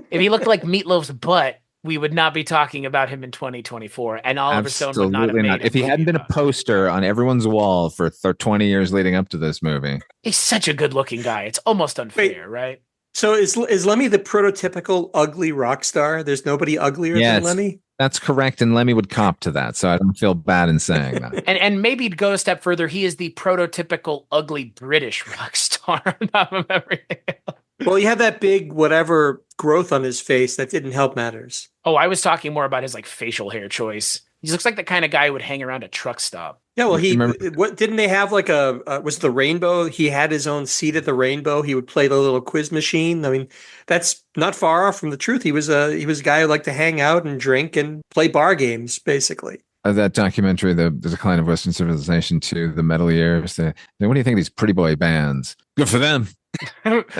If he looked like Meatloaf's butt, we would not be talking about him in 2024, and Oliver Stone would not have made it. If he hadn't been a poster on everyone's wall for 20 years leading up to this movie. He's such a good-looking guy. It's almost unfair, right? So is Lemmy the prototypical ugly rock star? There's nobody uglier than Lemmy? That's correct, and Lemmy would cop to that, so I don't feel bad in saying that. and maybe to go a step further, he is the prototypical ugly British rock star on top of everything else. Well, he had that big whatever growth on his face that didn't help matters. Oh, I was talking more about his like facial hair choice. He looks like the kind of guy who would hang around a truck stop. Yeah, well, what didn't they have like was the Rainbow? He had his own seat at the Rainbow. He would play the little quiz machine. I mean, that's not far off from the truth. He was a guy who liked to hang out and drink and play bar games, basically. That documentary, the Decline of Western Civilization 2, the metal years. What do you think of these pretty boy bands? Good for them. I wish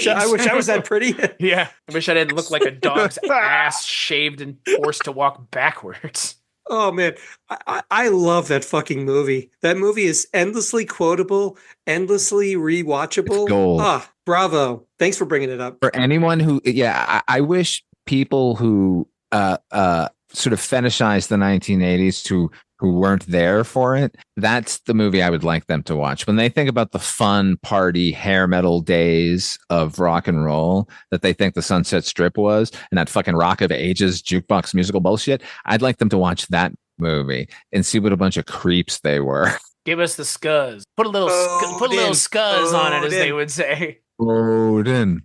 I was that pretty. Yeah, I wish I didn't look like a dog's ass shaved and forced to walk backwards. Oh man, I love that fucking movie. That movie is endlessly quotable, endlessly rewatchable. It's gold. Bravo! Thanks for bringing it up. For anyone who, I wish people who sort of fetishize the 1980s who weren't there for it, that's the movie I would like them to watch. When they think about the fun party hair metal days of rock and roll that they think the Sunset Strip was, and that fucking Rock of Ages jukebox musical bullshit, I'd like them to watch that movie and see what a bunch of creeps they were. Give us the scuzz. Put a little scuzz on it, as they would say. Odin.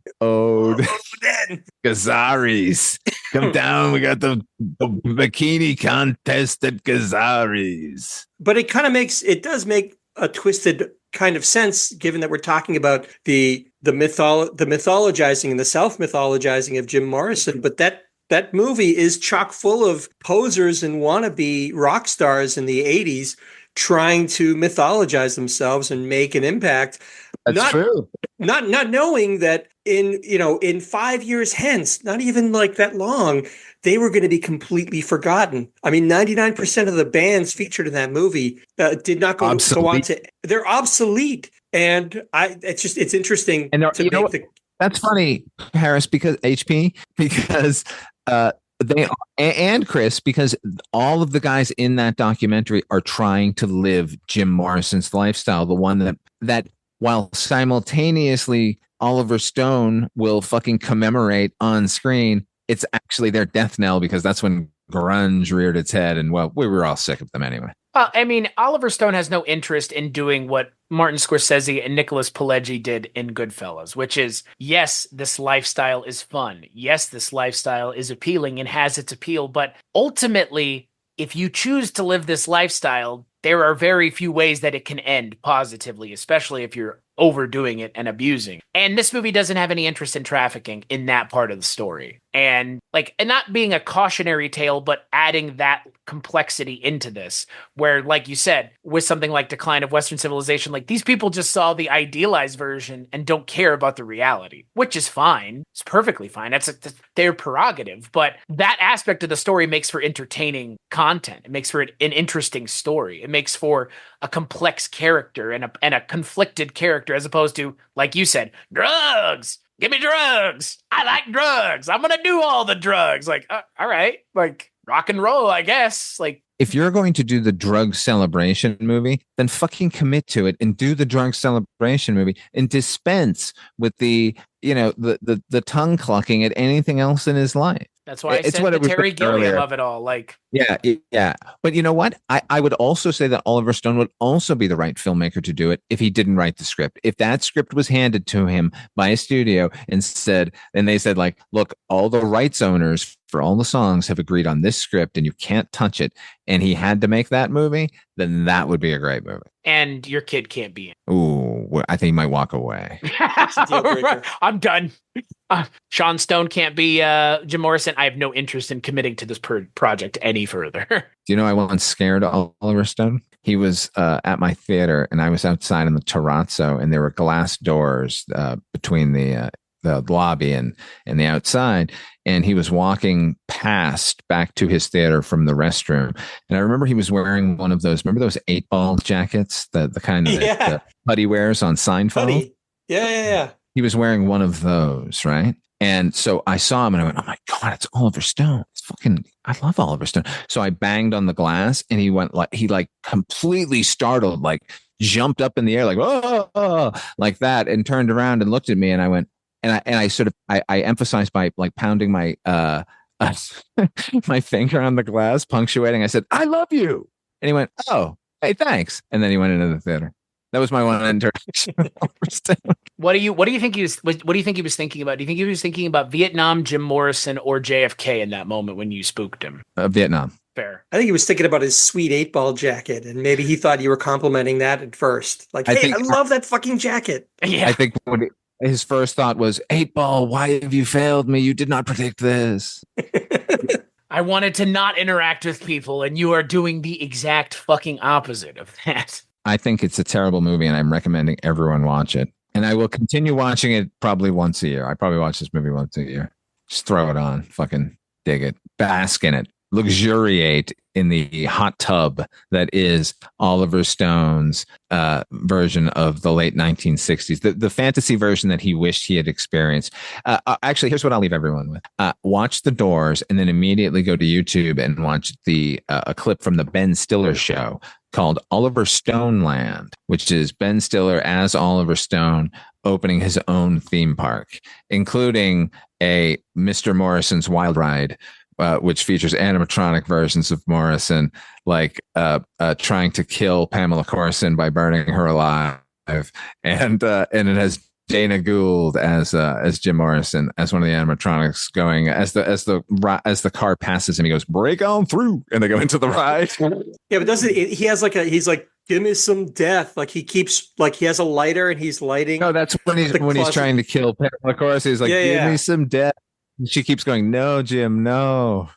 Gazaris. Come down. We got the bikini contest at Gazaris. But it does make a twisted kind of sense, given that we're talking about the mythologizing and the self-mythologizing of Jim Morrison. But that movie is chock full of posers and wannabe rock stars in the 80s trying to mythologize themselves and make an impact. That's true. Not knowing that in 5 years hence, not even like that long, they were going to be completely forgotten. I mean, 99% of the bands featured in that movie did not go on to. They're obsolete, and it's interesting to make That's funny, Harris, because they and Chris, because all of the guys in that documentary are trying to live Jim Morrison's lifestyle, the one that while simultaneously Oliver Stone will fucking commemorate on screen, it's actually their death knell, because that's when grunge reared its head, and well, we were all sick of them anyway. Well, I mean, Oliver Stone has no interest in doing what Martin Scorsese and Nicholas Pileggi did in Goodfellas, which is, yes, this lifestyle is fun. Yes, this lifestyle is appealing and has its appeal. But ultimately, if you choose to live this lifestyle, there are very few ways that it can end positively, especially if you're overdoing it and abusing. And this movie doesn't have any interest in trafficking in that part of the story. And not being a cautionary tale, but adding that complexity into this, where, like you said, with something like Decline of Western Civilization, like these people just saw the idealized version and don't care about the reality, which is fine. It's perfectly fine. That's their prerogative. But that aspect of the story makes for entertaining content. It makes for an interesting story. It makes for a complex character and a conflicted character, as opposed to, like you said, drugs. Give me drugs. I like drugs. I'm going to do all the drugs. Like, all right. Like, rock and roll, I guess. Like, if you're going to do the drug celebration movie, then fucking commit to it and do the drug celebration movie and dispense with the, the tongue clucking at anything else in his life. That's why I said the Terry Gilliam of it all. Like, yeah. But you know what? I would also say that Oliver Stone would also be the right filmmaker to do it if he didn't write the script. If that script was handed to him by a studio and they said like, look, all the rights owners for all the songs have agreed on this script and you can't touch it, and he had to make that movie, then that would be a great movie. And your kid can't be in. Ooh, I think he might walk away. I'm done. Sean Stone can't be Jim Morrison. I have no interest in committing to this project any further. Do you know I once scared Oliver Stone? He was at my theater, and I was outside in the terrazzo, and there were glass doors between the lobby and the outside, and he was walking past back to his theater from the restroom. And I remember he was wearing one of those, remember those 8-ball jackets, the kind of that Buddy wears on Seinfeld? Buddy. Yeah. He was wearing one of those, right? And so I saw him and I went, oh my God, it's Oliver Stone. I love Oliver Stone. So I banged on the glass, and he completely startled, like jumped up in the air, like, oh, like that, and turned around and looked at me, and I went, and I sort of, I emphasized by like pounding my, my finger on the glass, punctuating. I said, I love you. And he went, oh, hey, thanks. And then he went into the theater. That was my one interaction. What do you think he was thinking about? Do you think he was thinking about Vietnam, Jim Morrison, or JFK in that moment when you spooked him? Vietnam. Fair. I think he was thinking about his sweet 8-ball jacket, and maybe he thought you were complimenting that at first. Like, I love that fucking jacket. Yeah. I think his first thought was, 8-ball, why have you failed me? You did not predict this. I wanted to not interact with people, and you are doing the exact fucking opposite of that. I think it's a terrible movie, and I'm recommending everyone watch it. And I will continue watching it probably once a year. I probably watch this movie once a year. Just throw it on. Fucking dig it. Bask in it. Luxuriate in the hot tub that is Oliver Stone's version of the late 1960s, the fantasy version that he wished he had experienced. Actually, here's what I'll leave everyone with. Watch The Doors and then immediately go to YouTube and watch a clip from the Ben Stiller show called Oliver Stone Land, which is Ben Stiller as Oliver Stone opening his own theme park, including a Mr. Morrison's Wild Ride, which features animatronic versions of Morrison, like trying to kill Pamela Courson by burning her alive, and it has Dana Gould as Jim Morrison as one of the animatronics going as the car passes him. He goes, "Break on through," and they go into the ride. Yeah, but doesn't he has he's like, give me some death. Like he keeps he has a lighter and he's lighting. No, that's when he's trying to kill Pamela Courson. He's like, give me some death. She keeps going, no, Jim, no.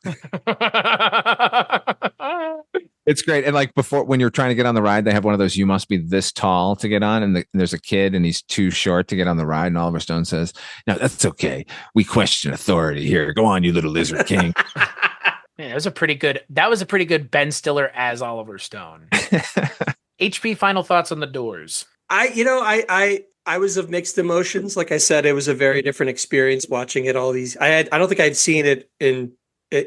It's great. And like before, when you're trying to get on the ride, they have one of those, you must be this tall to get on. And there's a kid and he's too short to get on the ride. And Oliver Stone says, no, that's okay. We question authority here. Go on, you little lizard king. Man, that was a pretty good Ben Stiller as Oliver Stone. HP, final thoughts on The Doors. I was of mixed emotions. Like I said, it was a very different experience watching it. I don't think I'd seen it in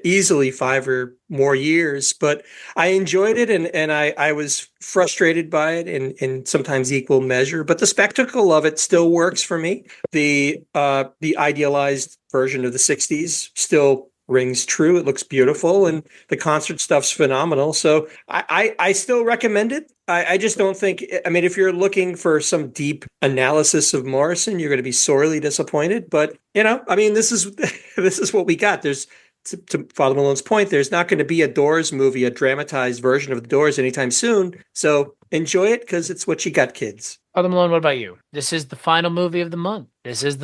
easily 5 or more years, but I enjoyed it and I was frustrated by it in sometimes equal measure. But the spectacle of it still works for me. The idealized version of the 60s still rings true. It looks beautiful and the concert stuff's phenomenal. So I still recommend it. I just don't think, if you're looking for some deep analysis of Morrison, you're going to be sorely disappointed. But, this is what we got. There's, to Father Malone's point, there's not going to be a Doors movie, a dramatized version of The Doors anytime soon. So enjoy it because it's what you got, kids. Father Malone, what about you? This is the final movie of the month. This is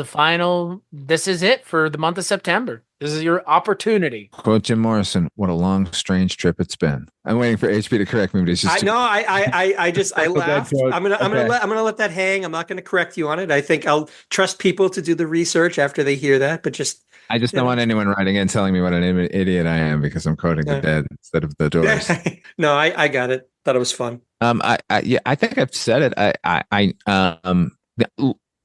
it for the month of September. This is your opportunity. Quote Jim Morrison, what a long, strange trip it's been. I'm waiting for HP to correct me, but it's just I laughed. I'm gonna let that hang. I'm not gonna correct you on it. I think I'll trust people to do the research after they hear that, but I just don't want anyone writing in telling me what an idiot I am because I'm quoting the Dead instead of The Doors. No, I got it. Thought it was fun. I think I've said it.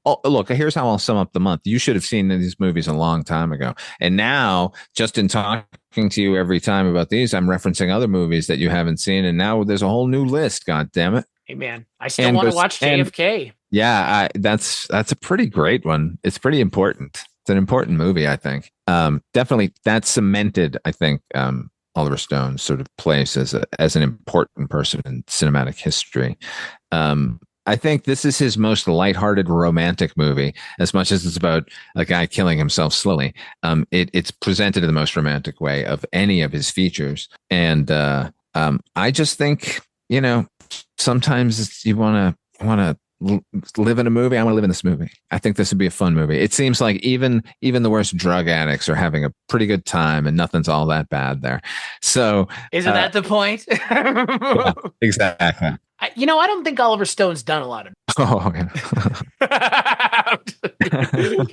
Oh, look, here's how I'll sum up the month. You should have seen these movies a long time ago. And now, just in talking to you every time about these, I'm referencing other movies that you haven't seen. And now there's a whole new list. God damn it. Hey, man, I still want to watch JFK. Yeah, that's a pretty great one. It's pretty important. It's an important movie, I think. Definitely, that cemented, I think, Oliver Stone's sort of place as an important person in cinematic history. I think this is his most lighthearted romantic movie, as much as it's about a guy killing himself slowly. It's presented in the most romantic way of any of his features. And I just think, sometimes you want to live in a movie. I want to live in this movie. I think this would be a fun movie. It seems like even the worst drug addicts are having a pretty good time and nothing's all that bad there. So isn't that the point? Yeah, exactly. I don't think Oliver Stone's done a lot of. Oh, yeah.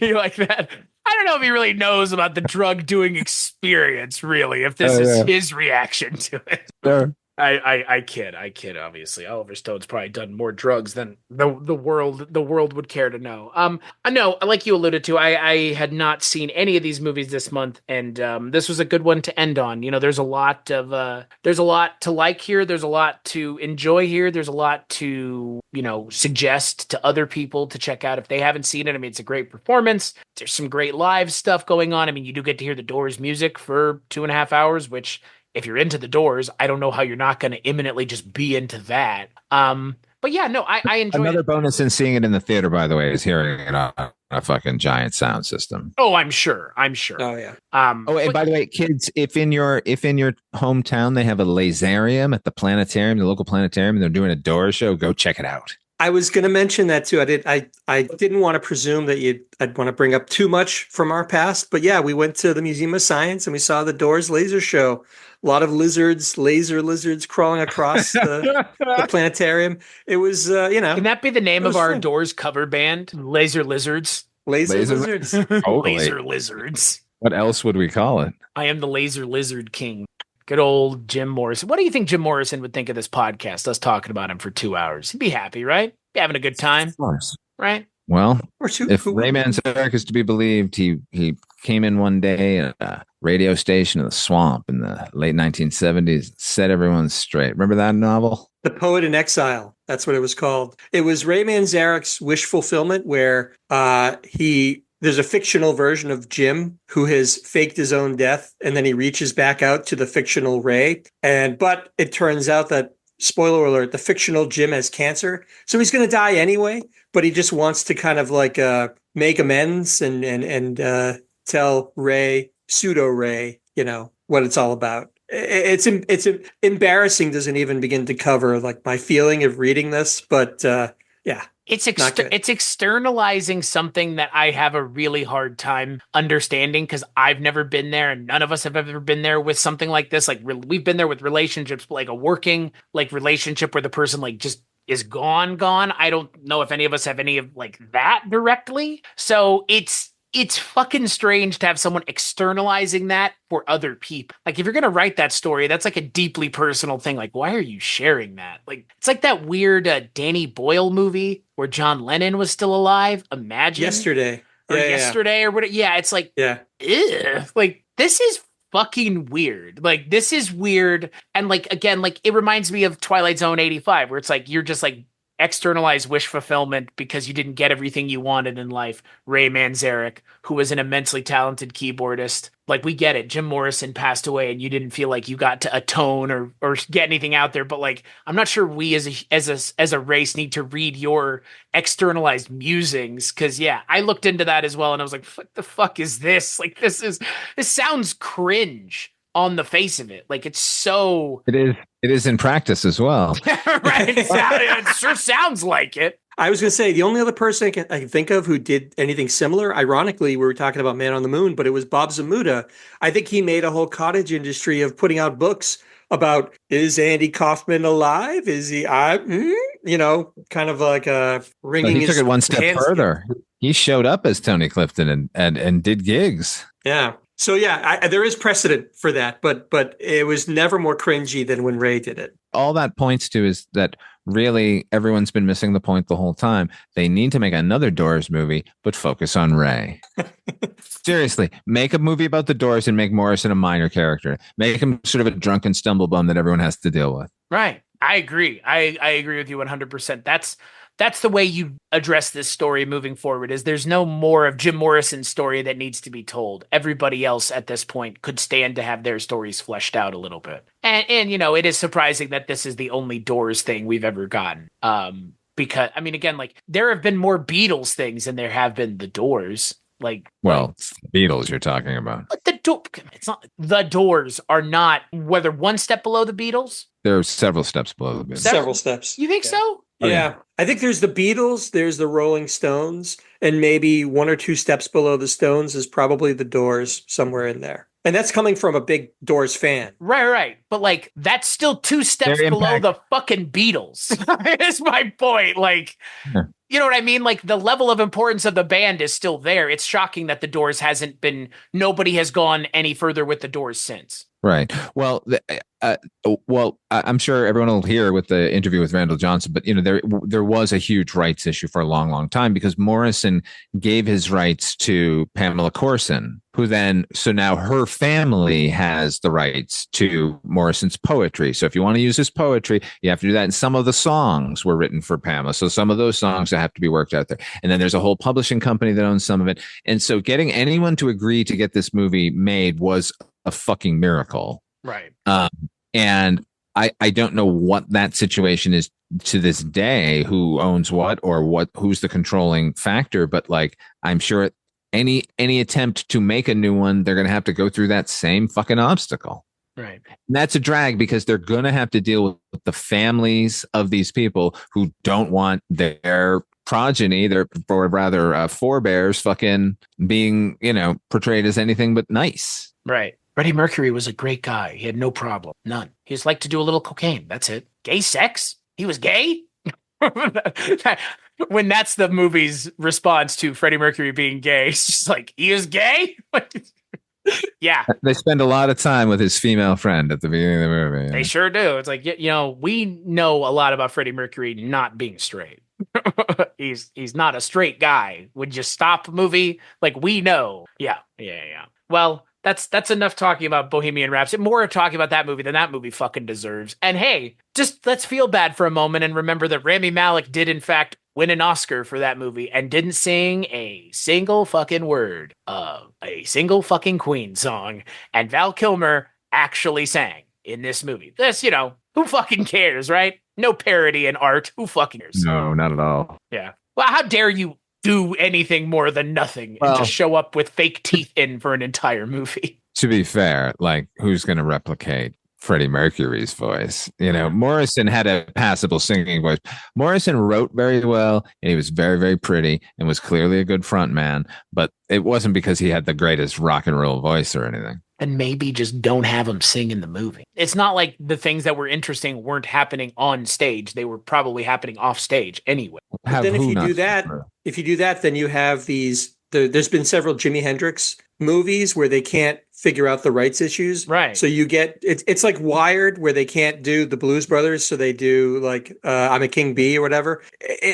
You like that? I don't know if he really knows about the drug doing experience, really, if this is his reaction to it. Sure. I kid. Obviously, Oliver Stone's probably done more drugs than the world would care to know. I know, like you alluded to, I had not seen any of these movies this month, and this was a good one to end on. There's a lot to like here. There's a lot to enjoy here. There's a lot to suggest to other people to check out if they haven't seen it. I mean, it's a great performance. There's some great live stuff going on. I mean, you do get to hear the Doors music for 2.5 hours, which, if you're into the Doors, I don't know how you're not going to imminently just be into that. But yeah, no, I enjoy Another it. bonus in seeing it in the theater, by the way, is hearing it on a fucking giant sound system. Oh, I'm sure. Oh yeah. And by the way, kids, if in your hometown they have a laserium at the planetarium, the local planetarium, and they're doing a Doors show, go check it out. I was going to mention that too. I didn't want to presume that I'd want to bring up too much from our past, but yeah, we went to the Museum of Science and we saw the Doors laser show. A lot of laser lizards crawling across the planetarium. It was, Can that be the name of our fun. Doors cover band? Laser Lizards. Laser lizards. Totally. Laser Lizards. What else would we call it? I am the Laser Lizard King. Good old Jim Morrison. What do you think Jim Morrison would think of this podcast? Us talking about him for 2 hours. He'd be happy, right? Be having a good time, Of course. right? Well, Or two, if Ray Manzarek is to be believed, he came in one day at a radio station in the swamp in the late 1970s, set everyone straight. Remember that novel? The Poet in Exile. That's what it was called. It was Ray Manzarek's wish fulfillment, where there's a fictional version of Jim who has faked his own death, and then he reaches back out to the fictional Ray. But it turns out that, spoiler alert, the fictional Jim has cancer, so he's going to die anyway. But he just wants to kind of like make amends and tell Ray, pseudo Ray, what it's all about. It's embarrassing. Doesn't even begin to cover like my feeling of reading this, but yeah. It's externalizing something that I have a really hard time understanding because I've never been there and none of us have ever been there with something like this. Like we've been there with relationships, but like a working like relationship where the person like just is gone. I don't know if any of us have any of like that directly. So it's fucking strange to have someone externalizing that for other people. Like if you're going to write that story, that's like a deeply personal thing. Like, why are you sharing that? Like, it's like that weird Danny Boyle movie where John Lennon was still alive. Imagine Yesterday or whatever. Yeah. It's like, yeah. Ew. Like this is fucking weird. Like this is weird. And like, again, like it reminds me of Twilight Zone 85 where it's like, you're just like, externalized wish fulfillment because you didn't get everything you wanted in life. Ray Manzarek, who was an immensely talented keyboardist. Like, we get it. Jim Morrison passed away and you didn't feel like you got to atone or get anything out there. But like, I'm not sure we as a race need to read your externalized musings. Cause yeah, I looked into that as well. And I was like, what the fuck is this? Like, this sounds cringe on the face of it. Like it's so It is in practice as well. right. It sure sounds like it. I was going to say the only other person I can think of who did anything similar, ironically, we were talking about Man on the Moon, but it was Bob Zamuda. I think he made a whole cottage industry of putting out books about, is Andy Kaufman alive? Is he, kind of like ringing. He took it one step further. He showed up as Tony Clifton and did gigs. Yeah. So yeah, there is precedent for that, but it was never more cringy than when Ray did it. All that points to is that really everyone's been missing the point the whole time. They need to make another Doors movie, but focus on Ray. Seriously, make a movie about the Doors and make Morrison a minor character. Make him sort of a drunken stumblebum that everyone has to deal with. Right. I agree. I agree with you 100%. That's the way you address this story moving forward. Is there's no more of Jim Morrison's story that needs to be told. Everybody else at this point could stand to have their stories fleshed out a little bit. And it is surprising that this is the only Doors thing we've ever gotten. Because I mean, again, like there have been more Beatles things than there have been the Doors. It's the Beatles you're talking about. But it's not. The Doors are not whether one step below the Beatles. There are several steps below the Beatles. Several steps. You think so? Yeah. I think there's the Beatles, there's the Rolling Stones, and maybe one or two steps below the Stones is probably the Doors somewhere in there. And that's coming from a big Doors fan. Right. But like, that's still two steps below the fucking Beatles. Is my point. Like, you know what I mean? Like the level of importance of the band is still there. It's shocking that the Doors nobody has gone any further with the Doors since. Right. Well, I'm sure everyone will hear with the interview with Randall Johnson, but there was a huge rights issue for a long, long time because Morrison gave his rights to Pamela Courson, so now her family has the rights to Morrison's poetry. So if you want to use his poetry, you have to do that. And some of the songs were written for Pamela. So some of those songs have to be worked out there. And then there's a whole publishing company that owns some of it. And so getting anyone to agree to get this movie made was a fucking miracle. Right. And I don't know what that situation is to this day, who owns what or who's the controlling factor, but like I'm sure any attempt to make a new one, they're going to have to go through that same fucking obstacle. Right. And that's a drag because they're going to have to deal with the families of these people who don't want their progeny, or rather forebears fucking being, portrayed as anything but nice. Right. Freddie Mercury was a great guy. He had no problem. None. He just liked to do a little cocaine. That's it. Gay sex? He was gay? When that's the movie's response to Freddie Mercury being gay, it's just like, he is gay? Yeah. They spend a lot of time with his female friend at the beginning of the movie. They sure do. It's like, we know a lot about Freddie Mercury not being straight. He's not a straight guy. Would you stop movie? Like, we know. Yeah. Well, that's enough talking about Bohemian Rhapsody. More talking about that movie than that movie fucking deserves. And hey, just let's feel bad for a moment and remember that Rami Malek did in fact win an Oscar for that movie and didn't sing a single fucking word of a single fucking Queen song. And Val Kilmer actually sang in this movie. This, who fucking cares, right? No parody in art. Who fucking cares? No, not at all. Yeah. Well, how dare you do anything more than nothing and just show up with fake teeth in for an entire movie? To be fair, like, who's going to replicate Freddie Mercury's voice? Morrison had a passable singing voice. Morrison wrote very well, and he was very, very pretty and was clearly a good front man, but it wasn't because he had the greatest rock and roll voice or anything. And maybe just don't have him sing in the movie. It's not like the things that were interesting weren't happening on stage. They were probably happening off stage anyway. But then if you do that, then you have there's been several Jimi Hendrix movies where they can't figure out the rights issues. Right. So you get, it's like Wired where they can't do the Blues Brothers. So they do like, I'm a King Bee or whatever.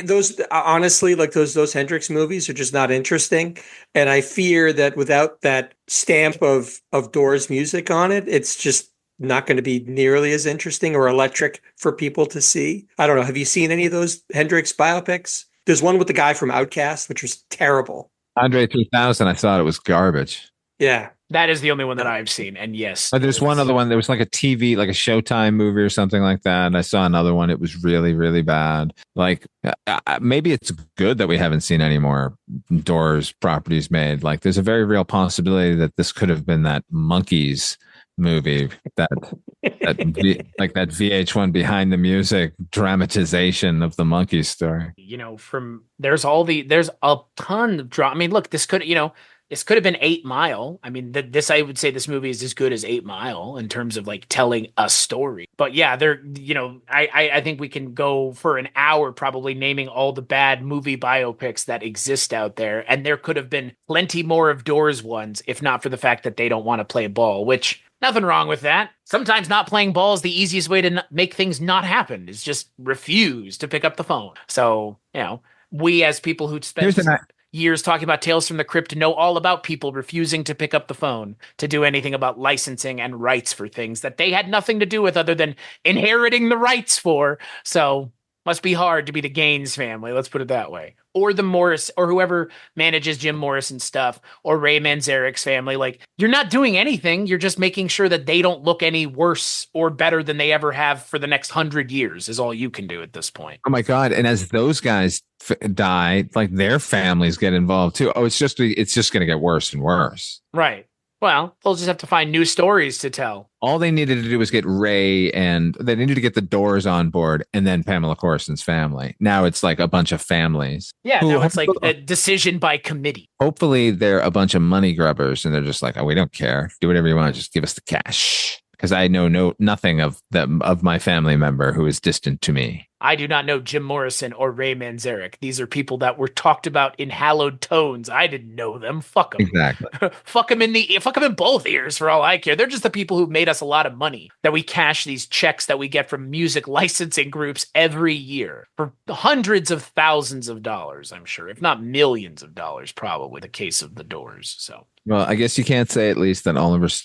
Those honestly, like those Hendrix movies are just not interesting. And I fear that without that stamp of Doors music on it, it's just not going to be nearly as interesting or electric for people to see. I don't know. Have you seen any of those Hendrix biopics? There's one with the guy from Outkast, which was terrible. Andre 3000, I thought it was garbage. Yeah. That is the only one that I've seen. And yes. But there's one other one. There was like a TV, like a Showtime movie or something like that. And I saw another one. It was really, really bad. Like, maybe it's good that we haven't seen any more Doors properties made. Like, there's a very real possibility that this could have been that Monkeys movie, that VH1 Behind the Music dramatization of the Monkeys story. There's a ton of drama. I mean, look, this could, This could have been 8 Mile. I mean, I would say this movie is as good as 8 Mile in terms of like telling a story. But yeah, I think we can go for an hour probably naming all the bad movie biopics that exist out there. And there could have been plenty more of Doors ones, if not for the fact that they don't want to play ball, which nothing wrong with that. Sometimes not playing ball is the easiest way to make things not happen, is just refuse to pick up the phone. So, we as people who spend years talking about Tales from the Crypt know all about people refusing to pick up the phone to do anything about licensing and rights for things that they had nothing to do with other than inheriting the rights for. So must be hard to be the Gaines family, let's put it that way. Or the Morris, or whoever manages Jim Morrison stuff, or Ray Manzarek's family. Like, you're not doing anything. You're just making sure that they don't look any worse or better than they ever have for the next 100 years is all you can do at this point. Oh my God. And as those guys die, like their families get involved too. Oh, it's just going to get worse and worse. Right. Well, they'll just have to find new stories to tell. All they needed to do was get Ray, and they needed to get the Doors on board, and then Pamela Courson's family. Now it's like a bunch of families. Yeah, now it's like a decision by committee. Hopefully they're a bunch of money grubbers, and they're just like, oh, we don't care. Do whatever you want. Just give us the cash. Because I know nothing of my family member who is distant to me. I do not know Jim Morrison or Ray Manzarek. These are people that were talked about in hallowed tones. I didn't know them. Fuck them. Exactly. Fuck them in both ears for all I care. They're just the people who made us a lot of money that we cash these checks that we get from music licensing groups every year for hundreds of thousands of dollars, I'm sure, if not millions of dollars, probably the case of the Doors. So. Well, I guess you can't say at least that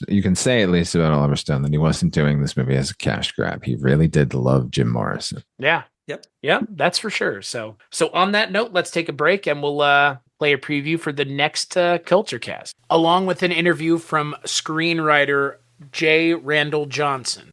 you can say at least about Oliver Stone that he wasn't doing this movie as a cash grab. He really did love Jim Morrison. Yeah. Yep. Yeah, that's for sure. So on that note, let's take a break and we'll play a preview for the next Kulturecast, along with an interview from screenwriter J. Randall Johnson.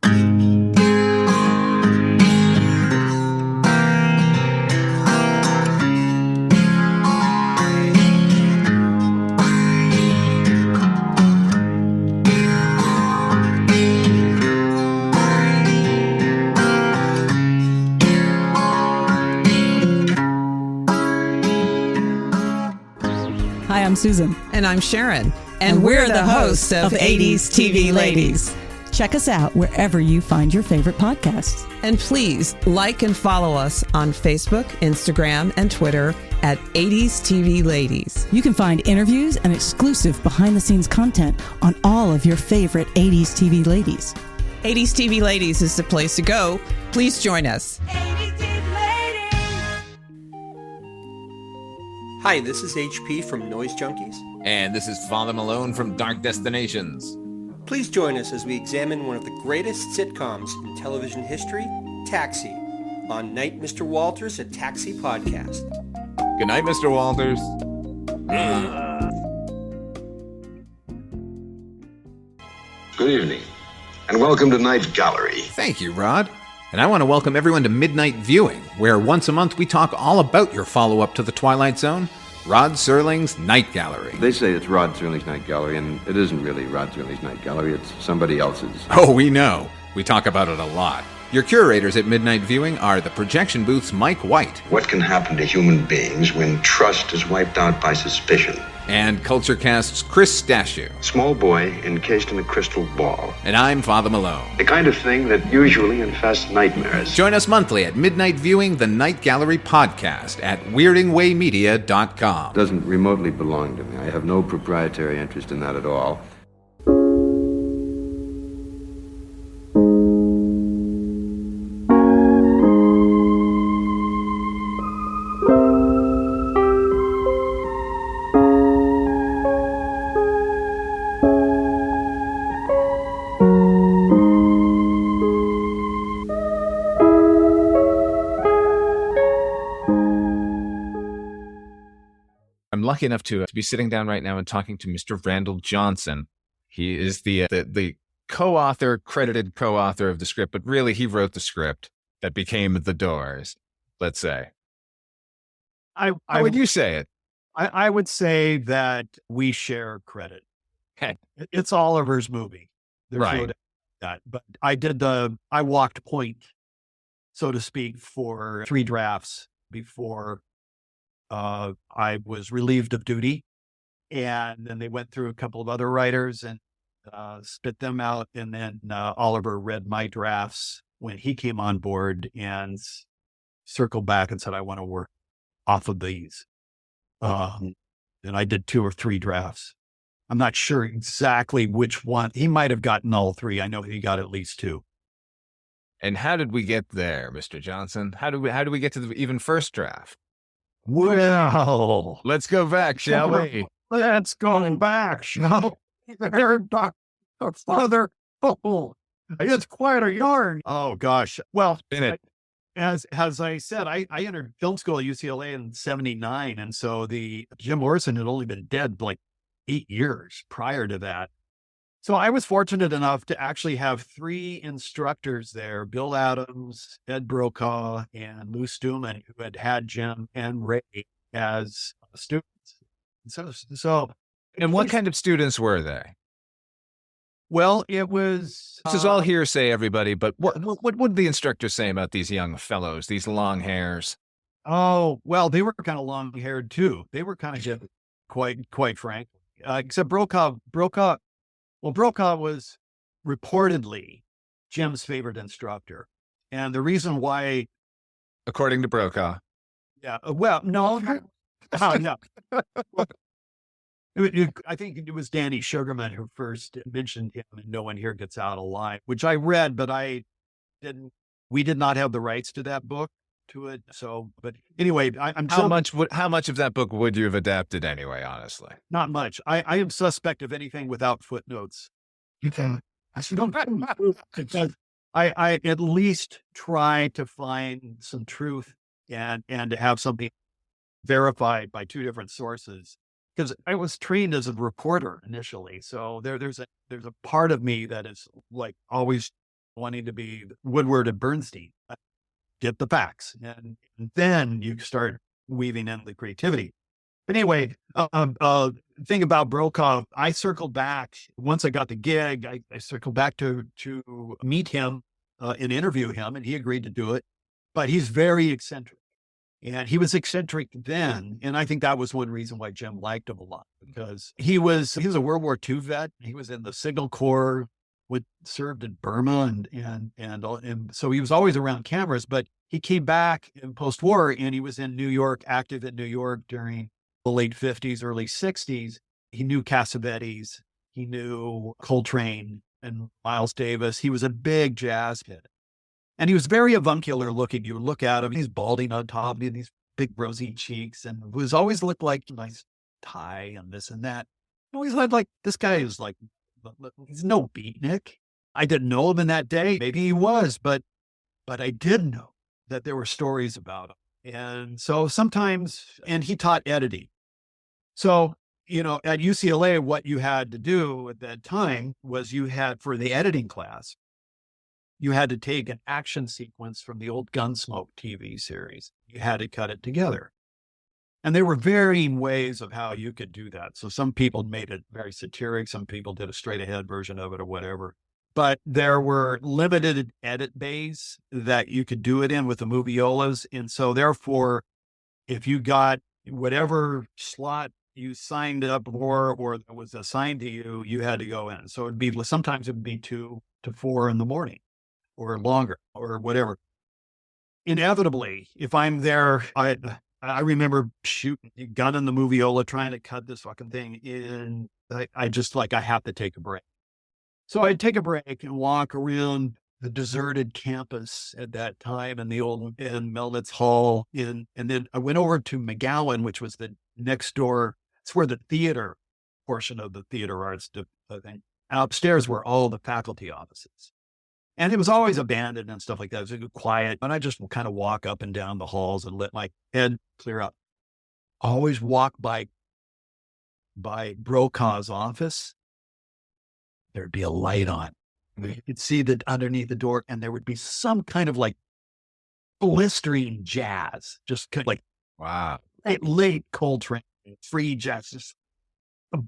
Hi, I'm Susan. And I'm Sharon. And we're the hosts of 80s TV Ladies. Check us out wherever you find your favorite podcasts. And please like and follow us on Facebook, Instagram, and Twitter at 80s TV Ladies. You can find interviews and exclusive behind-the-scenes content on all of your favorite 80s TV ladies. 80s TV Ladies is the place to go. Please join us. Hi, this is HP from Noise Junkies. And this is Father Malone from Dark Destinations. Please join us as we examine one of the greatest sitcoms in television history, Taxi, on Night Mr. Walters, a Taxi podcast. Good night, Mr. Walters. Good evening, and welcome to Night Gallery. Thank you, Rod. And I want to welcome everyone to Midnight Viewing, where once a month we talk all about your follow-up to The Twilight Zone, Rod Serling's Night Gallery. They say it's Rod Serling's Night Gallery, and it isn't really Rod Serling's Night Gallery, it's somebody else's. Oh, we know. We talk about it a lot. Your curators at Midnight Viewing are the projection booth's Mike White. What can happen to human beings when trust is wiped out by suspicion? And Kulturecast's Chris Stachiw. Small boy encased in a crystal ball. And I'm Father Malone. The kind of thing that usually infests nightmares. Join us monthly at Midnight Viewing, the Night Gallery podcast at weirdingwaymedia.com. Doesn't remotely belong to me. I have no proprietary interest in that at all. I'm lucky enough to be sitting down right now and talking to Mr. Randall Johnson. He is the credited co-author of the script, but really he wrote the script that became The Doors, let's say. How would you say it? I would say that we share credit. Okay. It's Oliver's movie. There's Right. no doubt about that. But I walked point, so to speak, for 3 drafts before I was relieved of duty. And then they went through a couple of other writers and spit them out. And then Oliver read my drafts when he came on board and circled back and said, I want to work off of these. And I did 2 or 3 drafts. I'm not sure exactly which one. He might have gotten all 3. I know he got at least 2. And how did we get there, Mr. Johnson? How do we get to the even first draft? Well, let's go back, shall we? Let's go back, shall we? Father, it's quite a yarn. Oh gosh. Well, as I said, I entered film school at UCLA in '79, and so Jim Morrison had only been dead like 8 years prior to that. So I was fortunate enough to actually have 3 instructors there: Bill Adams, Ed Brokaw, and Lou Stuman, who had Jim and Ray as students. And what kind of students were they? Well, it was... This is all hearsay, everybody, but what would the instructor say about these young fellows, these long hairs? Oh, well, they were kind of long-haired too. They were kind of hip, quite frankly. Except Brokaw was reportedly Jim's favorite instructor. And the reason why... According to Brokaw. Yeah, well, no. No. I think it was Danny Sugarman who first mentioned him, and No One Here Gets Out Alive, which I read, but we did not have the rights to that book, to it. So, but anyway, how much of that book would you have adapted anyway, honestly? Not much. I am suspect of anything without footnotes. I at least try to find some truth and to have something verified by 2 different sources, because I was trained as a reporter initially. So there's a part of me that is like always wanting to be Woodward and Bernstein. Get the facts, and then you start weaving in the creativity. But anyway, thing about Brokaw, I circled back once I got the gig. I circled back to meet him and interview him, and he agreed to do it. But he's very eccentric, and he was eccentric then, and I think that was one reason why Jim liked him a lot, because he was a World War II vet. He was in the Signal Corps, served in Burma, and so he was always around cameras. But he came back in post-war, and he was in New York, active in New York during the late 50s, early 60s. He knew Cassavetes, he knew Coltrane and Miles Davis. He was a big jazz kid. And he was very avuncular looking. You look at him, he's balding on top, and these big rosy cheeks, and was always looked like a nice tie and this and that. Always had like, this guy is like, he's no beatnik. I didn't know him in that day. Maybe he was, but I did know that there were stories about him. And so sometimes, and he taught editing. So, at UCLA, what you had to do at that time was for the editing class, you had to take an action sequence from the old Gunsmoke TV series. You had to cut it together. And there were varying ways of how you could do that. So some people made it very satiric. Some people did a straight ahead version of it or whatever. But there were limited edit bays that you could do it in with the moviolas. And so therefore, if you got whatever slot you signed up for or that was assigned to you, you had to go in. So sometimes it would be 2 to 4 in the morning or longer or whatever. Inevitably, if I'm there, I remember shooting a gun in the moviola, trying to cut this fucking thing in. I just I have to take a break. So I'd take a break and walk around the deserted campus at that time in Melnitz Hall. And then I went over to McGowan, which was the next door. It's where the theater portion of the theater arts thing. Upstairs were all the faculty offices. And it was always abandoned and stuff like that. It was quiet. And I just kind of walk up and down the halls and let my head clear up. Always walk by Brokaw's office. There'd be a light on. You could see that underneath the door, and there would be some kind of blistering jazz, just wow, late Coltrane, free jazz, just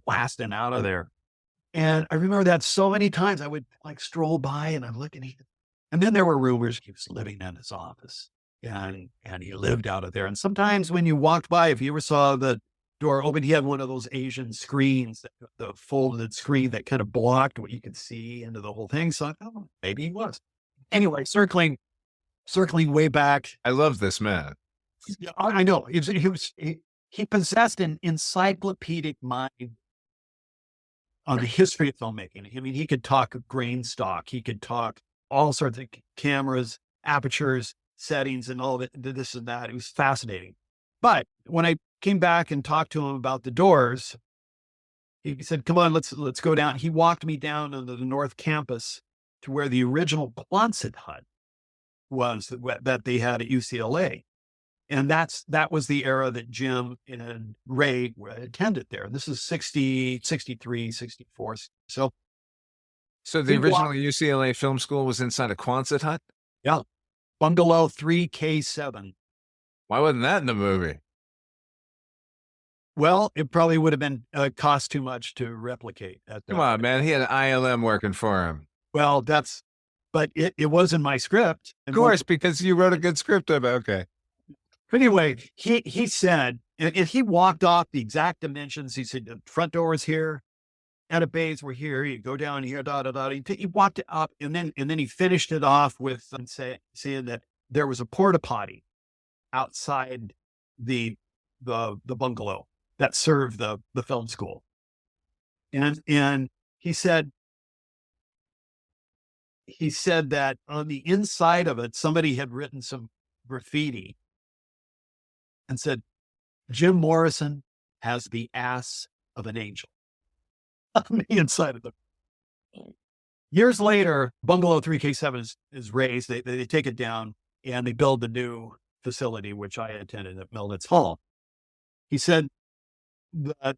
blasting out of there. And I remember that so many times I would stroll by and I'm looking, and then there were rumors he was living in his office, and he lived out of there. And sometimes when you walked by, if you ever saw the door opened. He had one of those Asian screens, the folded screen that kind of blocked what you could see into the whole thing. So I thought, maybe he was. Anyway, circling way back. I love this man. I know. He possessed an encyclopedic mind on the history of filmmaking. I mean, he could talk grain stock. He could talk all sorts of cameras, apertures, settings, and all of it, this and that. It was fascinating. But when I came back and talked to him about the doors, he said, come on, let's go down. He walked me down to the North Campus to where the original Quonset hut was that they had at UCLA. And that was the era that Jim and Ray attended there. This is 60, 63, 64. So the original UCLA film school was inside a Quonset hut? Yeah. Bungalow 3K7. Why wasn't that in the movie? Well, it probably would have been cost too much to replicate. Come on, man. He had an ILM working for him. Well, but it was in my script. Of course, because you wrote a good script of it. Okay. But anyway, he said, and he walked off the exact dimensions. He said, the front door is here, edit bays were here. You go down here, He walked it up, and then he finished it off with saying that there was a porta potty outside the bungalow that served the film school, and he said that on the inside of it, somebody had written some graffiti and said, Jim Morrison has the ass of an angel on the inside of them. Years later, Bungalow 3K7 is raised. They take it down and they build the new facility, which I attended at Melnitz Hall. He said that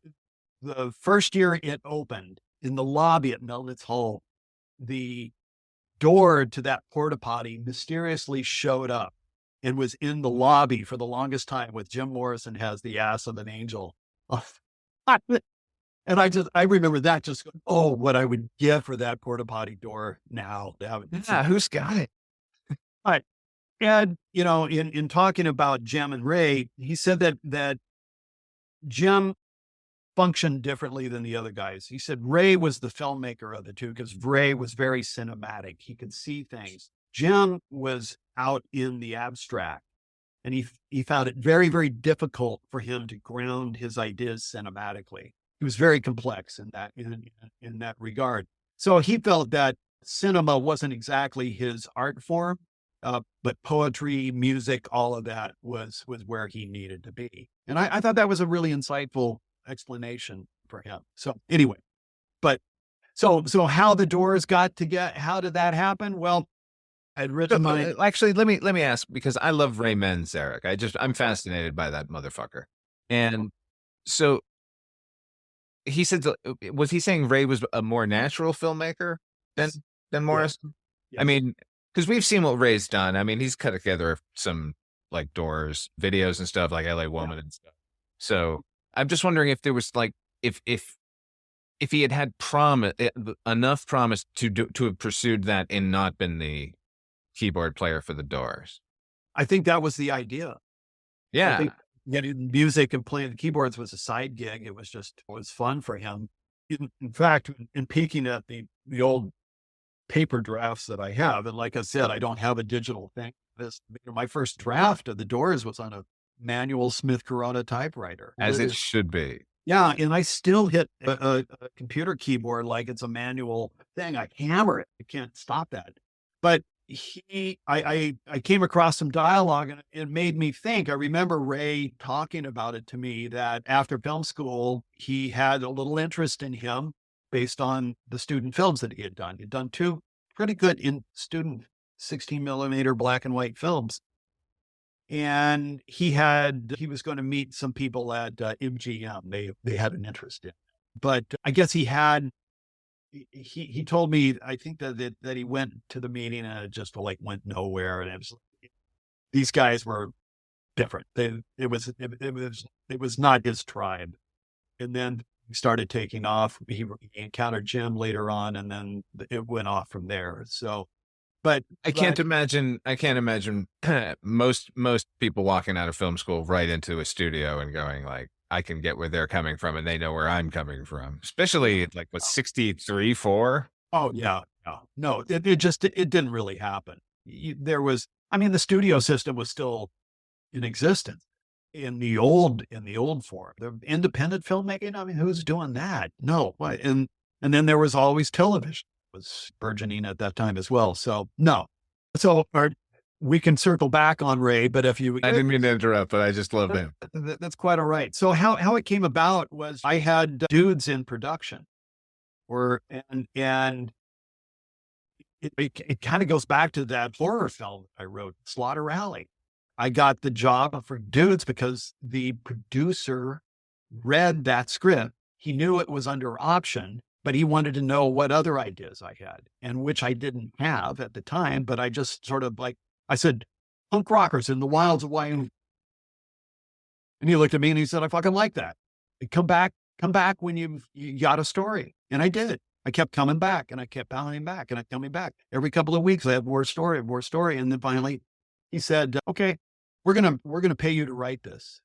the first year it opened, in the lobby at Melnitz Hall, the door to that porta potty mysteriously showed up and was in the lobby for the longest time with Jim Morrison has the ass of an angel. And I remember that just, what I would give for that porta potty door now. Yeah, who's got it? Right. And, in talking about Jim and Ray, he said that Jim functioned differently than the other guys. He said Ray was the filmmaker of the two because Ray was very cinematic. He could see things. Jim was out in the abstract, and he found it very, very difficult for him to ground his ideas cinematically. He was very complex in that regard. So he felt that cinema wasn't exactly his art form, but poetry, music, all of that was where he needed to be. And I thought that was a really insightful explanation for him. So anyway, so how the Doors how did that happen? Well, I'd written actually, let me ask, because I love Ray Manzarek. I'm fascinated by that motherfucker. And so he said, was he saying Ray was a more natural filmmaker than Morrison? Yes. I mean, because we've seen what Ray's done. I mean, he's cut together some like Doors videos and stuff, like LA Woman and stuff. So I'm just wondering if there was like, if he had enough promise to have pursued that and not been the keyboard player for the Doors. I think that was the idea. Yeah. I think getting music and playing the keyboards was a side gig. It was fun for him. In fact, in peeking at the old paper drafts that I have, and like I said, I don't have a digital thing. My first draft of the Doors was on a manual Smith Corona typewriter. As it should be. Yeah, and I still hit a computer keyboard like it's a manual thing. I hammer it. I can't stop that. But I came across some dialogue and it made me think. I remember Ray talking about it to me that after film school, he had a little interest in him based on the student films that he had done. He'd done two pretty good in student 16 millimeter black and white films. And he was going to meet some people at MGM. They had an interest in, but I guess he told me, I think that he went to the meeting and it just went nowhere. And these guys were different. It was not his tribe. And then he started taking off. He encountered Jim later on, and then it went off from there. So, but I can't imagine most people walking out of film school right into a studio and going like, I can get where they're coming from and they know where I'm coming from. Especially like what 63, 4. Oh yeah. No, it didn't really happen. There was, I mean, the studio system was still in existence in the old form. The independent filmmaking, I mean, who's doing that? No. And then there was always television was burgeoning at that time as well. So no. So we can circle back on Ray, but if you, I didn't mean to interrupt, but I just love him. That's quite all right. So how it came about was I had dudes in production and it kind of goes back to that horror film I wrote, Slaughter Alley. I got the job for dudes because the producer read that script. He knew it was under option, but he wanted to know what other ideas I had, and which I didn't have at the time. But I just sort of I said, punk rockers in the wilds of Wyoming. And he looked at me and he said, I fucking like that. Come back when you got a story. And I did. I kept coming back and I kept pounding back and I coming back. Every couple of weeks I had more story. And then finally he said, okay, we're going to pay you to write this.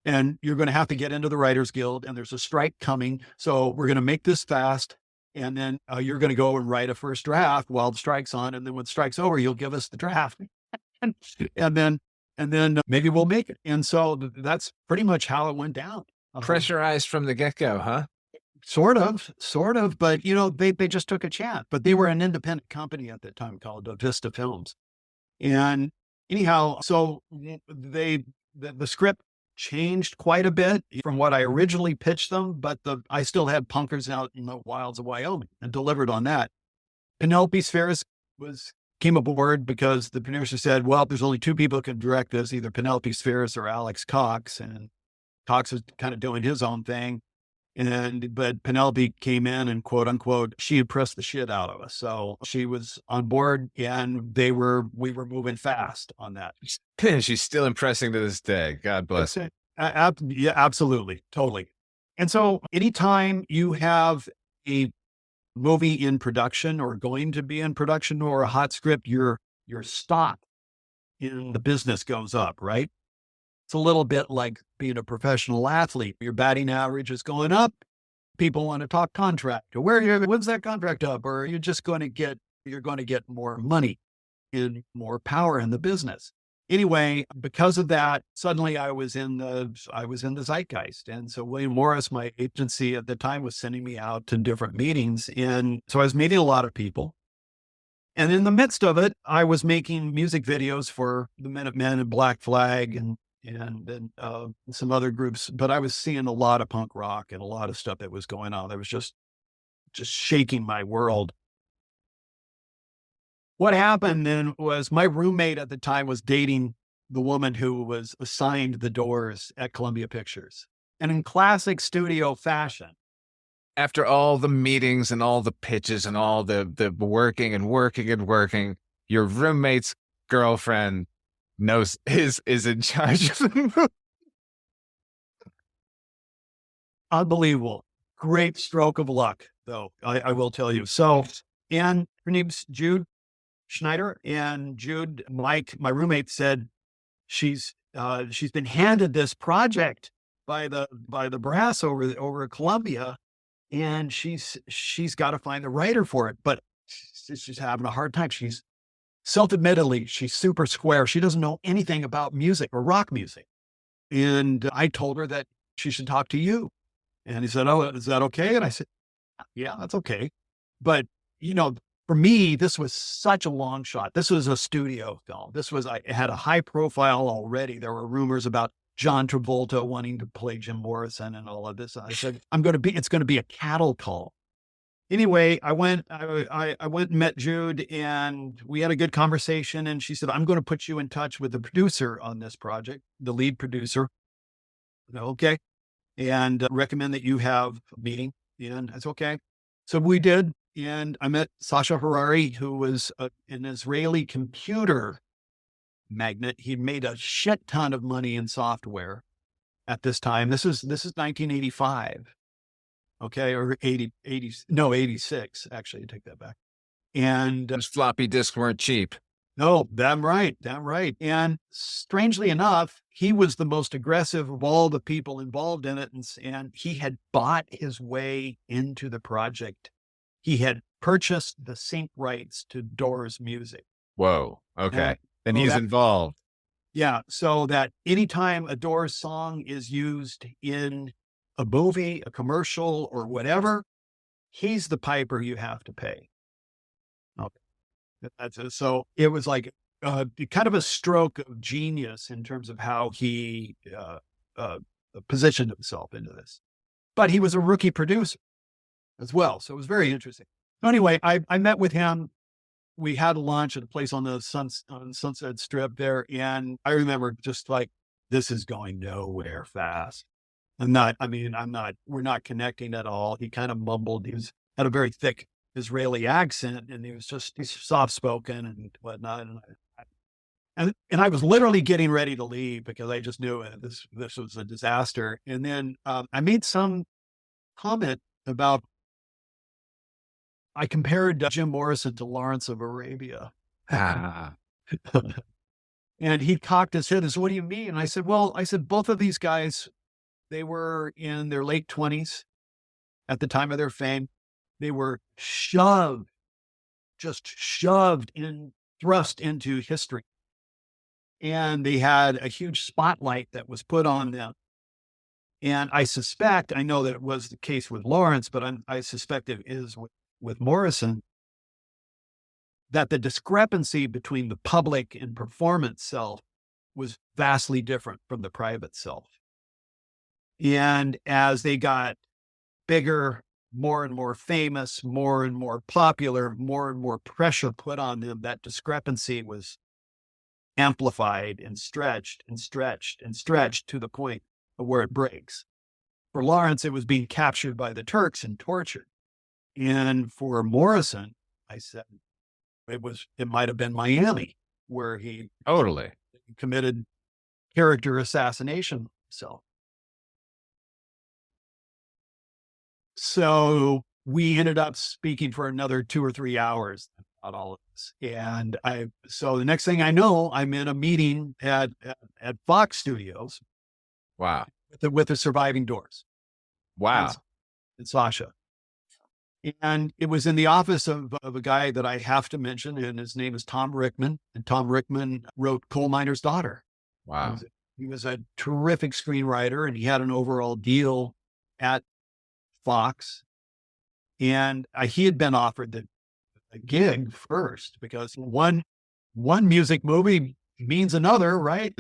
And you're going to have to get into the Writers Guild and there's a strike coming. So we're going to make this fast. And then you're going to go and write a first draft while the strike's on. And then when the strike's over, you'll give us the draft. and then maybe we'll make it. And so that's pretty much how it went down. Pressurized from the get-go, huh? Sort of, but they just took a chance, but they were an independent company at that time called Vista Films. And anyhow, so the script changed quite a bit from what I originally pitched them, but I still had punkers out in the wilds of Wyoming and delivered on that. Penelope Spheris came aboard because the producer said, well, there's only two people who can direct this, either Penelope Spheris or Alex Cox. And Cox was kind of doing his own thing. But Penelope came in and quote unquote, she impressed the shit out of us. So she was on board and we were moving fast on that. She's still impressing to this day. God bless her. Yeah, absolutely. Totally. And so anytime you have a movie in production or going to be in production or a hot script, your stock in the business goes up, right? It's a little bit like being a professional athlete. Your batting average is going up. People want to talk contract. Or when's that contract up? Or you're just going to get more money and more power in the business. Anyway, because of that, suddenly I was in the zeitgeist. And so William Morris, my agency at the time, was sending me out to different meetings. And so I was meeting a lot of people. And in the midst of it, I was making music videos for the Minutemen and Black Flag and some other groups, but I was seeing a lot of punk rock and a lot of stuff that was going on. That was just shaking my world. What happened then was my roommate at the time was dating the woman who was assigned the Doors at Columbia Pictures. And in classic studio fashion, after all the meetings and all the pitches and all the working, your roommate's girlfriend is in charge of the movie. Unbelievable. Great stroke of luck, though, I will tell you. So, and her name's Jude Schneider, and Jude, Mike, my roommate, said she's been handed this project by the brass over at Columbia, and she's got to find the writer for it, but she's having a hard time. Self-admittedly, she's super square. She doesn't know anything about music or rock music. And I told her that she should talk to you. And he said, oh, is that okay? And I said, yeah, that's okay. But, for me, this was such a long shot. This was a studio film. I had a high profile already. There were rumors about John Travolta wanting to play Jim Morrison and all of this. I said, it's going to be a cattle call. Anyway, I went and met Jude and we had a good conversation. And she said, I'm going to put you in touch with the producer on this project, the lead producer. Okay. And recommend that you have a meeting. And that's okay. So we did. And I met Sasha Harari, who was an Israeli computer magnate. He'd made a shit ton of money in software at this time. This is 1985. Okay. Or 86, actually, I take that back. And those floppy disks weren't cheap. No, damn right. Damn right. And strangely enough, he was the most aggressive of all the people involved in it. And he had bought his way into the project. He had purchased the sync rights to Doors music. Whoa. Okay. Then so he's involved. Yeah. So that anytime a Doors song is used in a movie, a commercial, or whatever, he's the piper you have to pay. Okay. So it was like kind of a stroke of genius in terms of how he positioned himself into this. But he was a rookie producer as well. So it was very interesting. Anyway, I met with him. We had lunch at a place on the Sunset Strip there. And I remember just like, this is going nowhere fast. We're not connecting at all. He kind of mumbled. He had a very thick Israeli accent, and he's soft spoken and whatnot. And I was literally getting ready to leave because I just knew this was a disaster. And then I made some comment about, I compared Jim Morrison to Lawrence of Arabia. And he cocked his head and said, "What do you mean?" And I said, both of these guys, they were in their late 20s at the time of their fame. They were thrust into history. And they had a huge spotlight that was put on them. And I know that it was the case with Lawrence, but I suspect it is with Morrison, that the discrepancy between the public and performance self was vastly different from the private self. And as they got bigger, more and more famous, more and more popular, more and more pressure put on them, that discrepancy was amplified and stretched and stretched and stretched to the point of where it breaks. For Lawrence, it was being captured by the Turks and tortured. And for Morrison, I said, it might have been Miami, where he totally committed character assassination himself. So we ended up speaking for another 2 or 3 hours about all of this. And so the next thing I know, I'm in a meeting at Fox Studios. Wow. With the surviving Doors. Wow. And Sasha. And it was in the office of a guy that I have to mention, and his name is Tom Rickman. And Tom Rickman wrote Coal Miner's Daughter. Wow. He was a terrific screenwriter, and he had an overall deal at Fox. And he had been offered the gig first, because one music movie means another, right?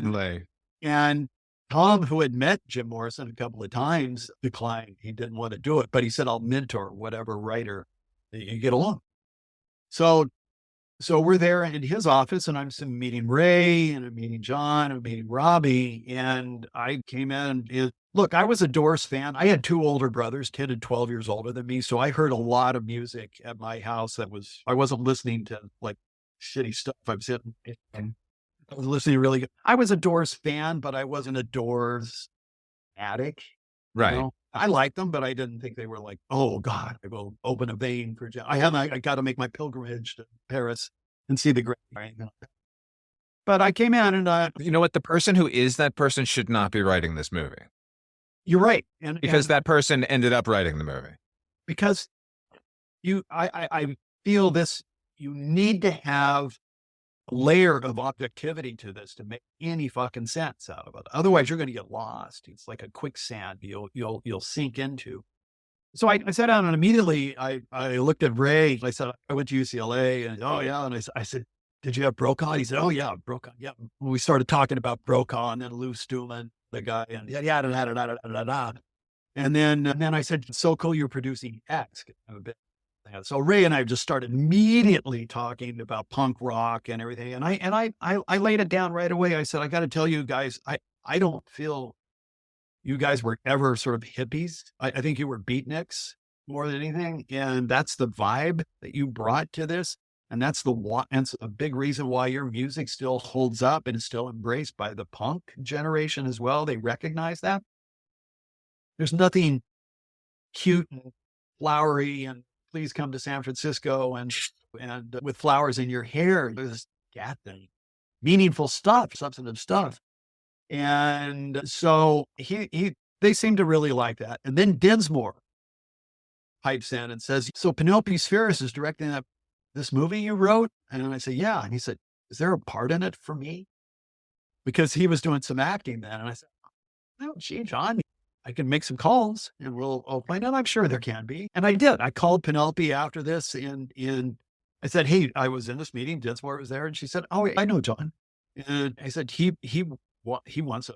And Tom, who had met Jim Morrison a couple of times, declined. He didn't want to do it, but he said, "I'll mentor whatever writer that you get along." So we're there in his office, and I'm meeting Ray, and I'm meeting John, and I'm meeting Robbie. And I came in and look, I was a Doors fan. I had 2 older brothers, 10 and 12 years older than me. So I heard a lot of music at my house I wasn't listening to like shitty stuff. I was listening really good. I was a Doors fan, but I wasn't a Doors addict. Right. You know? I liked them, but I didn't think they were like, oh God, I will open a vein for Jim. I got to make my pilgrimage to Paris and see the great. But I came in and you know what? The person who is that person should not be writing this movie. You're right. Because that person ended up writing the movie. Because I feel this, you need to have a layer of objectivity to this to make any fucking sense out of it. Otherwise, you're going to get lost. It's like a quicksand you'll sink into. So I sat down and immediately I looked at Ray. I said, I went to UCLA, and oh yeah. And I said, did you have Brokaw? And he said, oh yeah, Brokaw. Yeah. We started talking about Brokaw, and then Lou Stuhlman, the guy, and and then I said, it's so cool you're producing X. So Ray and I just started immediately talking about punk rock and everything. And I laid it down right away. I said, I got to tell you guys, I don't feel you guys were ever sort of hippies. I think you were beatniks more than anything. And that's the vibe that you brought to this. And that's a big reason why your music still holds up and is still embraced by the punk generation as well. They recognize that. There's nothing cute and flowery and please come to San Francisco and with flowers in your hair. There's get the meaningful stuff, substantive stuff. And so they seem to really like that. And then Dinsmore pipes in and says, so Penelope Spheris is directing this movie you wrote? And I said, yeah. And he said, is there a part in it for me? Because he was doing some acting then. And I said, oh, gee, John, I can make some calls and I'll find out. I'm sure there can be. And I did. I called Penelope after this and I said, hey, I was in this meeting. Dinsmore was there. And she said, oh, I know John. And I said, he wants a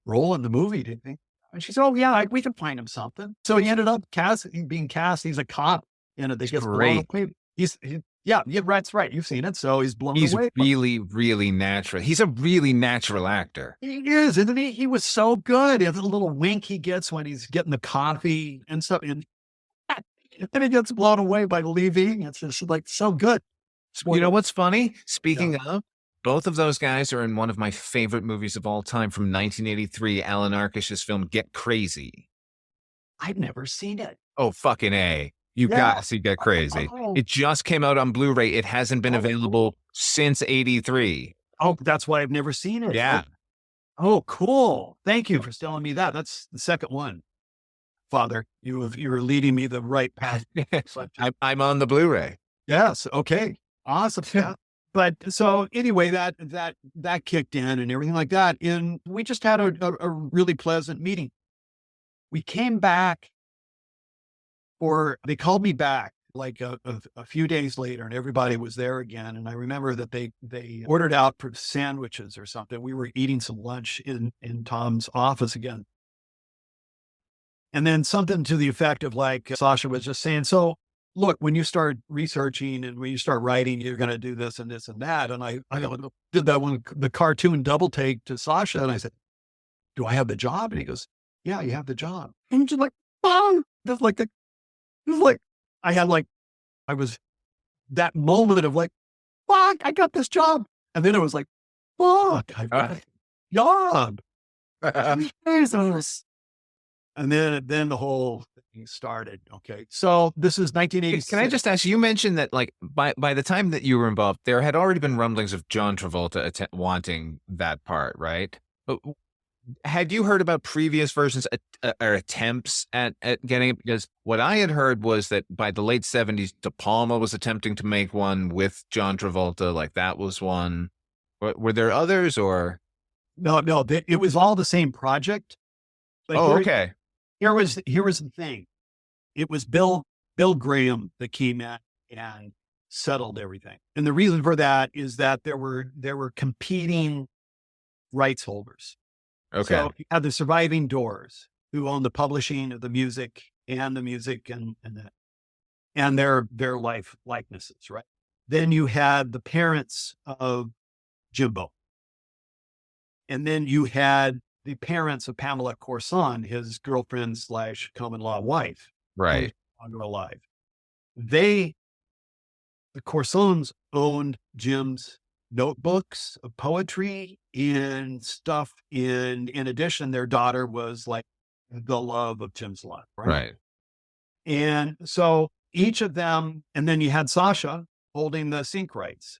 role in the movie, didn't he? And she said, oh, yeah, we can find him something. So he ended up being cast. He's a cop. And it gets blown away. Yeah, that's right. You've seen it. So he's blown away. He's really, really natural. He's a really natural actor. He is, isn't he? He was so good. The little wink he gets when he's getting the coffee and stuff. And then he gets blown away by leaving. It's just like so good. You know what's funny? Speaking of, both of those guys are in one of my favorite movies of all time from 1983, Alan Arkish's film Get Crazy. I've never seen it. Oh, fucking A. You got to see Get Crazy. It just came out on Blu-ray. It hasn't been available since 83. Oh, that's why I've never seen it. Yeah. Oh, cool. Thank you for telling me that. That's the second one. Father, you were leading me the right path. I'm on the Blu-ray. Yes. Okay. Awesome. Yeah. But so anyway, that kicked in and everything like that. And we just had a really pleasant meeting. We came back they called me back like a few days later and everybody was there again. And I remember that they ordered out for sandwiches or something. We were eating some lunch in Tom's office again. And then something to the effect of like Sasha was just saying, so look, when you start researching and when you start writing, you're going to do this and this and that. And I did that one, the cartoon double take to Sasha. And I said, do I have the job? And he goes, yeah, you have the job. And I'm just like, oh, that's like I was that moment of like, fuck, I got this job. And then it was like, fuck, I got a job. Jesus. And then the whole thing started. Okay. So this is 1986. Can I just ask, you mentioned that like by the time that you were involved, there had already been rumblings of John Travolta wanting that part, right? But had you heard about previous versions or attempts at getting it? Because what I had heard was that by the late 70s, De Palma was attempting to make one with John Travolta. Like that was one. Were there others or? No, it was all the same project. But okay. Here was the thing. It was Bill Graham that came in and settled everything. And the reason for that is that there were competing rights holders. Okay. So you had the Surviving Doors, who owned the publishing of the music and their life likenesses, right? Then you had the parents of Jimbo. And then you had the parents of Pamela Courson, his girlfriend / common law wife. Right. Longer alive. The Coursons owned Jim's notebooks of poetry and stuff. In addition, their daughter was like the love of Jim's life. Right. And so each of them, and then you had Sasha holding the sync rights.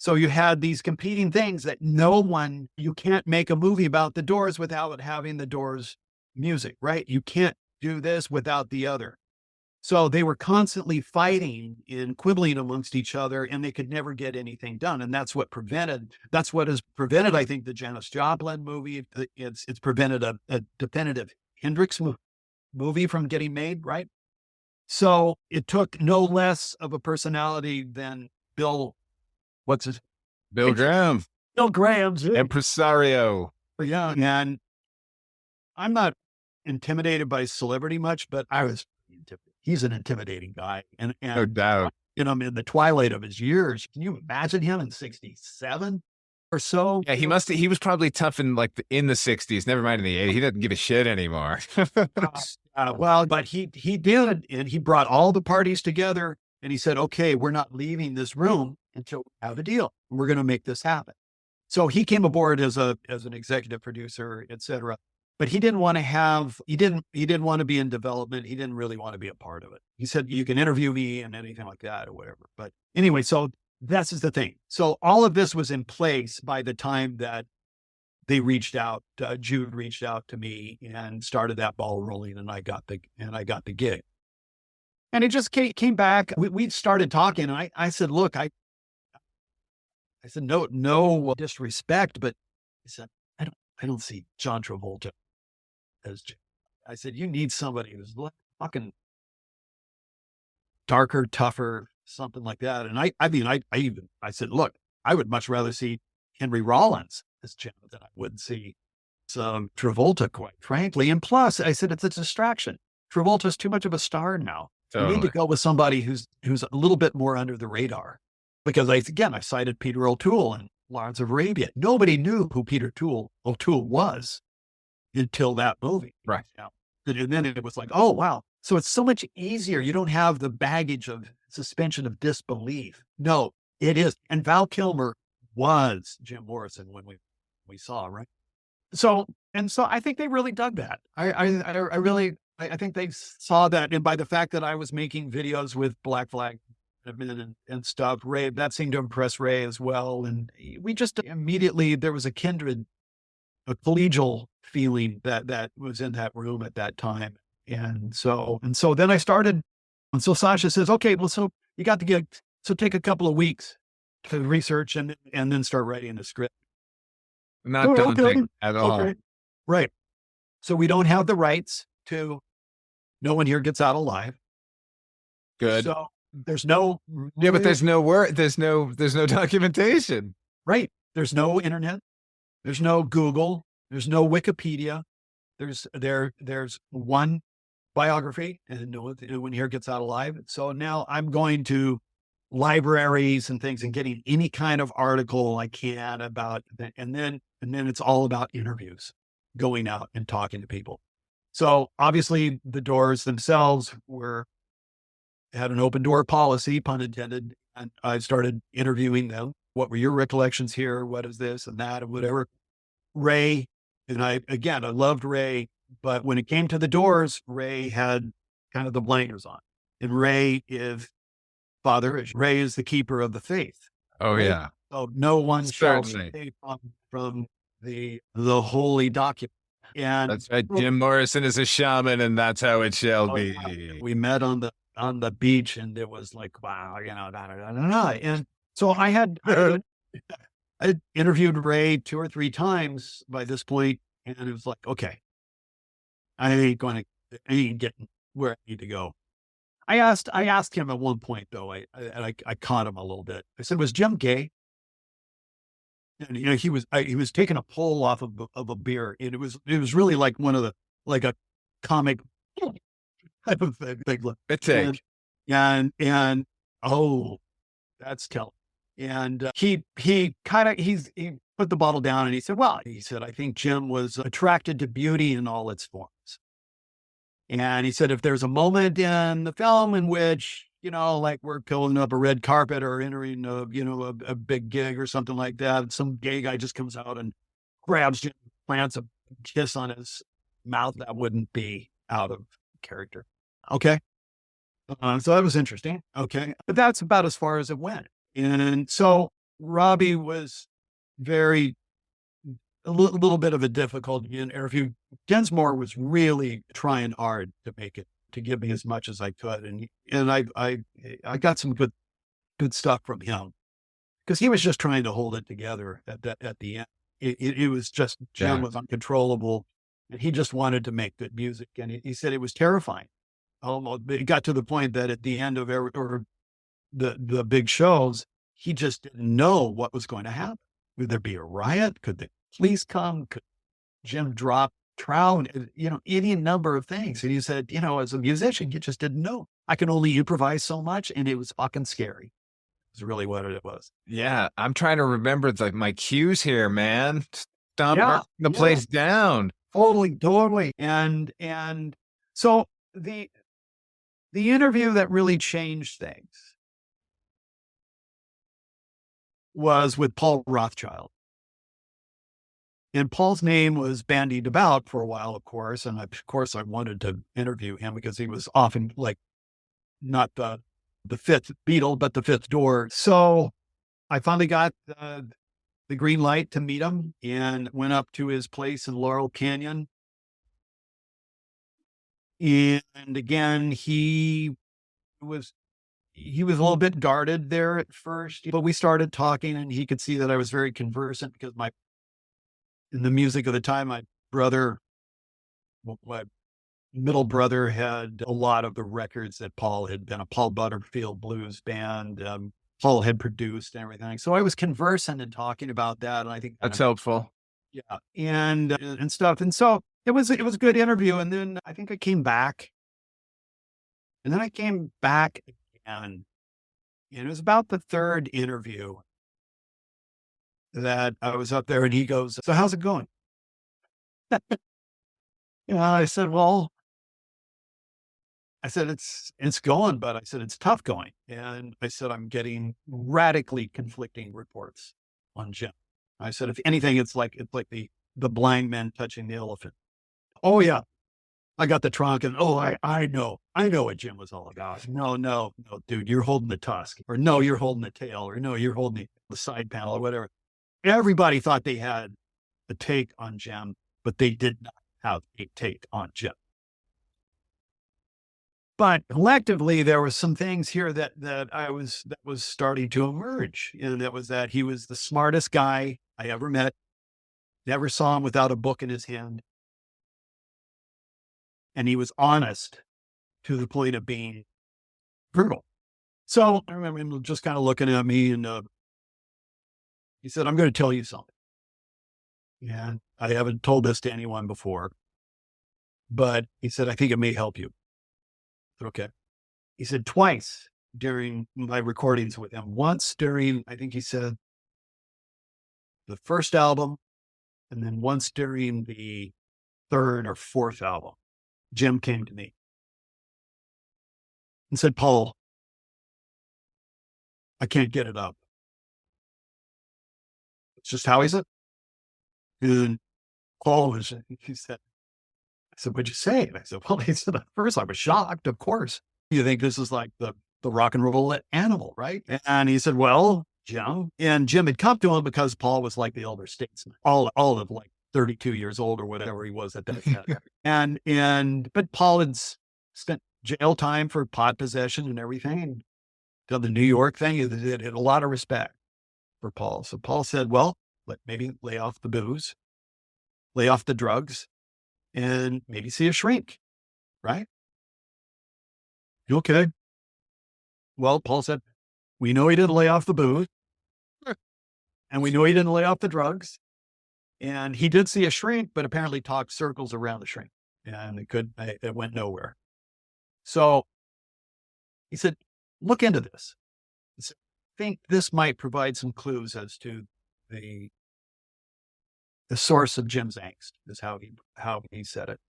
So you had these competing things that you can't make a movie about the Doors without having the Doors music, right? You can't do this without the other. So they were constantly fighting and quibbling amongst each other, and they could never get anything done. And that's what has prevented, I think, the Janis Joplin movie. It's prevented a definitive Hendrix movie from getting made, right? So it took no less of a personality than Bill Graham. Bill Graham's impresario. Yeah. And I'm not intimidated by celebrity much, but I was intimidated. He's an intimidating guy. And no doubt. In the twilight of his years. Can you imagine him in 67 or so? Yeah, he was probably tough in the 60s, never mind in the 80s. He doesn't give a shit anymore. But he did, and he brought all the parties together and he said, okay, we're not leaving this room until we have a deal. We're going to make this happen. So he came aboard as an executive producer, et cetera. But he didn't want to be in development. He didn't really want to be a part of it. He said, you can interview me and anything like that or whatever. But anyway, so this is the thing. So all of this was in place by the time that they reached out. Jude reached out to me and started that ball rolling, and I got the gig. And it just came back. We started talking, and I said, look, I said, no disrespect, but I said, I don't see John Travolta as Jim. I said, you need somebody who's fucking darker, tougher, something like that. And I said, look, I would much rather see Henry Rollins as Jim than I would see some Travolta, quite frankly. And plus, I said, it's a distraction. Travolta's too much of a star now. Totally. You need to go with somebody who's a little bit more under the radar. Because I cited Peter O'Toole and Lawrence of Arabia. Nobody knew who Peter O'Toole was until that movie. Right. And then it was like, oh, wow. So it's so much easier. You don't have the baggage of suspension of disbelief. No, it is. And Val Kilmer was Jim Morrison when we saw, right? So I think they really dug that. I think they saw that. And by the fact that I was making videos with Black Flag and stuff, Ray, that seemed to impress Ray as well. And we just immediately, there was a kindred, a collegial feeling that was in that room at that time. And so then I started, and so Sasha says, okay, well, so you got the gig. So take a couple of weeks to research and then start writing the script. Not daunting at all. Okay. Right. So we don't have the rights to No One Here Gets Out Alive. Good. So there's no. Yeah, but there's no word. There's no documentation. Right. There's no internet. There's no Google. There's no Wikipedia. There's one biography, and No One Here Gets Out Alive. So now I'm going to libraries and things and getting any kind of article I can about that. And then it's all about interviews, going out and talking to people. So obviously the Doors themselves had an open door policy, pun intended. And I started interviewing them. What were your recollections here? What is this and that and whatever? Ray, and I loved Ray, but when it came to the Doors, Ray had kind of the blinders on. And Ray is the keeper of the faith. Oh, right? yeah. So no one shall Certainly. escape from the holy document. And That's right. Jim Morrison is a shaman, and that's how it shall be. Yeah. We met on the beach, and it was like, wow, And so I interviewed Ray 2 or 3 times by this point, and it was like, okay, I ain't getting where I need to go. I asked him at one point though, I caught him a little bit. I said, was Jim gay? And he was taking a pull off of a beer, and it was really like a comic type of thing. It take. And oh, that's telling. And he put the bottle down, and he said, I think Jim was attracted to beauty in all its forms. And he said, if there's a moment in the film in which, like we're pulling up a red carpet or entering a big gig or something like that, some gay guy just comes out and grabs Jim, plants a kiss on his mouth, that wouldn't be out of character. Okay. So that was interesting. Okay. But that's about as far as it went. And so Robbie was a little bit of a difficult interview. Densmore was really trying hard to make it, to give me as much as I could. And I got some good stuff from him, because he was just trying to hold it together at the end. It was just, Jim was uncontrollable, and he just wanted to make good music. And he said it was terrifying. Almost, it got to the point that at the end of the big shows, he just didn't know what was going to happen. Would there be a riot? Could the police come? Could Jim drop trout? Any number of things. And he said, as a musician, you just didn't know. I can only improvise so much, and it was fucking scary. It's really what it was. Yeah, I'm trying to remember my cues here, man. Stop the place down. Totally. And so the interview that really changed things was with Paul Rothchild. And Paul's name was bandied about for a while, of course. And of course I wanted to interview him, because he was often like not the fifth Beatle, but the fifth Door. So I finally got the green light to meet him and went up to his place in Laurel Canyon. And again, he was a little bit guarded there at first, but we started talking and he could see that I was very conversant because in the music of the time, my middle brother had a lot of the records that Paul had been a Paul Butterfield blues band. Paul had produced and everything. So I was conversant and talking about that. And I think that's helpful. Yeah. And stuff. And so it was a good interview. And then I think I came back and then I came back again. And it was about the third interview that I was up there and he goes, "So how's it going?" I said, "Well," I said, it's going, but I said, it's tough going. And I said, I'm getting radically conflicting reports on Jim. I said, if anything, it's like the blind man touching the elephant. "Oh yeah, I got the trunk and I know what Jim was all about. No, dude, you're holding the tusk, or no, you're holding the tail, or no, you're holding the side panel or whatever." Everybody thought they had a take on Jim, but they did not have a take on Jim. But collectively, there were some things here that was starting to emerge. And that was that he was the smartest guy I ever met. Never saw him without a book in his hand. And he was honest to the point of being brutal. So I remember him just kind of looking at me and he said, "I'm going to tell you something. And I haven't told this to anyone before, but," he said, "I think it may help you." I said, "Okay." He said, twice during my recordings with him, once during, I think he said, the first album, and then once during the third or fourth album, Jim came to me and said, "Paul, I can't get it up." It's just how is it? And Paul he said, I said, "What'd you say?" And I said, "Well," he said, "at first I was shocked, of course. You think this is like the rock and roll animal, right?" And he said, "Well, Jim," and Jim had come to him because Paul was like the elder statesman, all of like 32 years old or whatever he was at that time. But Paul had spent jail time for pot possession and everything, and done the New York thing. He had a lot of respect for Paul. So Paul said, "Well, maybe lay off the booze, lay off the drugs, and maybe see a shrink, right?" "Okay." Well, Paul said, "We know he didn't lay off the booze, and we know he didn't lay off the drugs, and he did see a shrink, but apparently talked circles around the shrink, and it went nowhere." So he said, "Look into this. He said, I think this might provide some clues as to the source of Jim's angst," is how he said it.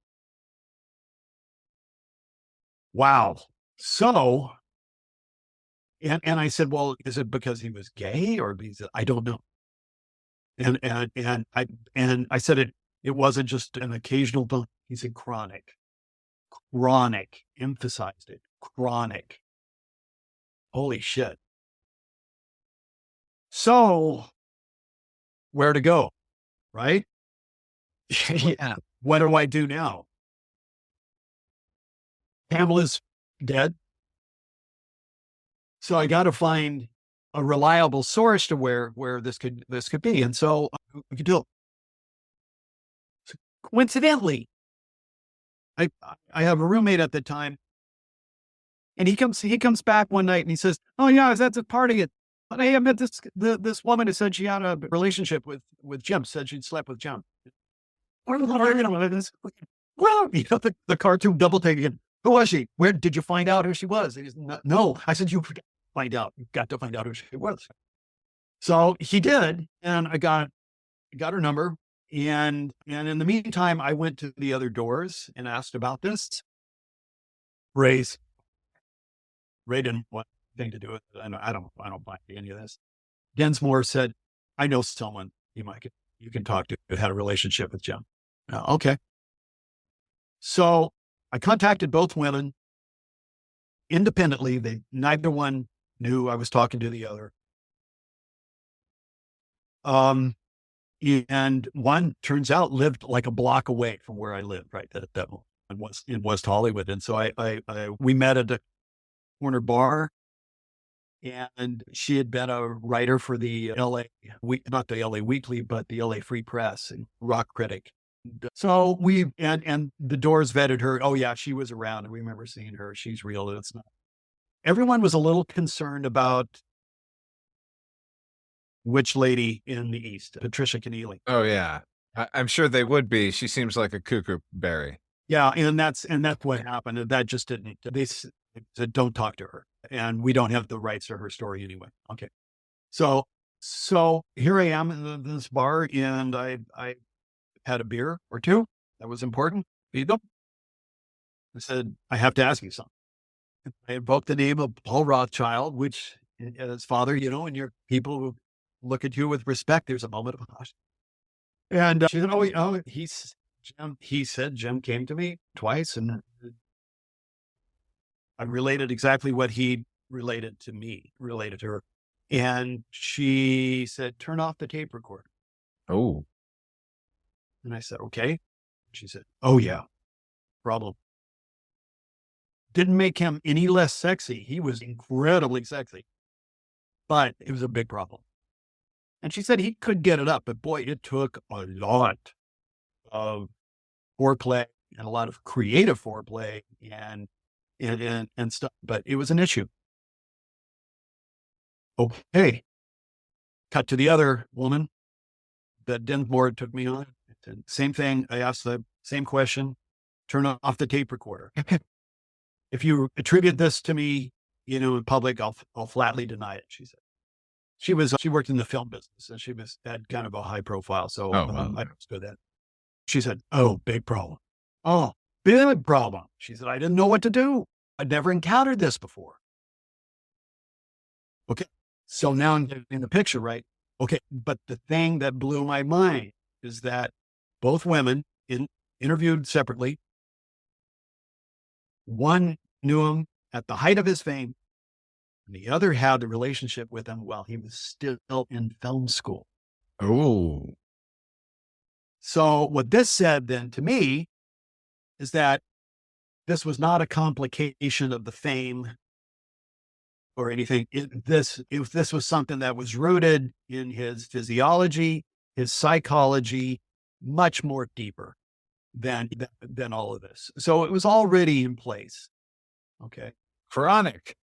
Wow. So, and I said, "Well, is it because he was gay or because I don't know?" And I said it wasn't just an occasional bump. He said chronic, emphasized it, chronic. Holy shit. So where to go, right? Yeah. What do I do now? Pamela's dead. So I got to find a reliable source to where this could be. And so we could do it. So coincidentally, I have a roommate at the time, and he comes back one night and he says, "Oh yeah, I was at the party but I met this woman who said she had a relationship with Jim, said she'd slept with Jim." Well, the cartoon double take again. "Who was she? Where did you find out who she was?" And he's, "No." I said, "You find out. You've got to find out who she was." So he did, and I got her number. And in the meantime, I went to the other doors and asked about this. Ray didn't want anything to do with it. I don't buy any of this. Densmore said, "I know someone you can talk to who had a relationship with Jim." Okay. So I contacted both women independently. Neither one knew I was talking to the other. And one turns out lived like a block away from where I lived, right at that moment, was in West Hollywood. And so we met at a corner bar, and she had been a writer for the not the LA Weekly, but the LA Free Press and rock critic. So and the Doors vetted her. Oh yeah, she was around. I remember seeing her. She's real. It's not. Everyone was a little concerned about which lady in the East, Patricia Keneally. Oh yeah, I'm sure they would be. She seems like a cuckoo berry. Yeah, and that's what happened. And that just didn't. They said, don't talk to her, and we don't have the rights to her story anyway. Okay, so here I am in this bar, and I had a beer or two. That was important. I said, I have to ask you something. I invoked the name of Paul Rothschild, which as father, and your people who look at you with respect, there's a moment of hush. And she said, he said, Jim came to me twice, and I related exactly what he related to her. And she said, turn off the tape recorder. Oh. And I said, okay. She said, oh yeah, problem. Didn't make him any less sexy. He was incredibly sexy, but it was a big problem. And she said he could get it up, but boy, it took a lot of foreplay and a lot of creative foreplay and stuff, but it was an issue. Okay. Cut to the other woman that Dinsmore took me on. Same thing. I asked the same question. Turn off the tape recorder. If you attribute this to me, in public, I'll flatly deny it. She said. She worked in the film business, and she had kind of a high profile. So I understood that. She said, "Oh, big problem. Oh, big problem." She said, "I didn't know what to do. I'd never encountered this before." Okay, so now I'm in the picture, right? Okay, but the thing that blew my mind is that both women interviewed separately. One knew him at the height of his fame, and the other had a relationship with him while he was still in film school. Oh. So what this said then to me is that this was not a complication of the fame or anything. This was something that was rooted in his physiology, his psychology, much more deeper than all of this. So it was already in place. Okay. Chronic,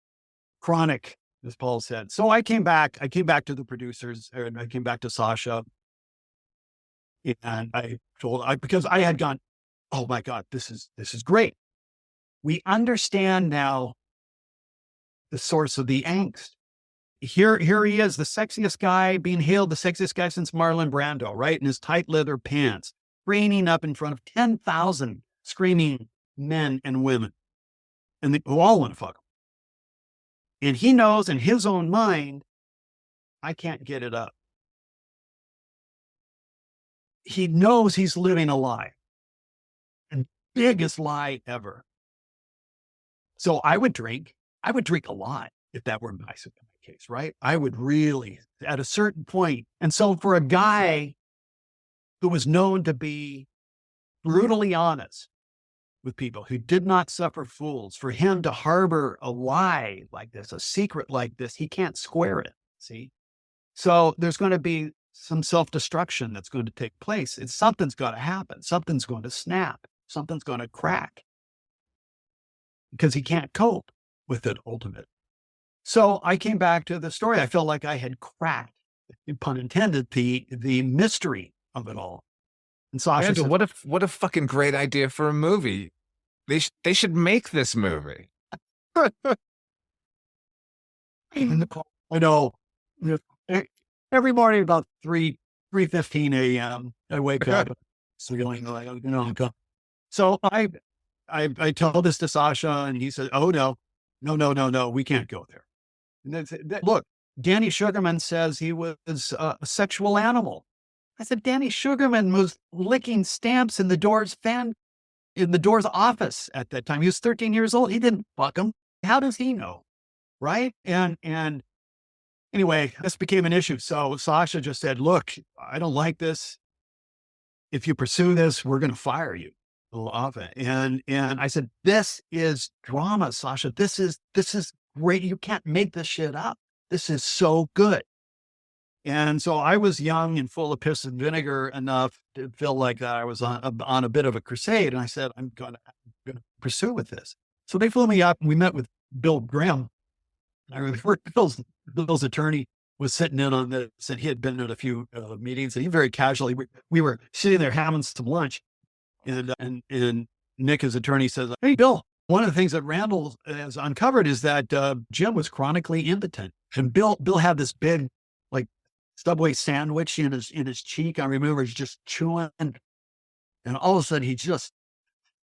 as Paul said. So I came back to the producers, and I came back to Sasha, and I told, because I had gone, oh my God, this is great. We understand now the source of the angst. Here he is, the sexiest guy being hailed, the sexiest guy since Marlon Brando, right? In his tight leather pants, training up in front of 10,000 screaming men and women, and who all want to fuck him. And he knows in his own mind, I can't get it up. He knows he's living a lie, and biggest lie ever. So I would drink a lot if that were my case, right? I would really, at a certain point. And so for a guy who was known to be brutally honest with people, who did not suffer fools, for him to harbor a lie like this, a secret like this, he can't square it, see? So there's going to be some self-destruction that's going to take place. Something's got to happen. Something's going to snap. Something's going to crack, because he can't cope with it ultimately. So I came back to the story. I felt like I had cracked, pun intended, the mystery of it all. And Sasha said, what a fucking great idea for a movie. They should make this movie. I know. Every morning about 3:15 a.m. I wake up, feeling like, so I tell this to Sasha, and he said, "Oh no, we can't go there." And look, Danny Sugarman says he was a sexual animal. I said, Danny Sugarman was licking stamps in the Doors office at that time. He was 13 years old. He didn't fuck him. How does he know? Right? And Anyway, this became an issue. So Sasha just said, look, I don't like this. If you pursue this, we're going to fire you off it. And I said, this is drama, Sasha. This is great. You can't make this shit up. This is so good. And so I was young and full of piss and vinegar enough to feel like that I was on a bit of a crusade. And I said, I'm going to pursue with this. So they flew me up and we met with Bill Graham. I remember Bill's attorney was sitting in on this, and he had been at a few meetings, and he very casually, we were sitting there having some lunch, and Nick, his attorney, says, hey, Bill, one of the things that Randall has uncovered is that Jim was chronically impotent. And Bill had this big, like, Subway sandwich in his cheek. I remember he's just chewing, and all of a sudden he just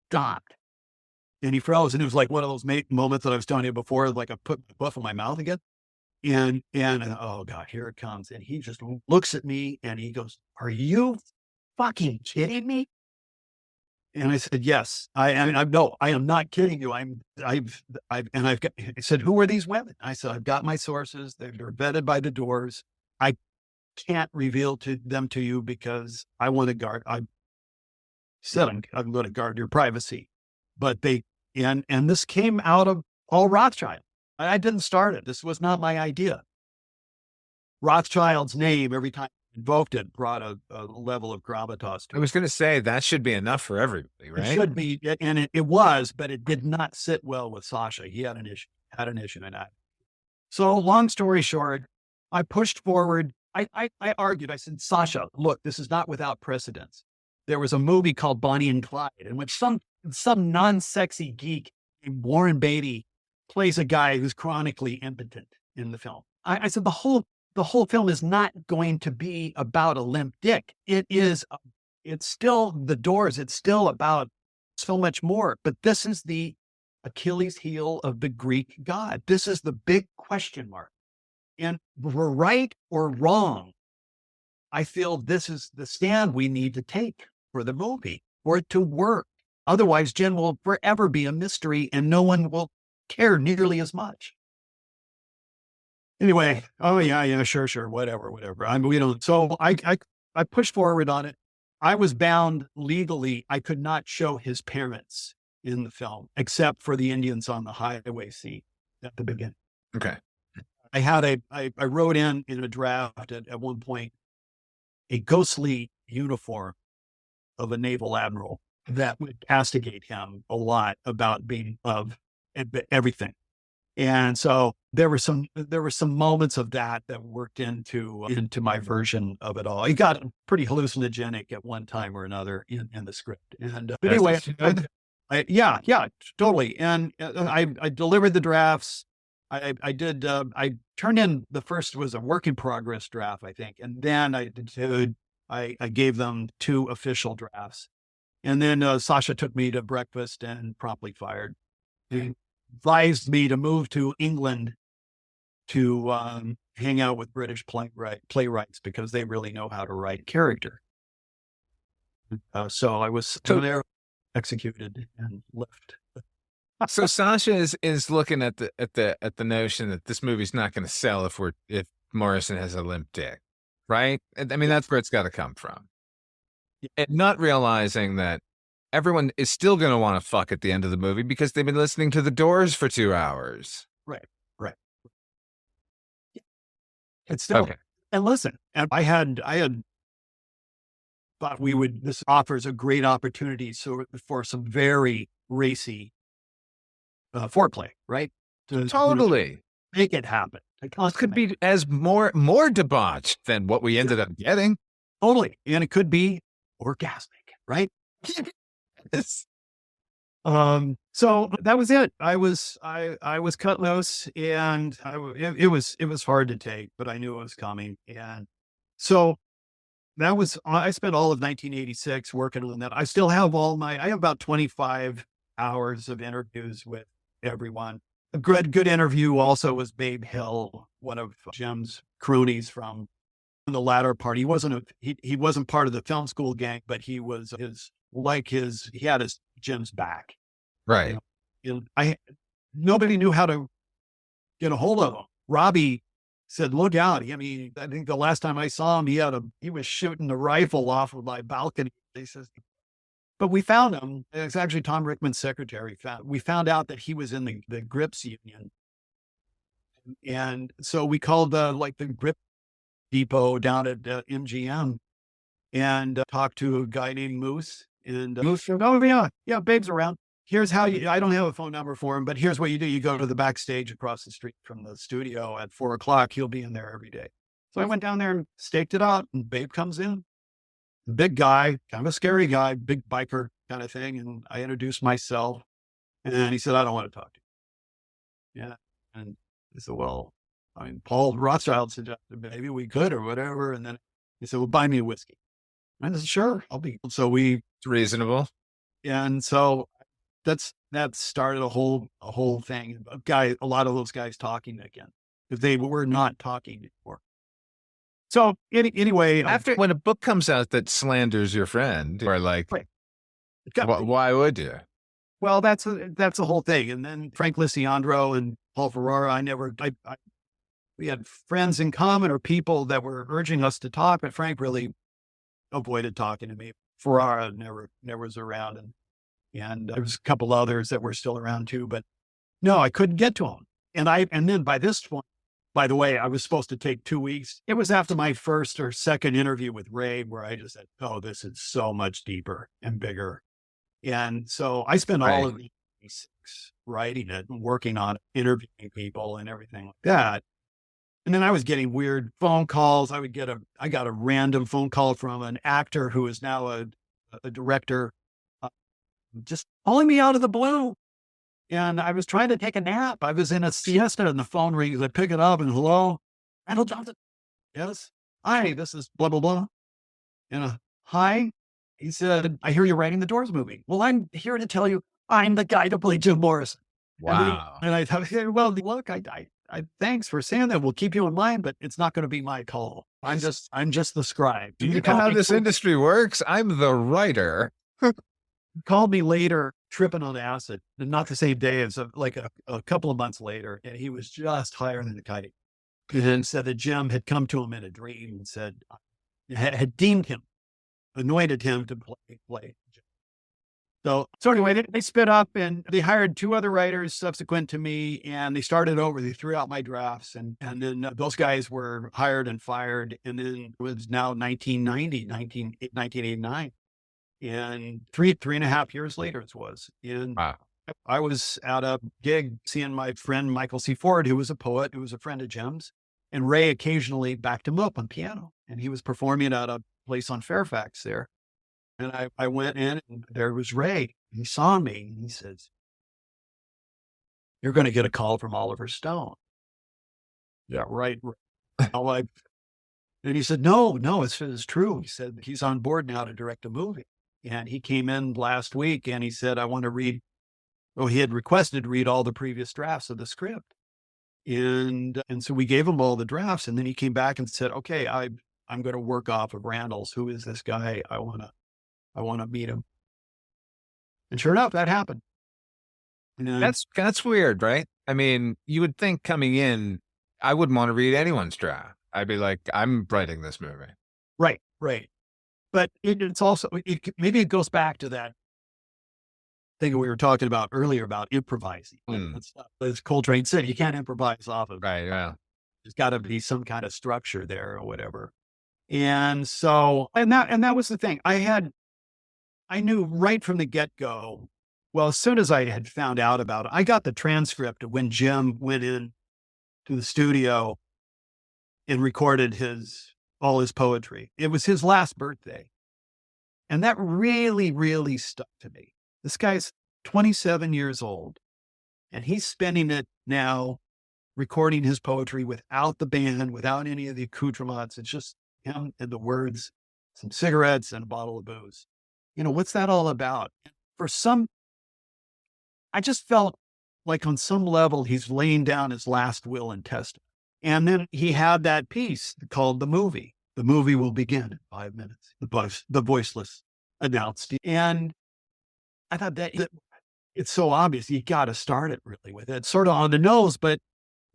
stopped. And he froze, and it was like one of those moments that I was telling you before, like I put my buff in my mouth again. And oh God, here it comes. And he just looks at me and he goes, are you fucking kidding me? And I said, yes, I am not kidding you. I said, who are these women? I said, I've got my sources. They're vetted by the doors. I can't reveal them to you because I want to guard. I said, I'm going to guard your privacy. But and this came out of all Rothschild. I didn't start it. This was not my idea. Rothschild's name, every time I invoked it, brought a level of gravitas to it. I was going to say that should be enough for everybody, right? It should be, and it was, but it did not sit well with Sasha. He had an issue in that. So long story short, I pushed forward. I argued. I said, Sasha, look, this is not without precedence. There was a movie called Bonnie and Clyde, in which some non-sexy geek named Warren Beatty plays a guy who's chronically impotent in the film. I said, the whole film is not going to be about a limp dick. It's still the doors. It's still about so much more, but this is the Achilles heel of the Greek god. This is the big question mark. And we're right or wrong. I feel this is the stand we need to take for the movie, for it to work. Otherwise, Jen will forever be a mystery and no one will care nearly as much. Anyway, oh yeah, sure, whatever. So I pushed forward on it. I was bound legally. I could not show his parents in the film, except for the Indians on the highway scene at the beginning. Okay. I wrote in a draft at one point, a ghostly uniform of a naval admiral that would castigate him a lot about being of everything. And so there were some moments of that worked into my version of it all. It got pretty hallucinogenic at one time or another in the script. And but anyway, yeah, totally. And I delivered the drafts. I turned in the first was a work in progress draft, I think. And then I gave them 2 official drafts. And then Sasha took me to breakfast and promptly fired. He advised me to move to England to hang out with British playwrights because they really know how to write character. So I was there, executed, and left. So Sasha is looking at the notion that this movie's not going to sell if Morrison has a limp dick, right? I mean, that's where it's got to come from. And not realizing that everyone is still going to want to fuck at the end of the movie because they've been listening to The Doors for 2 hours. Right. It's still okay. And listen, and I had thought this offers a great opportunity for some very racy foreplay, right? Totally. Make it happen. It could be as more debauched than what we ended up getting. Totally. And it could be orgasmic, right? Yes. So that was it. I was cut loose, and it was hard to take, but I knew it was coming. And so I spent all of 1986 working on that. I still have I have about 25 hours of interviews with everyone. A good interview also was Babe Hill, one of Jim's cronies from the latter part. He wasn't part of the film school gang, but he was he had Jim's back. Right. Nobody knew how to get a hold of him. Robbie said, look out. I mean, I think the last time I saw him, he was shooting the rifle off of my balcony. He says, but we found him. It's actually Tom Rickman's secretary. We found out that he was in the Grips union. And so we called the Grip Depot down at MGM and talked to a guy named Moose. And Moose said, oh, yeah, Babe's around. Here's how I don't have a phone number for him, but here's what you do. You go to the backstage across the street from the studio at 4:00. He'll be in there every day. So I went down there and staked it out, and Babe comes in. Big guy, kind of a scary guy, big biker kind of thing. And I introduced myself, and he said, I don't want to talk to you. Yeah. And I said, well, I mean, Paul Rothschild suggested maybe we could or whatever. And then he said, well, buy me a whiskey. And I said, sure, I'll be. So it's reasonable. And so that started a whole thing. A lot of those guys talking again, because they were not talking anymore. So anyway, after when a book comes out that slanders your friend, or like, right. Why would you? Well, that's the whole thing. And then Frank Lisiandro and Paul Ferrara, we had friends in common or people that were urging us to talk, but Frank really avoided talking to me. Ferrara never was around, and there was a couple others that were still around too, but no, I couldn't get to them. And then by this point, by the way, I was supposed to take 2 weeks. It was after my first or second interview with Ray where I just said, oh, this is so much deeper and bigger. And so I spent all of the 86 writing it and working on it, interviewing people and everything like that. And then I was getting weird phone calls. I got a random phone call from an actor who is now a director, just calling me out of the blue. And I was trying to take a nap. I was in a siesta and the phone rings. I pick it up and hello, Randall Johnson. Yes. Hi, this is blah, blah, blah. And hi. He said, I hear you're writing the Doors movie. Well, I'm here to tell you, I'm the guy to play Jim Morrison. Wow. And I thought, well, look, I thanks for saying that. We'll keep you in mind, but it's not going to be my call. I'm just the scribe. Do you know how this industry works? I'm the writer. Called me later, tripping on acid, not the same day as like a couple of months later. And he was just higher than the kite. And said that Jim had come to him in a dream and said, had deemed him, anointed him to play. So anyway, they split up and they hired 2 other writers subsequent to me, and they started over. They threw out my drafts, and then those guys were hired and fired. And then it was now 1989. And three and a half years later it was. And wow. I was at a gig seeing my friend Michael C. Ford, who was a poet, who was a friend of Jim's. And Ray occasionally backed him up on piano. And he was performing at a place on Fairfax there. And I went in and there was Ray. He saw me and he says, you're going to get a call from Oliver Stone. Yeah, right. And he said, no, it's true. He said, he's on board now to direct a movie. And he came in last week and he said, I want to read. Well, he had requested to read all the previous drafts of the script. And so we gave him all the drafts. And then he came back and said, okay, I'm going to work off of Randall's. Who is this guy? I want to meet him. And sure enough, that happened. And that's weird, right? I mean, you would think coming in, I wouldn't want to read anyone's draft. I'd be like, I'm writing this movie. Right. But it's also, maybe it goes back to that thing we were talking about earlier about improvising. As Coltrane said, you can't improvise off of. Right, yeah. There's got to be some kind of structure there or whatever. And so, and that was the thing. I knew right from the get-go, well, as soon as I had found out about it, I got the transcript of when Jim went in to the studio and recorded all his poetry. It was his last birthday. And that really, really stuck to me. This guy's 27 years old and he's spending it now recording his poetry without the band, without any of the accoutrements. It's just him and the words, some cigarettes and a bottle of booze. What's that all about? I just felt like on some level, he's laying down his last will and testament. And then he had that piece called The Movie. The movie will begin in 5 minutes. The voiceless announced. And I thought that it's so obvious. You got to start it really with it. It's sort of on the nose, but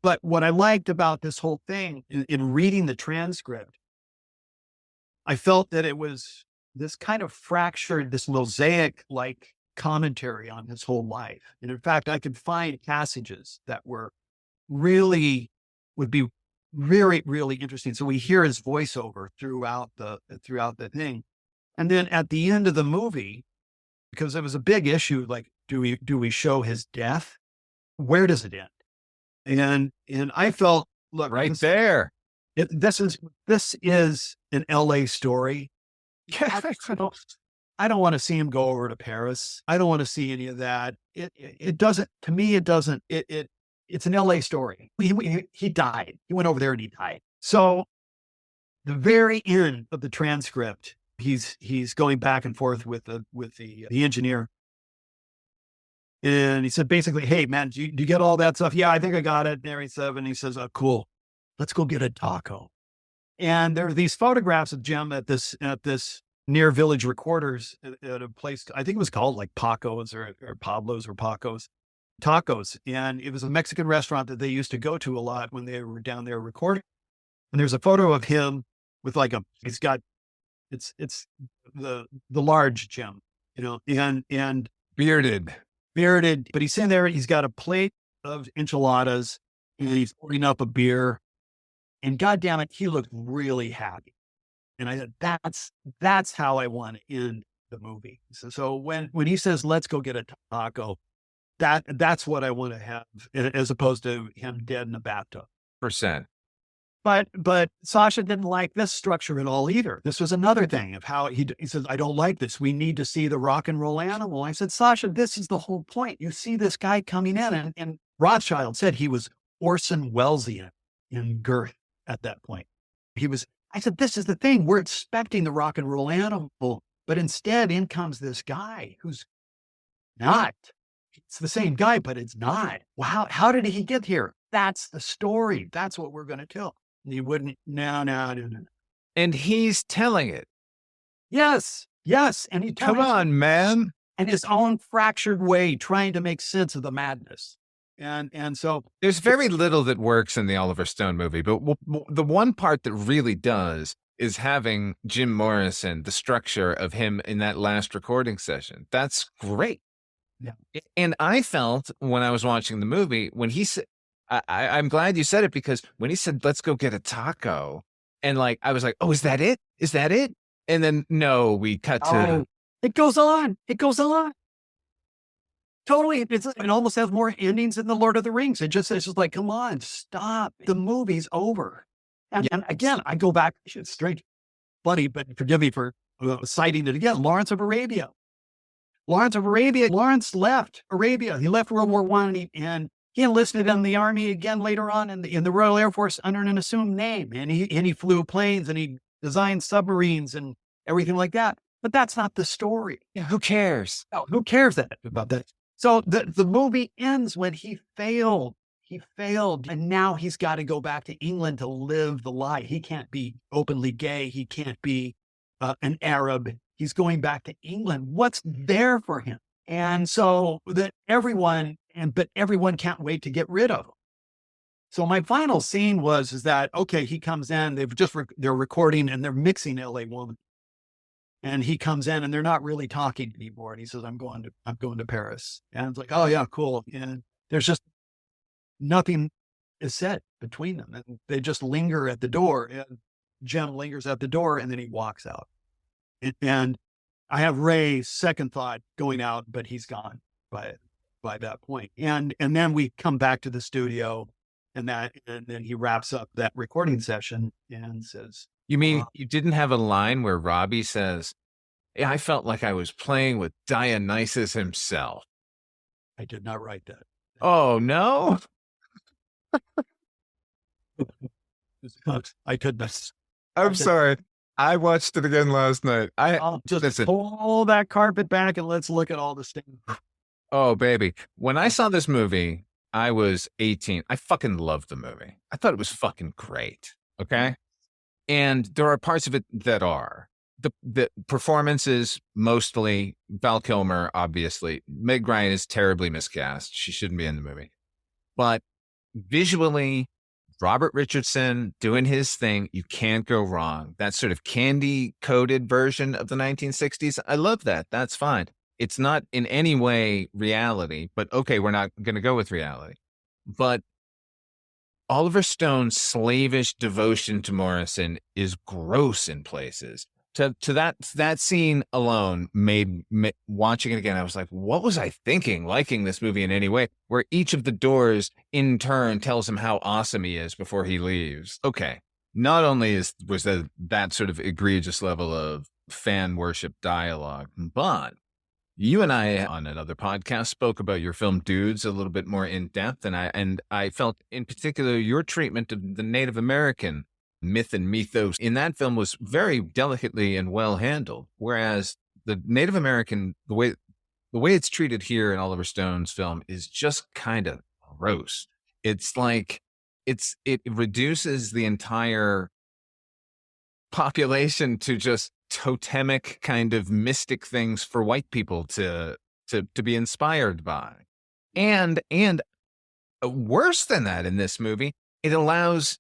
But what I liked about this whole thing in reading the transcript, I felt that it was this kind of fractured, this mosaic-like commentary on his whole life. And in fact, I could find passages that would be really, really interesting. So we hear his voiceover throughout the thing. And then at the end of the movie, because it was a big issue, like, do we show his death? Where does it end? And I felt, look, this is an LA story. I don't want to see him go over to Paris. I don't want to see any of that. It doesn't, to me, it's an LA story. He died. He went over there and he died. So the very end of the transcript, he's going back and forth with the engineer. And he said, basically, hey, man, do you get all that stuff? Yeah, I think I got it. And he says, oh, cool. Let's go get a taco. And there are these photographs of Jim at this near Village Recorders at a place, I think it was called like Paco's or Pablo's or Paco's Tacos. And it was a Mexican restaurant that they used to go to a lot when they were down there recording. And there's a photo of him with like it's the large Jim, and bearded, but he's in there. He's got a plate of enchiladas and he's pouring up a beer, and God damn it, he looked really happy. And I said, that's how I want to end the movie. So when he says, let's go get a taco, that's what I want to have, as opposed to him dead in a bathtub. %. But Sasha didn't like this structure at all either. This was another thing of how he says, I don't like this. We need to see the rock and roll animal. I said, Sasha, this is the whole point. You see this guy coming in, and Rothschild said he was Orson Wellesian in girth at that point. I said, this is the thing. We're expecting the rock and roll animal, but instead in comes this guy who's not. It's the same guy, but it's not. Well, how did he get here? That's the story. That's what we're going to tell. And he wouldn't, no. And he's telling it. Yes. And he come on, man. In his own fractured way, trying to make sense of the madness. And so there's very little that works in the Oliver Stone movie, but the one part that really does is having Jim Morrison, the structure of him in that last recording session. That's great. Yeah. And I felt when I was watching the movie, when he said, I'm glad you said it, because when he said, let's go get a taco, and like, I was like, oh, is that it? Is that it? And then no, we cut to. It goes on. Totally. It almost has more endings than the Lord of the Rings. It's just like, come on, stop. The movie's over. And again, I go back, it's strange, funny, but forgive me for citing it again. Lawrence of Arabia. Lawrence left Arabia. He left World War I, and he enlisted in the army again later on in the Royal Air Force under an assumed name. And he flew planes and he designed submarines and everything like that. But that's not the story. Yeah, who cares? Oh, who cares about that? So the movie ends when he failed. He failed. And now he's got to go back to England to live the lie. He can't be openly gay. He can't be an Arab. He's going back to England. What's there for him? And so that everyone can't wait to get rid of him. So my final scene is that, okay, he comes in, they're recording and they're mixing LA Woman. And he comes in and they're not really talking anymore. And he says, I'm going to Paris. And it's like, oh yeah, cool. And there's just nothing is said between them. And they just linger at the door, and Jim lingers at the door, and then he walks out. And I have Ray's second thought going out, but he's gone by that point. And then we come back to the studio, and then he wraps up that recording session and says, you mean you didn't have a line where Robbie says, yeah, I felt like I was playing with Dionysus himself? I did not write that. Oh, no? I could not. I'm sorry. I watched it again last night. I'll just pull that carpet back and let's look at all the things. Oh, baby. When I saw this movie, I was 18. I fucking loved the movie. I thought it was fucking great. Okay. And there are parts of it that are. The performances, mostly Val Kilmer, obviously. Meg Ryan is terribly miscast. She shouldn't be in the movie. But visually, Robert Richardson doing his thing. You can't go wrong. That sort of candy-coated version of the 1960s. I love that. That's fine. It's not in any way reality, but okay, we're not going to go with reality. But Oliver Stone's slavish devotion to Morrison is gross in places. To that scene alone made watching it again, I was like, what was I thinking liking this movie in any way? Where each of the doors in turn tells him how awesome he is before he leaves. Okay. Not only was that sort of egregious level of fan worship dialogue, but you and I on another podcast spoke about your film Dudes a little bit more in depth, and I felt in particular your treatment of the Native American myth and mythos in that film was very delicately and well handled, whereas the Native American, the way it's treated here in Oliver Stone's film is just kind of gross. It's like it reduces the entire population to just totemic kind of mystic things for white people to be inspired by. And worse than that, in this movie, it allows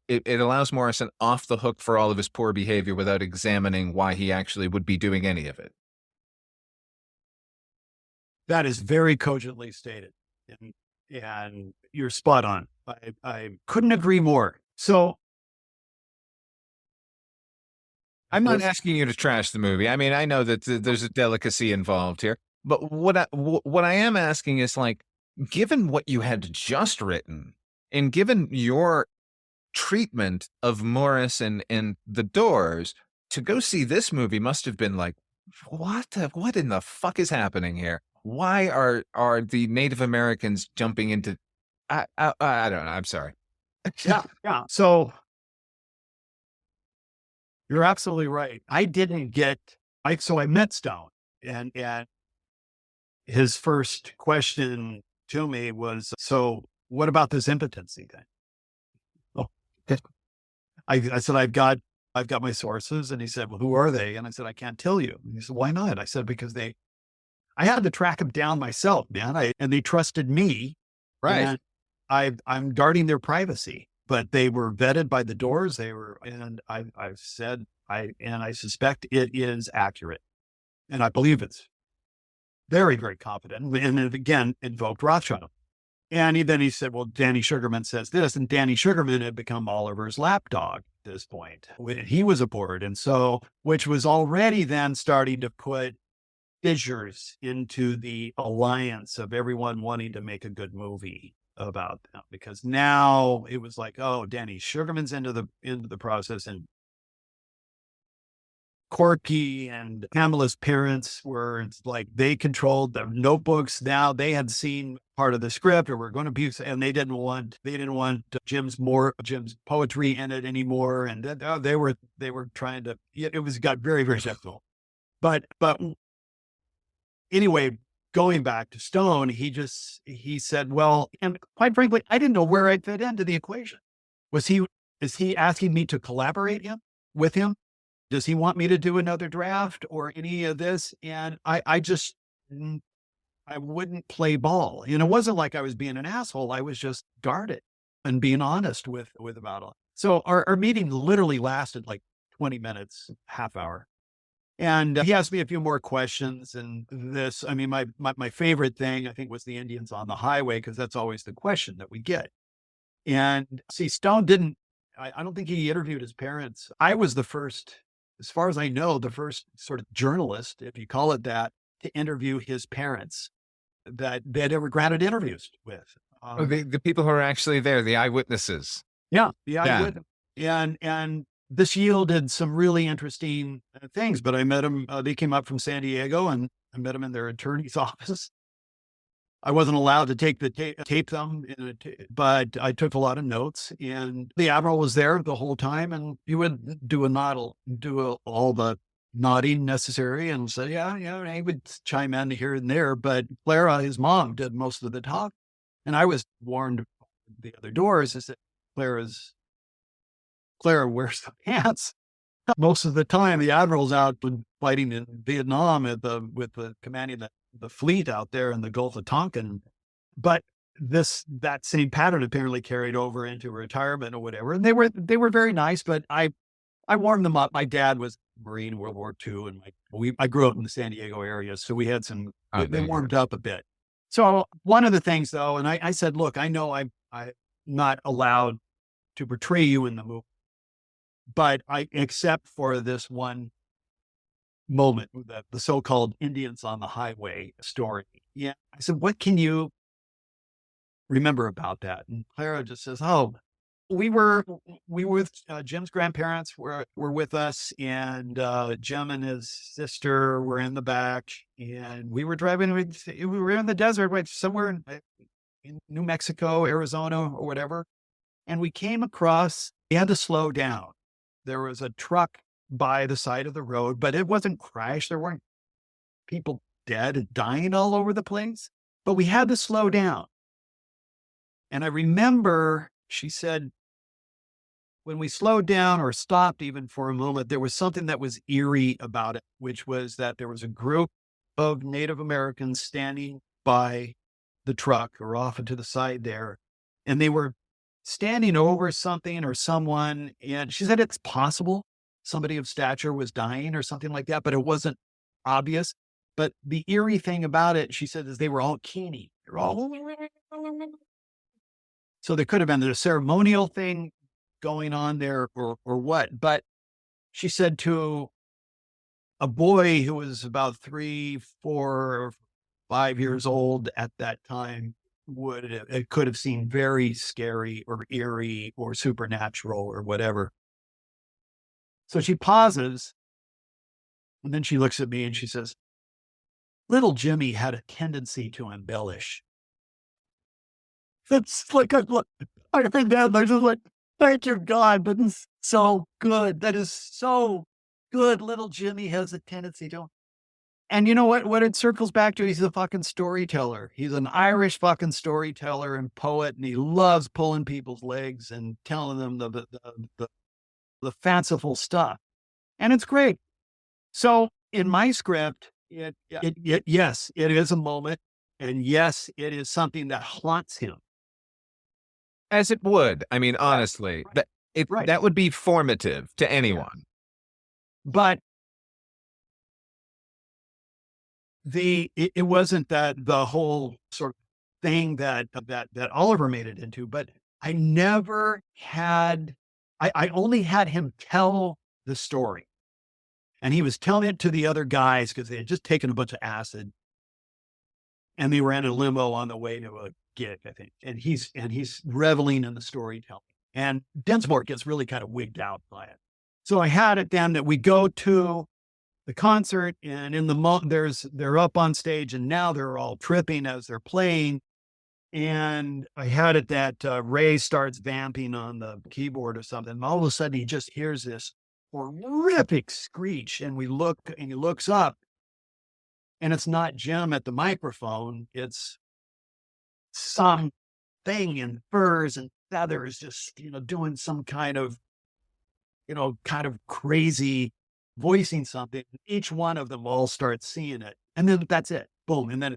it allows Morrison off the hook for all of his poor behavior without examining why he actually would be doing any of it. That is very cogently stated, and you're spot on. I couldn't agree more. So I'm not asking you to trash the movie. I mean, I know that there's a delicacy involved here, but what I am asking is, like, given what you had just written, and given your treatment of Morrison and The Doors, to go see this movie must have been like, what in the fuck is happening here? Why are the Native Americans jumping into? I don't know. I'm sorry. Yeah. So you're absolutely right. I met Stone, and his first question to me was, so what about this impotency thing? Oh, I said, I've got my sources. And he said, well, who are they? And I said, I can't tell you. And he said, why not? I said, because I had to track them down myself, man. And they trusted me. Right. And I'm guarding their privacy, but they were vetted by the Doors. And I've said, I suspect it is accurate. And I believe it's very, very confident. And it again invoked Rothschild. And then he said, well, Danny Sugarman says this, and Danny Sugarman had become Oliver's lapdog at this point when he was aboard. And so, which was already then starting to put fissures into the alliance of everyone wanting to make a good movie about them, because now it was like, oh, Danny Sugarman's into the process, and Corky and Pamela's parents were like, they controlled the notebooks. Now they had seen part of the script, or were going to be, and they didn't want Jim's poetry in it anymore. And they were trying to, it got very, very difficult. But anyway, going back to Stone, he said, well, and quite frankly, I didn't know where I fit into the equation. Is he asking me to collaborate with him? Does he want me to do another draft or any of this? And I wouldn't play ball. And it wasn't like I was being an asshole. I was just guarded and being honest with about it. So our meeting literally lasted like 20 minutes, half hour. And he asked me a few more questions. And this, I mean, my favorite thing, I think, was the Indians on the highway, because that's always the question that we get. And see, Stone didn't, I don't think he interviewed his parents. I was the first, as far as I know, the first sort of journalist, if you call it that, to interview his parents that they'd ever granted interviews with. The people who are actually there, the eyewitnesses. Yeah, the eyewitness. And this yielded some really interesting things. But I met them. They came up from San Diego, and I met them in their attorney's office. I wasn't allowed to tape them, but I took a lot of notes. And the Admiral was there the whole time, and he would do all the nodding necessary, and said, yeah, he would chime in here and there. But Clara, his mom, did most of the talk. And I was warned the other Doors is that Clara wears the pants. Most of the time, the Admiral's out fighting in Vietnam with the commanding the fleet out there in the Gulf of Tonkin. But that same pattern apparently carried over into retirement or whatever. And they were very nice, but I warmed them up. My dad was Marine in World War II, and I grew up in the San Diego area, so we had they warmed up a bit. So one of the things though, and I said, look, I know I'm not allowed to portray you in the movie, but except for this one moment, the so-called Indians on the Highway story. Yeah. I said, what can you remember about that? And Clara just says, oh, we were with Jim's grandparents were with us, and Jim and his sister were in the back, and we were driving. We were in the desert, somewhere in New Mexico, Arizona, or whatever. And we came across, we had to slow down. There was a truck by the side of the road, but it wasn't crashed. There weren't people dead and dying all over the place, but we had to slow down. And I remember she said, when we slowed down or stopped even for a moment, there was something that was eerie about it, which was that there was a group of Native Americans standing by the truck or off into the side there, and they were standing over something or someone. And she said it's possible somebody of stature was dying or something like that, but it wasn't obvious. But the eerie thing about it, she said, is they were all keening. They're all... So there could have been a ceremonial thing going on there or what. But she said to a boy who was about 3, 4, or 5 years old at that time, it could have seemed very scary or eerie or supernatural or whatever. So she pauses, and then she looks at me and she says, little Jimmy had a tendency to embellish. It's like, I heard that, and I was just like, thank you, God, but it's so good. That is so good. Little Jimmy has a tendency to. And you know what it circles back to? He's a fucking storyteller. He's an Irish fucking storyteller and poet, and he loves pulling people's legs and telling them the fanciful stuff. And it's great. So in my script, yes, it is a moment. And yes, it is something that haunts him. As it would. I mean, honestly, that would be formative to anyone. But it wasn't that the whole sort of thing that Oliver made it into, but I only had him tell the story. And he was telling it to the other guys because they had just taken a bunch of acid, and they were in a limo on the way to a gig, I think. And he's reveling in the storytelling. And Densmore gets really kind of wigged out by it. So I had it then that we go to the concert, and in they're up on stage, and now they're all tripping as they're playing. And I had it that Ray starts vamping on the keyboard or something. And all of a sudden he just hears this horrific screech, and he looks up, and it's not Jim at the microphone. It's some thing in furs and feathers, just, doing some kind of crazy voicing something. Each one of them all starts seeing it. And then that's it. Boom. And then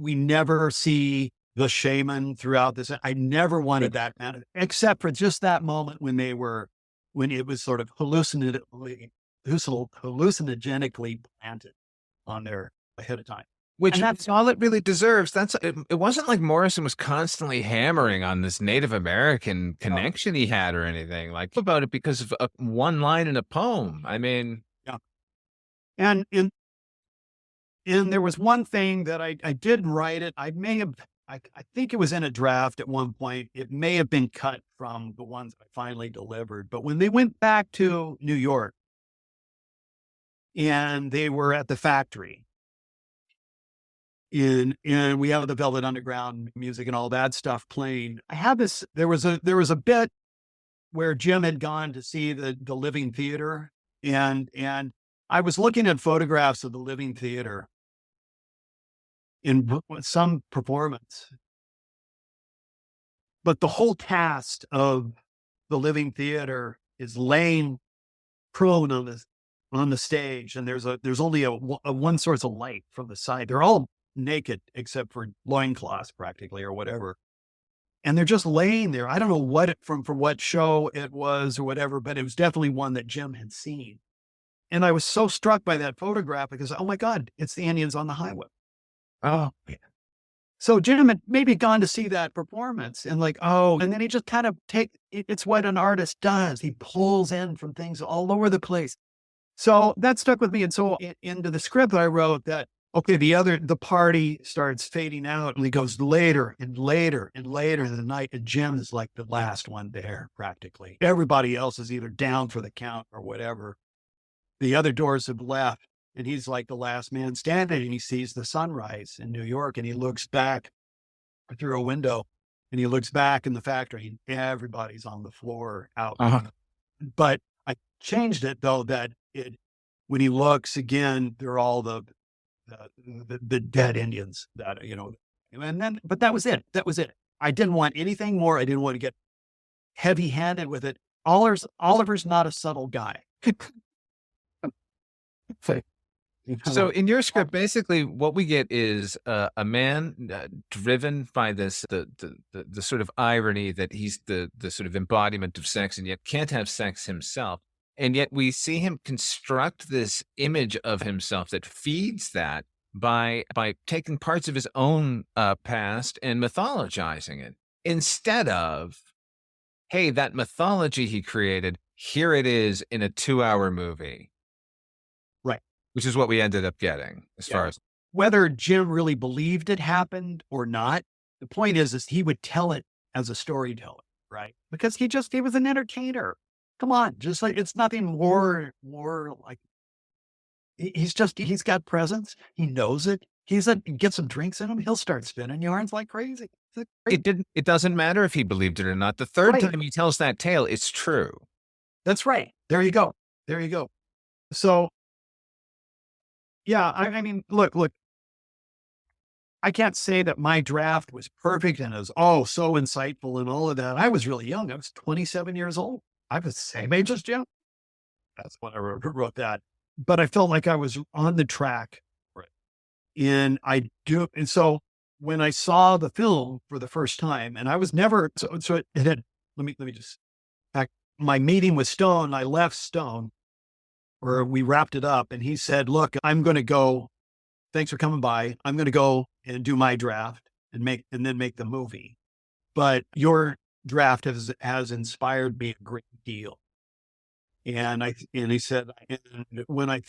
we never see the shaman throughout this. I never wanted that, except for just that moment when it was sort of hallucinogenically planted on there ahead of time. Which that's all it really deserves. It wasn't like Morrison was constantly hammering on this Native American connection he had or anything like about it because of one line in a poem. I mean, yeah. And there was one thing that I did write it. I think it was in a draft at one point. It may have been cut from the ones I finally delivered. But when they went back to New York and they were at the factory, and we have the Velvet Underground music and all that stuff playing. I had this. There was a bit where Jim had gone to see the Living Theater, and I was looking at photographs of the Living Theater in some performance, but the whole cast of the Living Theater is laying prone on the stage, and there's only a one source of light from the side. They're all naked except for loincloths practically or whatever. And they're just laying there. I don't know what from what show it was or whatever, but it was definitely one that Jim had seen. And I was so struck by that photograph because, oh my God, it's the Indians on the highway. Oh, yeah. So Jim had maybe gone to see that performance and like, oh, and then he just kind of it's what an artist does. He pulls in from things all over the place. So that stuck with me. And so into the script I wrote that, okay, the party starts fading out and he goes later and later and later in the night. And Jim is like the last one there practically. Everybody else is either down for the count or whatever. The other doors have left and he's like the last man standing and he sees the sunrise in New York and he looks back through a window and he looks back in the factory and everybody's on the floor out. But I changed it though, that when he looks again, they're all the dead Indians that, but that was it. That was it. I didn't want anything more. I didn't want to get heavy handed with it. Oliver's not a subtle guy. So in your script, basically what we get is a man driven by this, the sort of irony that he's the sort of embodiment of sex and yet can't have sex himself. And yet we see him construct this image of himself that feeds that by taking parts of his own past and mythologizing it instead of, hey, that mythology he created, here it is in a 2-hour movie. Right. Which is what we ended up getting as far as whether Jim really believed it happened or not. The point is he would tell it as a storyteller, right? Because he was an entertainer. Come on, just like it's nothing more like he's got presence. He knows it. Get some drinks in him. He'll start spinning yarns like crazy. It doesn't matter if he believed it or not. The third time he tells that tale, it's true. That's right. There you go. So, yeah, I mean, look, I can't say that my draft was perfect and it was, so insightful and all of that. I was really young. I was 27 years old. I was the same age as Jim. That's when I wrote that. But I felt like I was on the track. Right. And so when I saw the film for the first time, and I was never, so it had, let me just back. My meeting with Stone, I left Stone, or we wrapped it up, and he said, look, I'm going to go, thanks for coming by. I'm going to go and do my draft and then make the movie. But your draft has inspired me a great deal. And he said,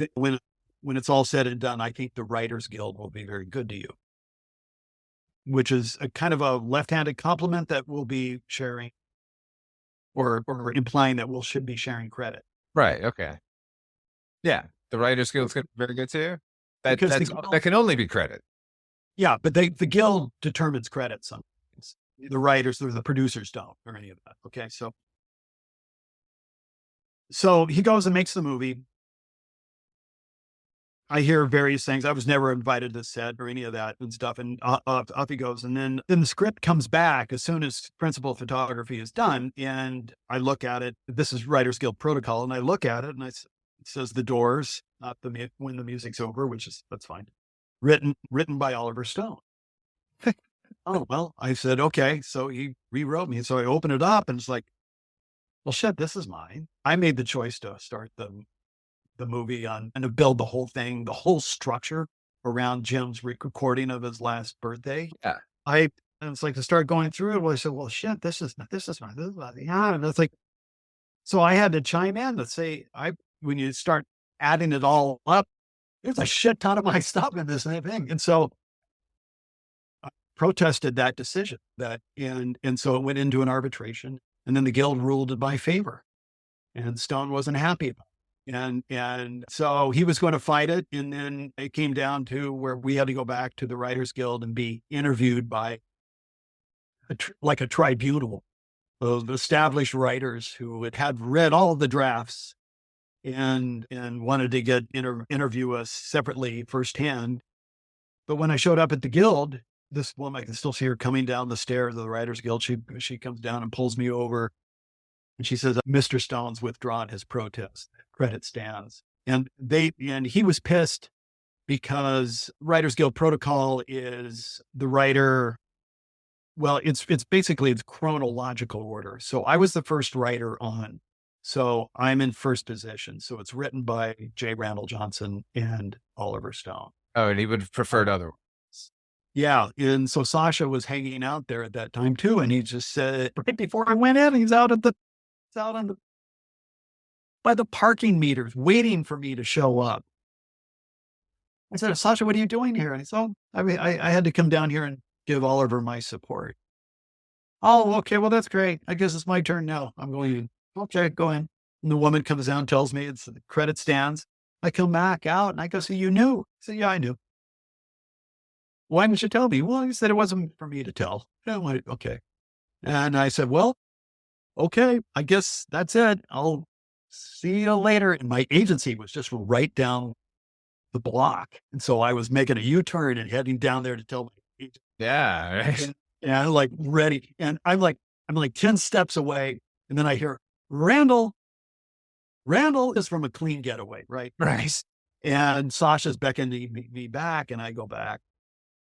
when it's all said and done, I think the Writers Guild will be very good to you, which is a kind of a left-handed compliment that we'll be sharing or implying that should be sharing credit. Right. Okay. Yeah. The Writers Guild's very good too. That can only be credit. Yeah. But the Guild determines credit sometimes. The writers or the producers don't, or any of that. Okay. So he goes and makes the movie. I hear various things. I was never invited to set or any of that and stuff. And off he goes. And then the script comes back as soon as principal photography is done. And I look at it. This is Writers Guild protocol. And I look at it and it says The Doors, not when the music's over, that's fine. Written by Oliver Stone. Oh, well, I said, okay. So he rewrote me. So I open it up and it's like, well, shit, this is mine. I made the choice to start the movie and to build the whole thing, the whole structure around Jim's recording of his last birthday. Yeah. And it's like to start going through it. Well, I said, well, shit, this is mine. Yeah. And it's like, so I had to chime in to say, when you start adding it all up, there's a shit ton of my stuff in this thing. And so I protested that decision and so it went into an arbitration and then the Guild ruled in my favor and Stone wasn't happy about it. And so he was going to fight it. And then it came down to where we had to go back to the Writers Guild and be interviewed by like a tribunal of established writers who had read all of the drafts and wanted to interview us separately firsthand. But when I showed up at the Guild, this woman, I can still see her coming down the stairs of the Writers Guild. She comes down and pulls me over and she says, Mr. Stone's withdrawn his protest. Credit stands. And he was pissed because Writers Guild protocol is the writer. Well, it's basically it's chronological order. So I was the first writer on. So I'm in first position. So it's written by J. Randall Johnson and Oliver Stone. Oh, and he would have preferred other. Yeah. And so Sasha was hanging out there at that time too. And he just said, right before I went in, he's out by the parking meters waiting for me to show up. I said, Sasha, what are you doing here? And he said, I had to come down here and give Oliver my support. Oh, okay. Well, that's great. I guess it's my turn now. I'm going in. Okay, go in. And the woman comes down, tells me it's the credit stands. I come back out and I go, so you knew? I said, yeah, I knew. Why didn't you tell me? Well, he said it wasn't for me to tell. Okay. And I said, well, okay, I guess that's it. I'll see you later. And my agency was just right down the block. And so I was making a U-turn and heading down there to tell my agent. Yeah. Right. And I'm like ready. And I'm like 10 steps away. And then I hear, Randall is from A Clean Getaway, right? Right. And Sasha's beckoning me back, and I go back.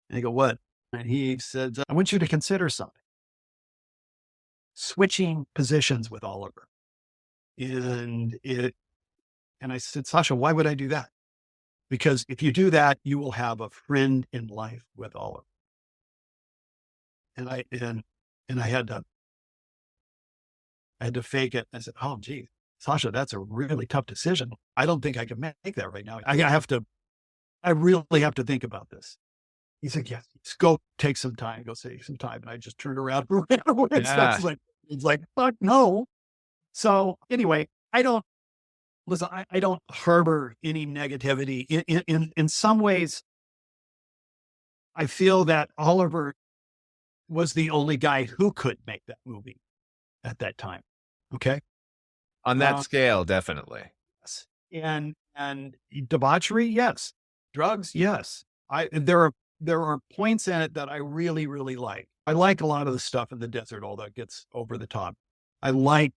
And I go, what? And he said, I want you to consider something. Switching positions with Oliver. And I said, Sasha, why would I do that? Because if you do that, you will have a friend in life with Oliver. And I had to fake it. I said, oh, geez, Sasha, that's a really tough decision. I don't think I can make that right now. I really have to think about this. He said, yes, go take some time, go save some time. And I just turned around and ran away. Yeah. It's like, fuck no. So anyway, I don't harbor any negativity. In some ways, I feel that Oliver was the only guy who could make that movie at that time. Okay. On that scale, definitely. And debauchery, yes. Drugs, yes. There are points in it that I really, really like. I like a lot of the stuff in the desert, all that gets over the top. I wrote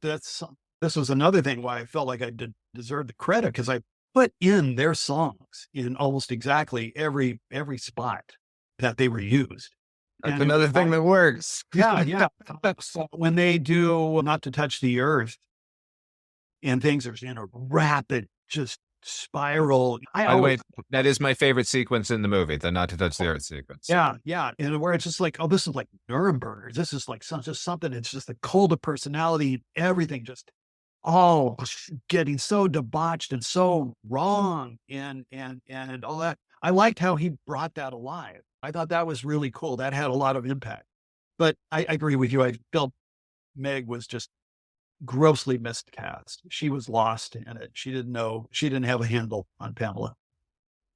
this was another thing why I felt like I deserved the credit, because I put in their songs in almost exactly every spot that they were used. That's another thing that works. Yeah. So when they do Not to Touch the Earth and things are in a rapid just spiral. By the way, that is my favorite sequence in the movie, the Not to Touch the Earth sequence. Yeah. And where it's just like, oh, this is like Nuremberg. This is like just something. It's just the cult of personality, everything just all getting so debauched and so wrong and all that. I liked how he brought that alive. I thought that was really cool. That had a lot of impact. But I agree with you. I felt Meg was just grossly miscast. She was lost in it. She didn't know. She didn't have a handle on Pamela.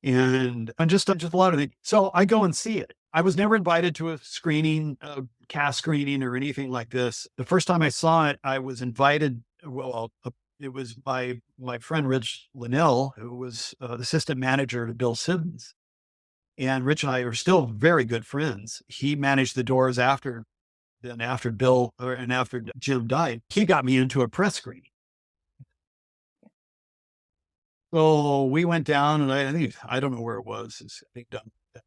And just a lot of things. So I go and see it. I was never invited to a screening, a cast screening or anything like this. The first time I saw it, I was invited. Well, it was by my friend Rich Linnell, who was the assistant manager to Bill Simmons. And Rich and I are still very good friends. He managed the Doors after Bill and after Jim died. He got me into a press screening. So we went down, and I don't know where it was. It's, I think done at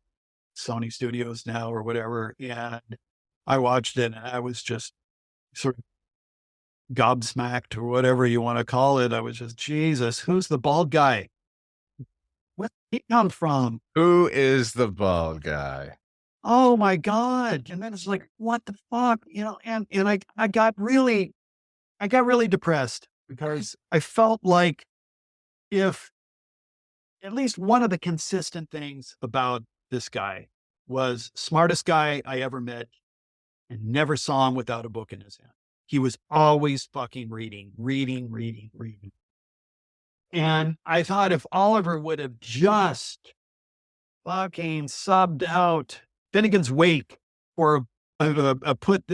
Sony Studios now or whatever. And I watched it, and I was just sort of gobsmacked or whatever you want to call it. I was just, Jesus, who's the bald guy? Where did he come from? Who is the bald guy? Oh my God. And then it's like, what the fuck? And I got really depressed because I felt like if at least one of the consistent things about this guy was smartest guy I ever met and never saw him without a book in his hand. He was always fucking reading. And I thought if Oliver would have just fucking subbed out Finnegan's Wake or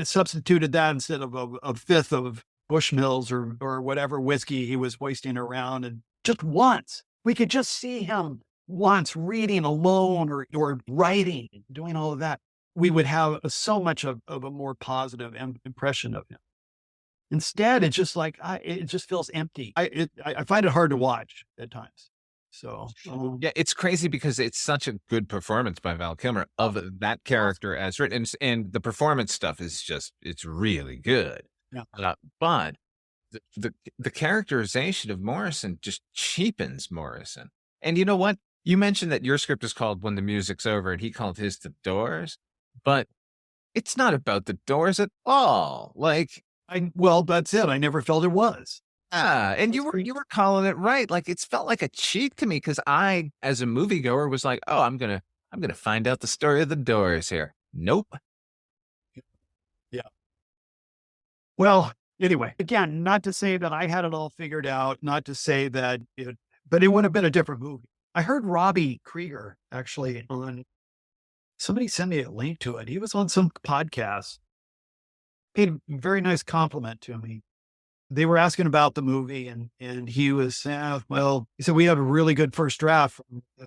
substituted that instead of a fifth of Bushmills or whatever whiskey he was wasting around, and just once we could just see him once reading alone or writing, doing all of that, we would have so much of a more positive impression of him. Instead, it's just like, it just feels empty. I find it hard to watch at times. So yeah, it's crazy because it's such a good performance by Val Kilmer of that character as written, and the performance stuff is just, it's really good. Yeah. But the characterization of Morrison just cheapens Morrison. And you know what? You mentioned that your script is called When the Music's Over, and he called his The Doors, but it's not about the Doors at all. Like, well, that's it. I never felt it was. And you were calling it right. Like, it's felt like a cheat to me because I, as a moviegoer, was like, oh, I'm gonna find out the story of the Doors here. Nope. Yeah. Well, anyway, again, not to say that I had it all figured out, not to say that but it would have been a different movie. I heard Robbie Krieger actually somebody sent me a link to it. He was on some podcast. Paid a very nice compliment to me. They were asking about the movie, and he was, he said, we have a really good first draft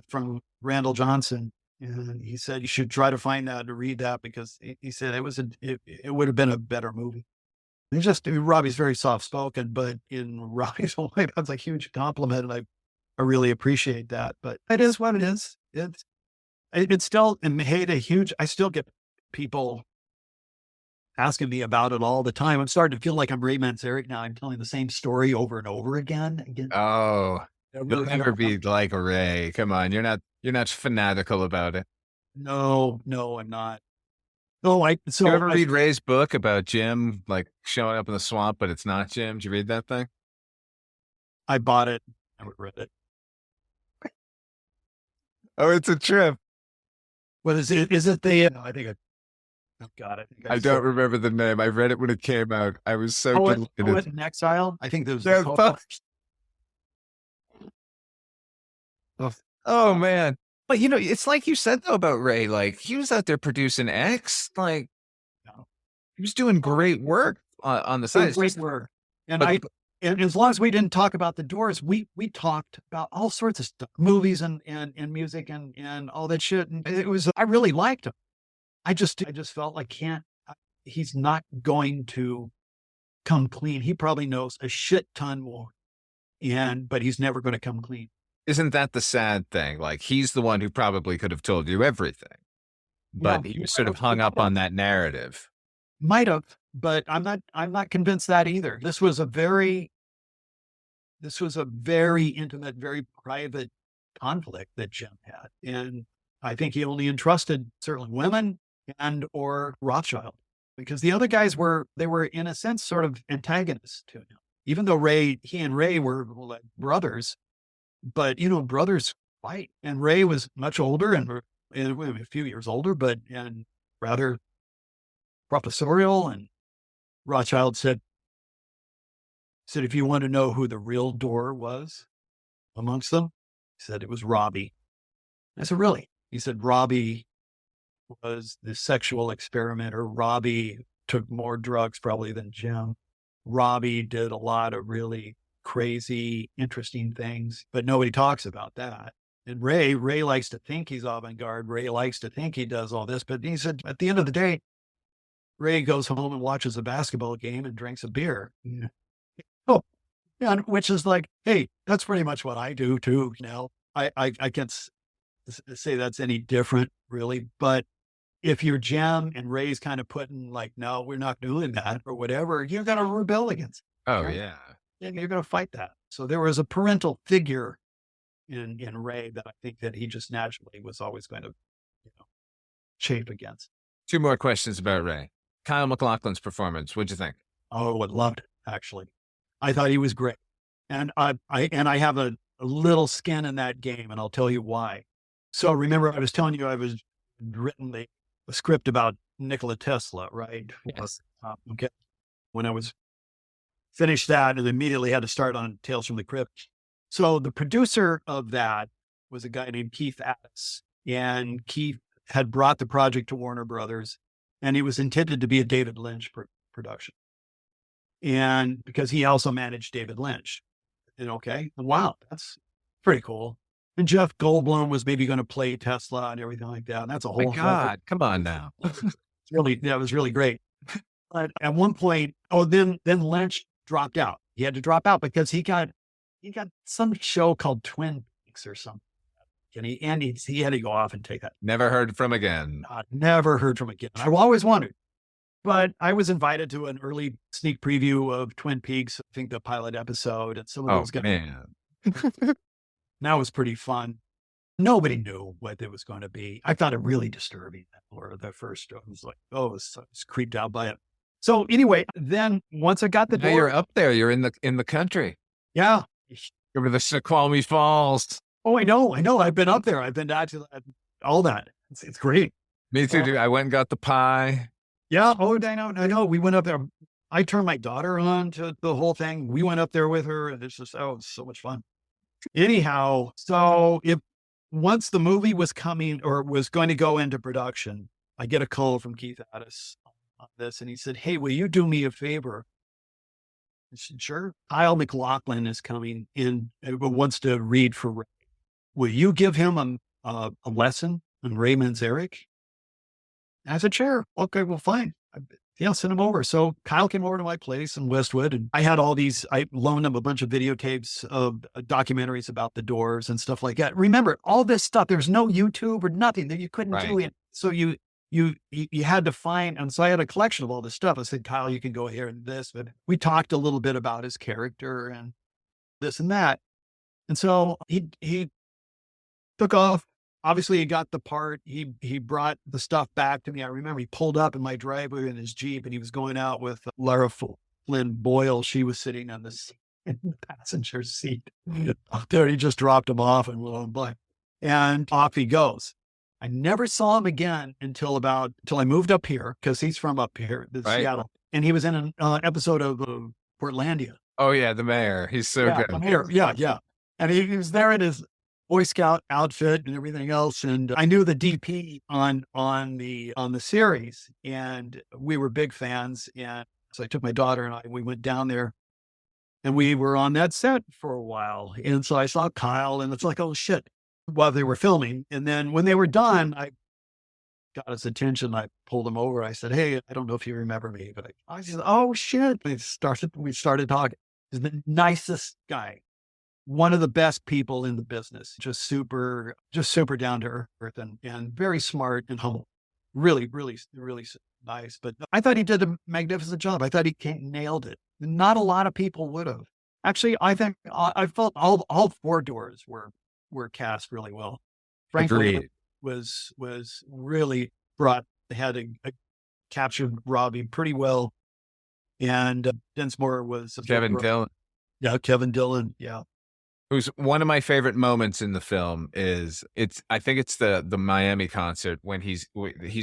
from Randall Johnson. And he said, you should try to find that, to read that, because he said it would have been a better movie. Robbie's very soft spoken, but in Robbie's way, that's a huge compliment. And I really appreciate that, but it is what it is. It's still made a huge, I still get people asking me about it all the time. I'm starting to feel like I'm Ray Manzarek now. I'm telling the same story over and over again. Oh, you'll never be like Ray. Come on. You're not fanatical about it. No, I'm not. No, you ever read Ray's book about Jim, like showing up in the swamp, but it's not Jim? Did you read that thing? I bought it. I read it. Oh, it's a trip. What is it? Is it the, I think oh God, I don't remember the name. I read it when it came out. I was so delighted. Poet in Exile? I think there was Oh man. But it's like you said though about Ray, like he was out there producing X, like he was doing great work on the side. Great work. And and as long as we didn't talk about the Doors, we talked about all sorts of stuff, movies and music and all that shit. And I really liked him. I just felt like he's not going to come clean. He probably knows a shit ton more, but he's never going to come clean. Isn't that the sad thing? Like he's the one who probably could have told you everything, but he was sort of hung up on that narrative. Might have, but I'm not convinced that either. This was a very intimate, very private conflict that Jim had. And I think he only entrusted certainly women or Rothschild, because the other guys were in a sense sort of antagonists to him, even though he and Ray were like brothers, but brothers fight. And Ray was much older and a few years older, and rather professorial. And Rothschild said, if you want to know who the real door was amongst them, he said it was Robbie. I said, really? He said, Robbie was the sexual experimenter. Robbie took more drugs probably than Jim. Robbie did a lot of really crazy, interesting things, but nobody talks about that. And Ray likes to think he's avant-garde. Ray likes to think he does all this, but he said, at the end of the day, Ray goes home and watches a basketball game and drinks a beer. Yeah. Oh, yeah, which is like, hey, that's pretty much what I do too. Now, I can't say that's any different, really. But if you're Jim and Ray's kind of putting like, no, we're not doing that or whatever, you're going to rebel against it. Oh, yeah. And you're going to fight that. So there was a parental figure in Ray that I think that he just naturally was always going to chafe against. 2 more questions about Ray. Kyle MacLachlan's performance. What'd you think? Oh, I loved it, actually. I thought he was great. And I have a little skin in that game, and I'll tell you why. So remember, I was telling you I was written the script about Nikola Tesla, right? Yes. Okay. When I was finished that, and immediately had to start on Tales from the Crypt. So the producer of that was a guy named Keith Addis, and Keith had brought the project to Warner Brothers, and it was intended to be a David Lynch production. And because he also managed David Lynch. And wow, that's pretty cool. And Jeff Goldblum was maybe going to play Tesla and everything like that. And that's a whole. My God, come on now. That was really great. But at one point, then Lynch dropped out. He had to drop out because he got some show called Twin Peaks weeks or something. And he had to go off and take that. Never heard from again. Never heard from again. I've always wondered. But I was invited to an early sneak preview of Twin Peaks, I think the pilot episode, and some of those guys. Man. That was pretty fun. Nobody knew what it was going to be. I found it really disturbing. Or the first, I was like, I was creeped out by it. So anyway, then once I got the door, you're up there. You're in the country. Yeah. Over the Snoqualmie Falls. Oh, I know. I've been up there. I've been down to all that. It's great. Me too. Dude. I went and got the pie. Yeah. Oh, I know. We went up there. I turned my daughter on to the whole thing. We went up there with her, and it's just, it's so much fun. Anyhow, so once the movie was coming or was going to go into production, I get a call from Keith Addis on this, and he said, "Hey, will you do me a favor?" I said, "Sure." Kyle MacLachlan is coming in, wants to read for Ray. Will you give him a lesson on Ray Manzarek? And I said, "Sure." Okay, well, fine. I'll send him over. So Kyle came over to my place in Westwood, and I had I loaned him a bunch of videotapes of documentaries about the Doors and stuff like that. Remember, all this stuff, there's no YouTube or nothing that you couldn't do it. So you had to find, and so I had a collection of all this stuff. I said, "Kyle, you can go here and this," but we talked a little bit about his character and this and that. And so he took off. Obviously, he got the part. He brought the stuff back to me. I remember he pulled up in my driveway in his Jeep, and he was going out with Lara Flynn Boyle. She was sitting on in the passenger seat. Out there, he just dropped him off and and off he goes. I never saw him again until I moved up here, because he's from up here, Seattle, and he was in an episode of Portlandia. Oh yeah, the mayor. He's so good. The mayor. Yeah. And he was there in his Boy Scout outfit and everything else. And I knew the DP on the series, and we were big fans. And so I took my daughter and we went down there, and we were on that set for a while. And so I saw Kyle, and it's like, oh shit, while they were filming. And then when they were done, I got his attention. I pulled him over. I said, "Hey, I don't know if you remember me," but I said, "Oh shit." We started talking. He's the nicest guy. One of the best people in the business, just super down to earth and very smart and humble. Really, really, really nice. But I thought he did a magnificent job. I thought he nailed it. Not a lot of people would have. Actually, I think I felt all four Doors were cast really well. Frankly, was really captured Robbie pretty well. And Densmore was Kevin Dillon. Yeah, Kevin Dillon. Yeah. Who's one of my favorite moments in the film I think it's the Miami concert when he's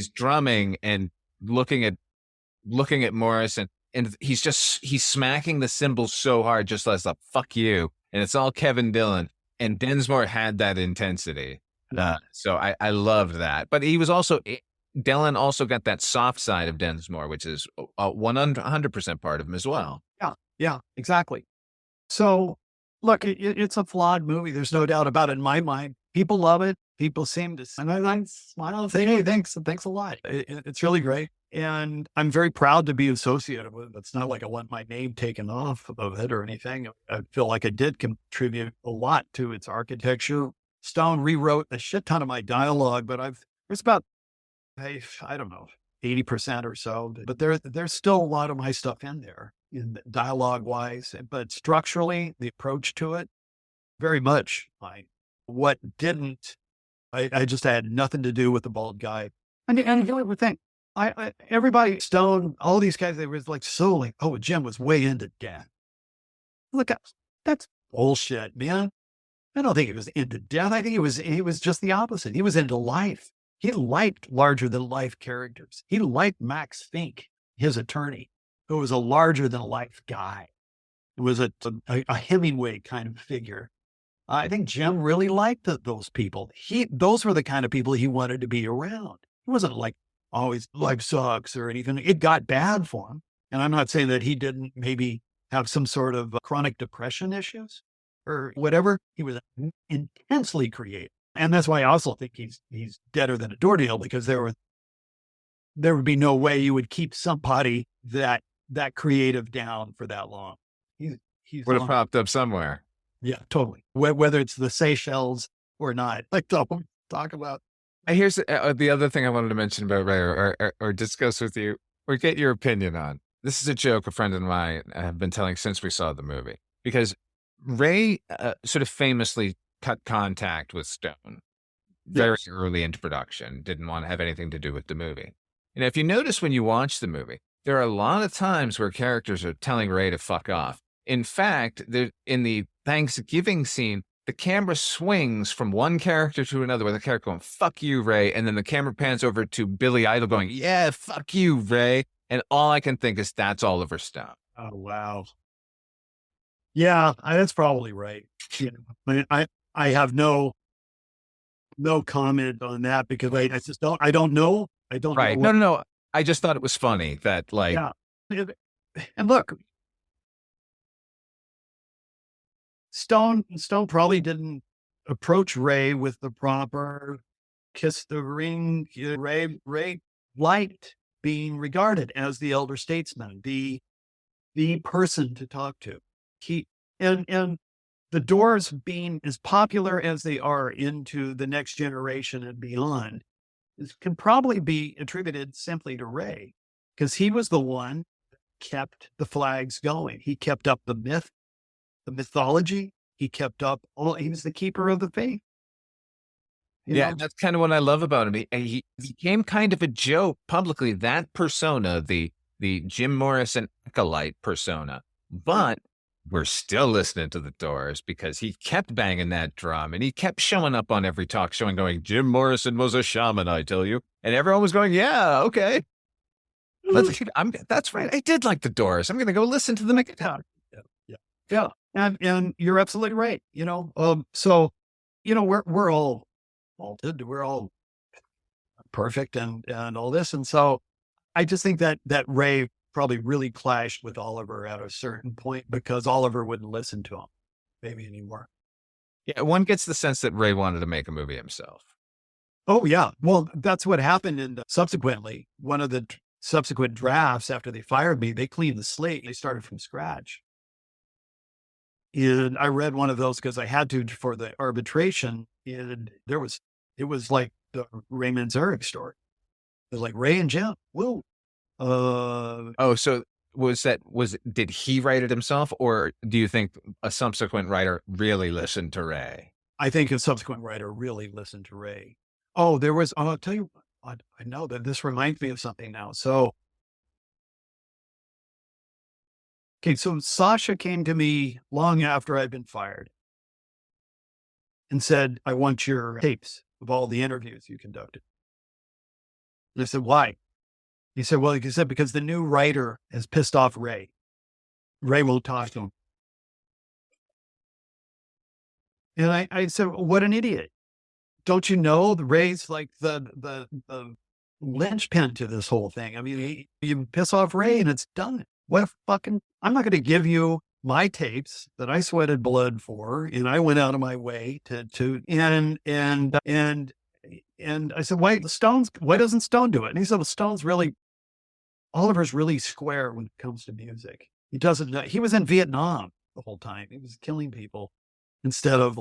drumming and looking at Morrison, and he's smacking the cymbals so hard, just as a fuck you. And it's all Kevin Dillon, and Densmore had that intensity. So I loved that. But he was Dillon also got that soft side of Densmore, which is 100% part of him as well. Yeah, exactly. So look, it's a flawed movie. There's no doubt about it in my mind. People love it. People seem to, and I smile and say, "Hey, thanks a lot." It's really great. And I'm very proud to be associated with it. It's not like I want my name taken off of it or anything. I feel like I did contribute a lot to its architecture. Stone rewrote a shit ton of my dialogue, but there's about, I don't know, 80% or so, but there's still a lot of my stuff in there, in dialogue wise, but structurally, the approach to it, very much mine. What didn't, I just had nothing to do with the bald guy. And the other thing, everybody, Stone, all these guys, they were oh, Jim was way into death. Look, that's bullshit, man. I don't think he was into death. I think he was just the opposite. He was into life. He liked larger than life characters. He liked Max Fink, his attorney, who was a larger than life guy. It was a Hemingway kind of figure. I think Jim really liked those people. Those were the kind of people he wanted to be around. He wasn't like always life sucks or anything. It got bad for him. And I'm not saying that he didn't maybe have some sort of chronic depression issues or whatever. He was intensely creative. And that's why I also think he's deader than a doornail, because there would be no way you would keep somebody that creative down for that long. He would have popped up somewhere. Yeah, totally. Whether it's the Seychelles or not, like don't talk about. Here's the other thing I wanted to mention about Ray, or discuss with you, or get your opinion on. This is a joke a friend of mine have been telling since we saw the movie, because Ray sort of famously cut contact with Stone very early into production, didn't want to have anything to do with the movie. And if you notice when you watch the movie, there are a lot of times where characters are telling Ray to fuck off. In fact, in the Thanksgiving scene, the camera swings from one character to another with a character going, fuck you, Ray. And then the camera pans over to Billy Idol going, yeah, fuck you, Ray. And all I can think is that's Oliver Stone. Oh, wow. Yeah, that's probably right. You know, I have no comment on that because I just don't know. I don't right. know. No. I just thought it was funny that yeah. And look, Stone probably didn't approach Ray with the proper kiss the ring. Ray liked being regarded as the elder statesman, the person to talk to. And the Doors being as popular as they are into the next generation and beyond can probably be attributed simply to Ray, because he was the one that kept the flags going. He kept up the mythology. He kept up he was the keeper of the faith. You know? That's kind of what I love about him. He became kind of a joke publicly, that persona, the Jim Morrison acolyte persona. But we're still listening to the Doors because he kept banging that drum and he kept showing up on every talk show and going, Jim Morrison was a shaman, I tell you. And everyone was going, yeah, okay. That's right. I did like the Doors. I'm going to go listen to them again. Yeah. And you're absolutely right. You know, so, you know, we're all faulted. We're all perfect and all this. And so I just think that Ray probably really clashed with Oliver at a certain point because Oliver wouldn't listen to him maybe anymore. Yeah. One gets the sense that Ray wanted to make a movie himself. Oh yeah. Well, that's what happened. And subsequently, one of the subsequent drafts after they fired me, they cleaned the slate. They started from scratch. And I read one of those because I had to for the arbitration. And it was like the Ray Manzarek story. It was like Ray and Jim. Whoa. So did he write it himself, or do you think a subsequent writer really listened to Ray? I think a subsequent writer really listened to Ray. Oh, I'll tell you, I know that this reminds me of something now. So Sasha came to me long after I'd been fired and said, I want your tapes of all the interviews you conducted. And I said, why? He said, because the new writer has pissed off Ray. Ray won't talk to him. And I said, what an idiot. Don't you know the Ray's like the linchpin to this whole thing? I mean, you piss off Ray and it's done. I'm not going to give you my tapes that I sweated blood for. And I went out of my way and I said, why doesn't Stone do it? And he said, well, Oliver's really square when it comes to music. He doesn't know. He was in Vietnam the whole time. He was killing people instead of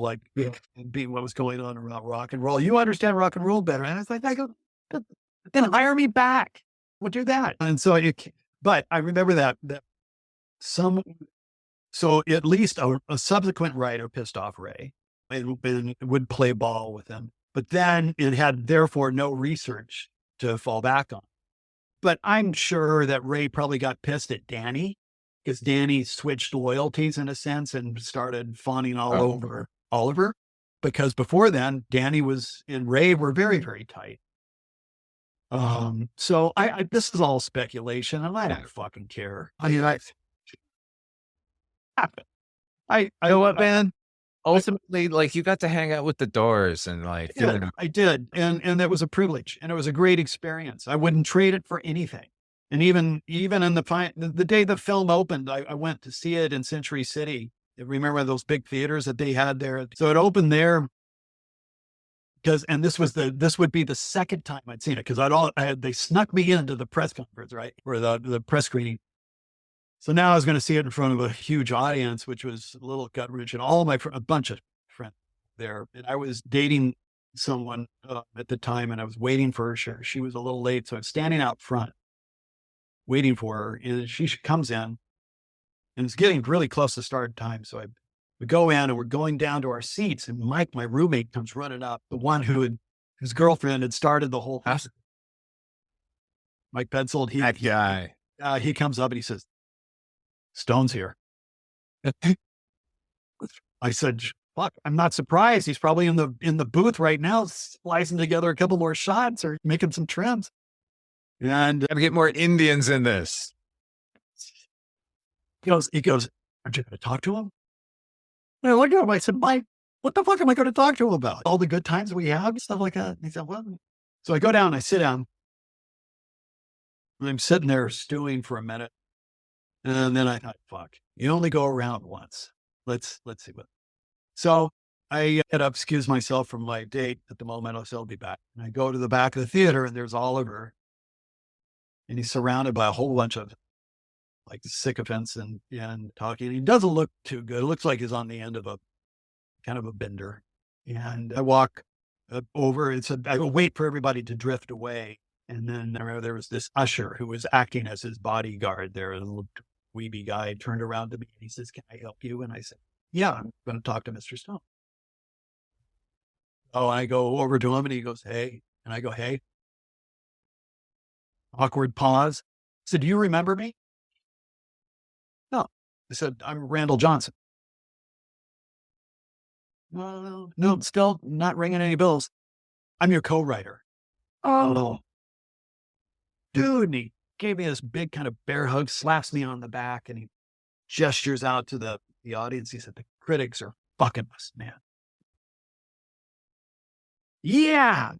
being what was going on around rock and roll. You understand rock and roll better. And I was like, then hire me back. We'll do that. And so, but I remember so at least a subsequent writer pissed off Ray and would play ball with him. But then it had therefore no research to fall back on. But I'm sure that Ray probably got pissed at Danny because Danny switched loyalties in a sense and started fawning all over Oliver. Because before then, Danny and Ray were very, very tight. So this is all speculation and I don't fucking care. I mean, you know what, man? Ultimately, you got to hang out with the Doors and I did. And that was a privilege and it was a great experience. I wouldn't trade it for anything. And even in the day the film opened, I went to see it in Century City. Remember those big theaters that they had there? So it opened there this would be the second time I'd seen it because they snuck me into the press conference, right? Or the press screening. So now I was going to see it in front of a huge audience, which was a little gut-wrenching. A bunch of friends there. And I was dating someone at the time, and I was waiting for her. She was a little late, so I was standing out front waiting for her. And she comes in, and it's getting really close to start time. So we go in, and we're going down to our seats. And Mike, my roommate, comes running up, the one whose girlfriend had started the whole thing. Mike Petzold, that guy. He comes up and he says, "Stone's here." I said, "Fuck, I'm not surprised. He's probably in the booth right now, splicing together a couple more shots or making some trims." And gotta get more Indians in this. He goes, "Aren't you going to talk to him?" And I looked at him. I said, "Mike, what the fuck am I going to talk to him about? All the good times we have, stuff like that." And he said, "Well," so I go down, I sit down. And I'm sitting there stewing for a minute. And then I thought, fuck, you only go around once. Let's see what. So I had to excuse myself from my date at the moment. I'll be back. And I go to the back of the theater, and there's Oliver. And he's surrounded by a whole bunch of like sycophants and talking. He doesn't look too good. It looks like he's on the end of a kind of a bender. And I walk over. I wait for everybody to drift away. And then there was this usher who was acting as his bodyguard there, a little weeby guy. Turned around to me and he says, "Can I help you?" And I said, "Yeah, I'm going to talk to Mr. Stone." Oh, I go over to him and he goes, "Hey." And I go, "Hey." Awkward pause. I said, "Do you remember me?" "No." I said, "I'm Randall Johnson." "No, still not ringing any bells." "I'm your co-writer." "Oh. Dude," and he gave me this big kind of bear hug, slaps me on the back, and he gestures out to the audience. He said, "The critics are fucking us, man." Yeah.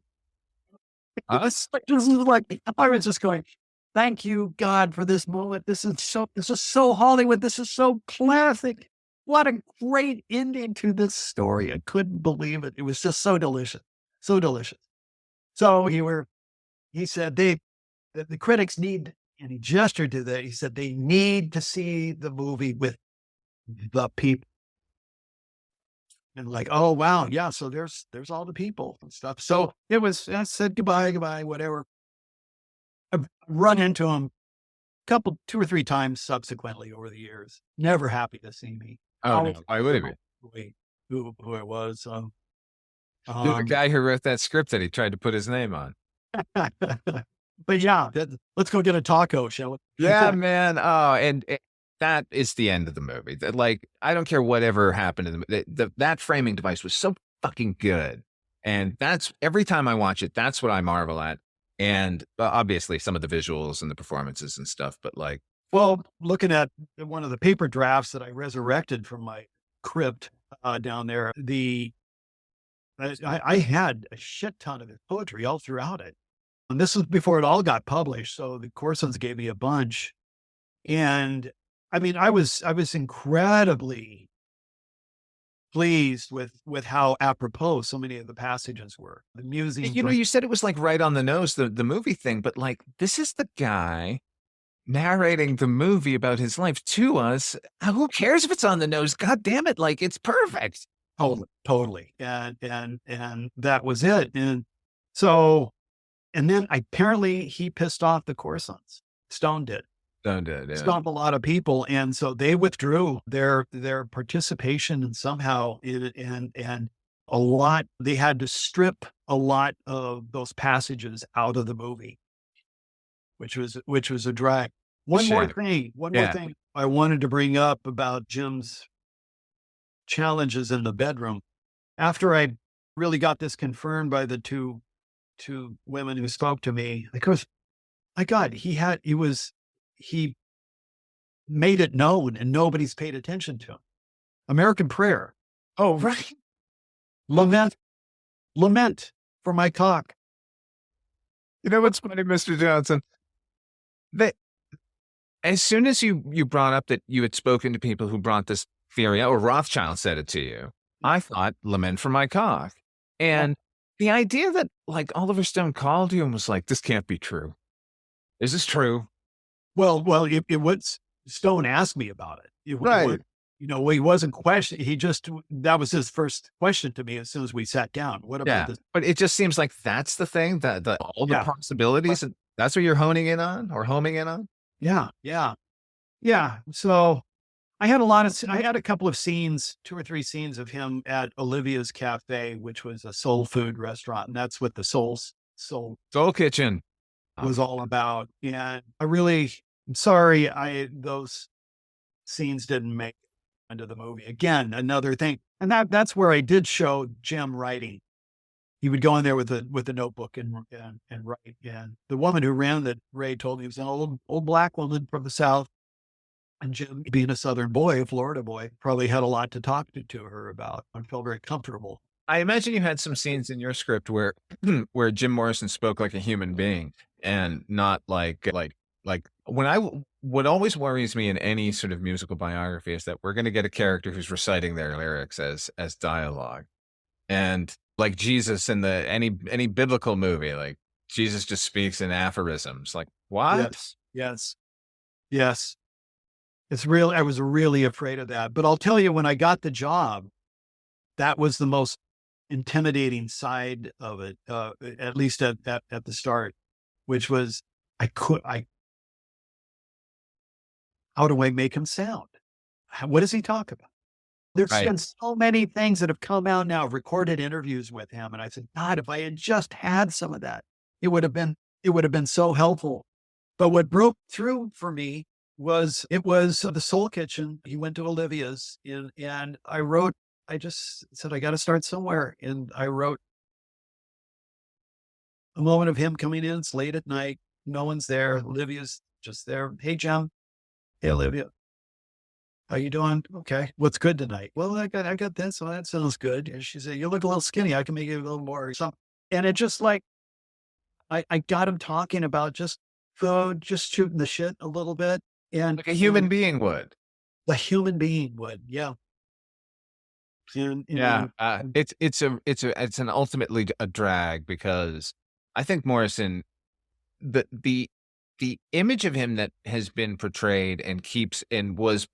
Us? This is like, I was just going, thank you, God, for this moment. This is so Hollywood. This is so classic. What a great ending to this story. I couldn't believe it. It was just so delicious. So delicious. So he said, the critics need, and he gestured to that. He said, they need to see the movie with the people. And like, oh, wow. Yeah. So there's all the people and stuff. So I said, goodbye, whatever. I've run into him two or three times subsequently over the years. Never happy to see me. Oh, no, I would have been. Who I was. The guy who wrote that script that he tried to put his name on. But yeah, let's go get a taco, shall we? Yeah, man. Oh, and that is the end of the movie. Like, I don't care whatever happened to the that framing device was so fucking good. And that's every time I watch it, that's what I marvel at. And obviously some of the visuals and the performances and stuff, but like, well, looking at one of the paper drafts that I resurrected from my crypt down there, I had a shit ton of poetry all throughout it. And this was before it all got published. So the Coursons gave me a bunch. And I mean, I was incredibly pleased with how apropos so many of the passages were. The musings. You said it was like right on the nose, the movie thing, but like, this is the guy narrating the movie about his life to us. Who cares if it's on the nose? God damn it. Like, it's perfect. Totally. And that was it. And so, and then apparently he pissed off the Coursons. Stone did. Yeah. Pissed off a lot of people. And so they withdrew their participation and somehow and a lot, they had to strip a lot of those passages out of the movie, which was a drag. One more thing I wanted to bring up about Jim's challenges in the bedroom. After I really got this confirmed by the two women who spoke to me, because my God, he made it known and nobody's paid attention to him. American Prayer. Oh, right. Lament for my cock. You know what's funny, Mr. Johnson? That as soon as you brought up that you had spoken to people who brought this theory out, or Rothschild said it to you, I thought, lament for my cock. And the idea that like Oliver Stone called you and was like, this can't be true. Is this true? Well, it was, Stone asked me about it. Right. He wasn't questioning. That was his first question to me as soon as we sat down. What about this? But it just seems like that's the thing, that all the possibilities, that's what you're honing in on or homing in on. Yeah. So I had a couple of scenes, 2 or 3 scenes of him at Olivia's Cafe, which was a soul food restaurant. And that's what the Soul Kitchen was all about. And I'm sorry, those scenes didn't make it into the movie. Again, another thing. And that's where I did show Jim writing. He would go in there with a notebook and write. And the woman who ran that, Ray told me, was an old black woman from the South. And Jim, being a Southern boy, a Florida boy, probably had a lot to talk to her about. I felt very comfortable. I imagine you had some scenes in your script where Jim Morrison spoke like a human being and not like what always worries me in any sort of musical biography is that we're going to get a character who's reciting their lyrics as dialogue. And like Jesus in any biblical movie, like Jesus just speaks in aphorisms. Like, what? Yes. It's real. I was really afraid of that. But I'll tell you, when I got the job, that was the most intimidating side of it, at least at the start, which was how do I make him sound? What does he talk about? There's been so many things that have come out now, recorded interviews with him. And I said, God, if I had just had some of that, it would have been so helpful. But what broke through for me was the Soul Kitchen. He went to Olivia's and I just said, I got to start somewhere. And I wrote a moment of him coming in. It's late at night. No one's there. Olivia's just there. Hey, Jim. Hey, Olivia. How you doing? Okay. What's good tonight? Well, I got this. So that sounds good. And she said, you look a little skinny. I can make you a little more or something. And it just like, I got him talking about just food, just shooting the shit a little bit. And like a human being would. A human being would. Yeah. It's an ultimately a drag because I think Morrison, the image of him that has been portrayed and keeps and was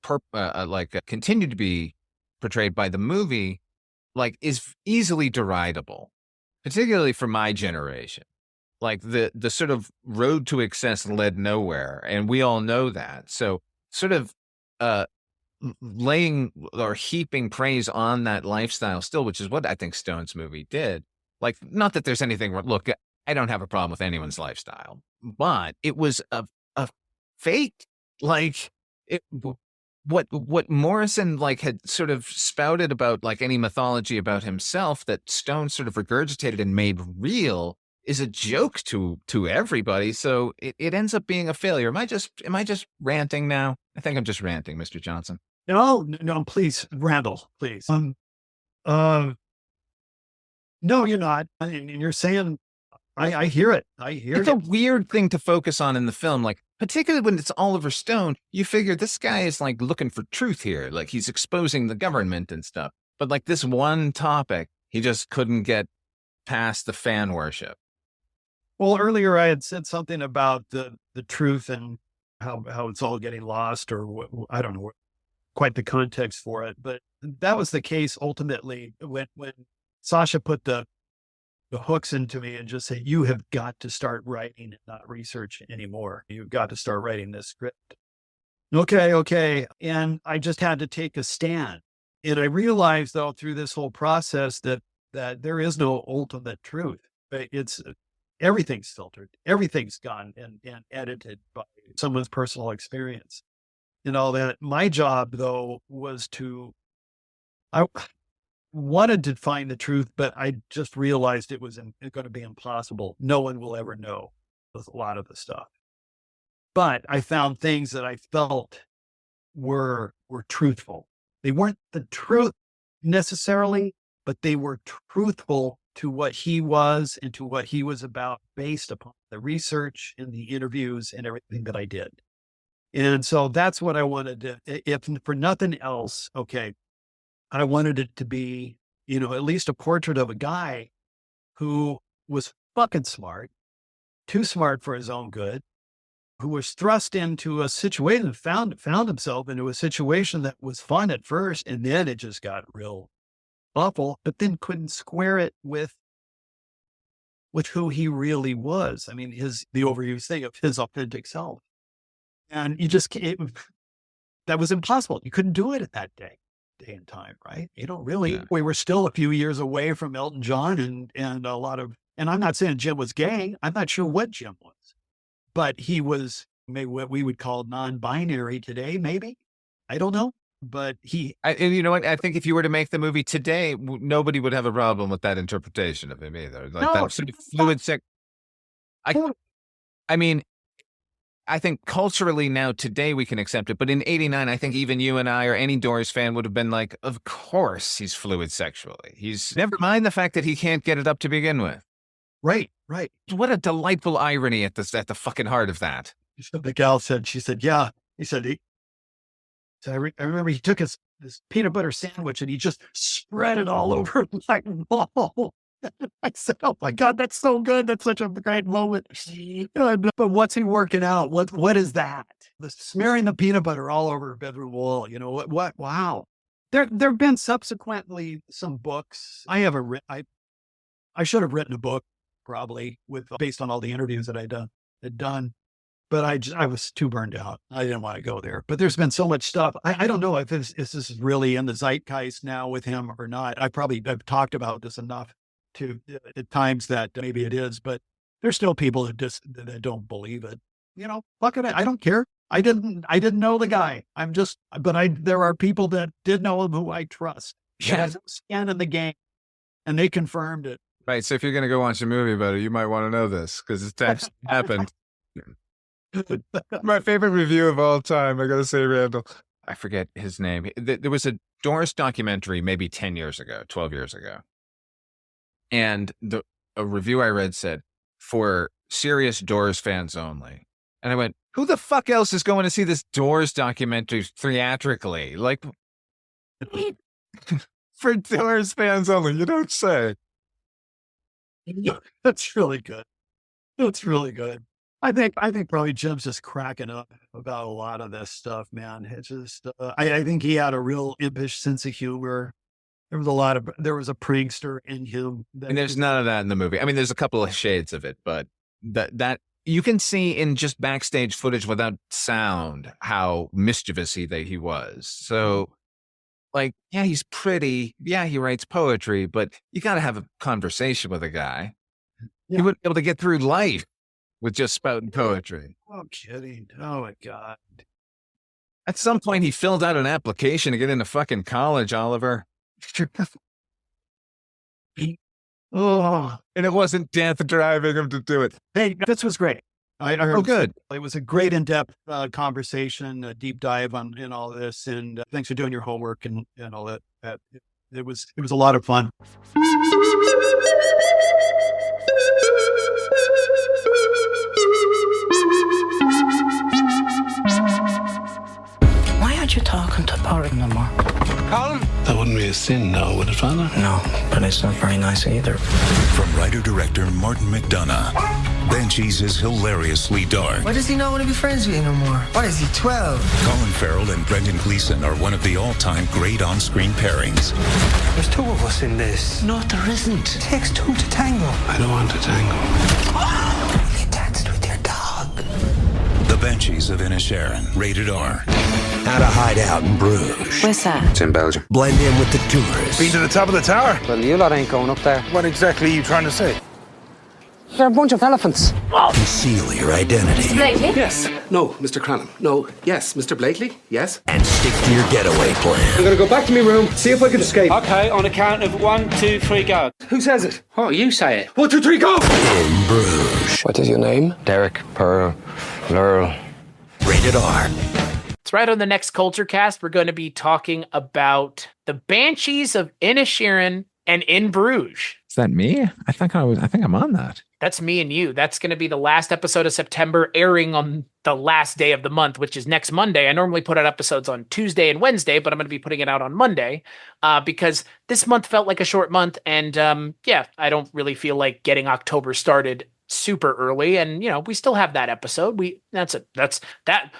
continued to be portrayed by the movie, like is easily deridable, particularly for my generation. Like the sort of road to excess led nowhere, and we all know that. So sort of laying or heaping praise on that lifestyle still, which is what I think Stone's movie did. Like, not that there's anything, look, I don't have a problem with anyone's lifestyle, but it was a fake, like what Morrison like had sort of spouted about, like any mythology about himself that Stone sort of regurgitated and made real is a joke to everybody. So it ends up being a failure. Am I just ranting now? I think I'm just ranting, Mr. Johnson. No, please, Randall, please. No, you're not. And you're saying, I hear it. It's a weird thing to focus on in the film, like particularly when it's Oliver Stone. You figure this guy is like looking for truth here, like he's exposing the government and stuff. But like this one topic, he just couldn't get past the fan worship. Well, earlier I had said something about the truth and how it's all getting lost, or I don't know quite the context for it, but that was the case ultimately when Sasha put the hooks into me and just said, you have got to start writing and not research anymore. You've got to start writing this script. Okay. And I just had to take a stand. And I realized though, through this whole process that there is no ultimate truth. It's everything's filtered. Everything's gone and edited by someone's personal experience and all that. My job though was I wanted to find the truth, but I just realized it was going to be impossible. No one will ever know a lot of the stuff. But I found things that I felt were truthful. They weren't the truth necessarily, but they were truthful to what he was and to what he was about based upon the research and the interviews and everything that I did. And so that's what I wanted to, if for nothing else, okay, I wanted it to be, at least a portrait of a guy who was fucking smart, too smart for his own good, who was thrust into a situation, found himself into a situation that was fun at first, and then it just got real awful, but then couldn't square it with who he really was. I mean, the overused thing of his authentic self. And you just can't, that was impossible. You couldn't do it at that day and time, right? You don't really, we were still a few years away from Elton John and a lot of, and I'm not saying Jim was gay. I'm not sure what Jim was, but he was maybe what we would call non-binary today, maybe. I don't know. But you know what? I think if you were to make the movie today, nobody would have a problem with that interpretation of him either. Like No, that sort of fluid sex. I mean, I think culturally now today we can accept it, but in '89, I think even you and I or any Doors fan would have been like, of course he's fluid sexually. He's never mind the fact that he can't get it up to begin with. Right. What a delightful irony at the fucking heart of that. The gal said, she said, yeah. He said, so I remember he took this peanut butter sandwich and he just spread it all over my wall. I said, oh my God, that's so good. That's such a great moment. But what's he working out? What is that? Smearing the peanut butter all over a bedroom wall. You know, what? Wow. There have been subsequently some books. I haven't written, I should have written a book probably based on all the interviews that had done. But I was too burned out. I didn't want to go there. But there's been so much stuff. I don't know if this is really in the zeitgeist now with him or not. I've talked about this enough at times that maybe it is. But there's still people that don't believe it. You know, fuck it. I don't care. I didn't know the guy. There are people that did know him who I trust. Yeah. Has skin in the game, and they confirmed it. Right. So if you're going to go watch a movie about it, you might want to know this because it's actually happened. My favorite review of all time, I gotta say, Randall. I forget his name. There was a Doors documentary maybe 10 years ago, 12 years ago. And a review I read said, for serious Doors fans only. And I went, who the fuck else is going to see this Doors documentary theatrically? Like, for Doors fans only, you don't say. That's really good. That's really good. I think probably Jim's just cracking up about a lot of this stuff, man. It's just, I think he had a real impish sense of humor. There was a prankster in him. And there's none of that in the movie. I mean, there's a couple of shades of it, but that you can see in just backstage footage without sound how mischievous he was. So, like, yeah, he's pretty. Yeah, he writes poetry, but you got to have a conversation with a guy. Yeah. He wouldn't be able to get through life with just spouting poetry. Oh, kidding. Oh, my God. At some point, he filled out an application to get into fucking college, Oliver. Oh, and it wasn't death driving him to do it. Hey, this was great. I heard oh, good. It was a great in-depth conversation, a deep dive in all this. And thanks for doing your homework and all that. It was a lot of fun. Why aren't you talking to Porritt no more? Colin? That wouldn't be a sin now, would it, Father? No, but it's not very nice either. From writer-director Martin McDonagh, Banshees is hilariously dark. Why does he not want to be friends with you no more? What is he, 12? Colin Farrell and Brendan Gleeson are one of the all-time great on-screen pairings. There's two of us in this. No, there isn't. It takes two to tango. I don't want to tango. You danced with your dog. The Banshees of Inisherin, rated R. How to hide out in Bruges. Where's that? It's in Belgium. Blend in with the tourists. Been to the top of the tower? Well, you lot ain't going up there. What exactly are you trying to say? They're a bunch of elephants. Conceal your identity. Blakely? Yes. No, Mr. Cranham. No. Yes, Mr. Blakely. Yes. And stick to your getaway plan. I'm going to go back to my room, see if I can escape. Okay, on a count of 1, 2, 3, go. Who says it? Oh, you say it. 1, 2, 3, go! In Bruges. What is your name? Derek, Pearl, Lurl. Rated R. That's right. On the next Kulturecast, we're going to be talking about the Banshees of Inisherin and In Bruges. Is that me? I think I'm on that. That's me and you. That's going to be the last episode of September, airing on the last day of the month, which is next Monday. I normally put out episodes on Tuesday and Wednesday, but I'm going to be putting it out on Monday because this month felt like a short month. And I don't really feel like getting October started super early, and we still have that episode.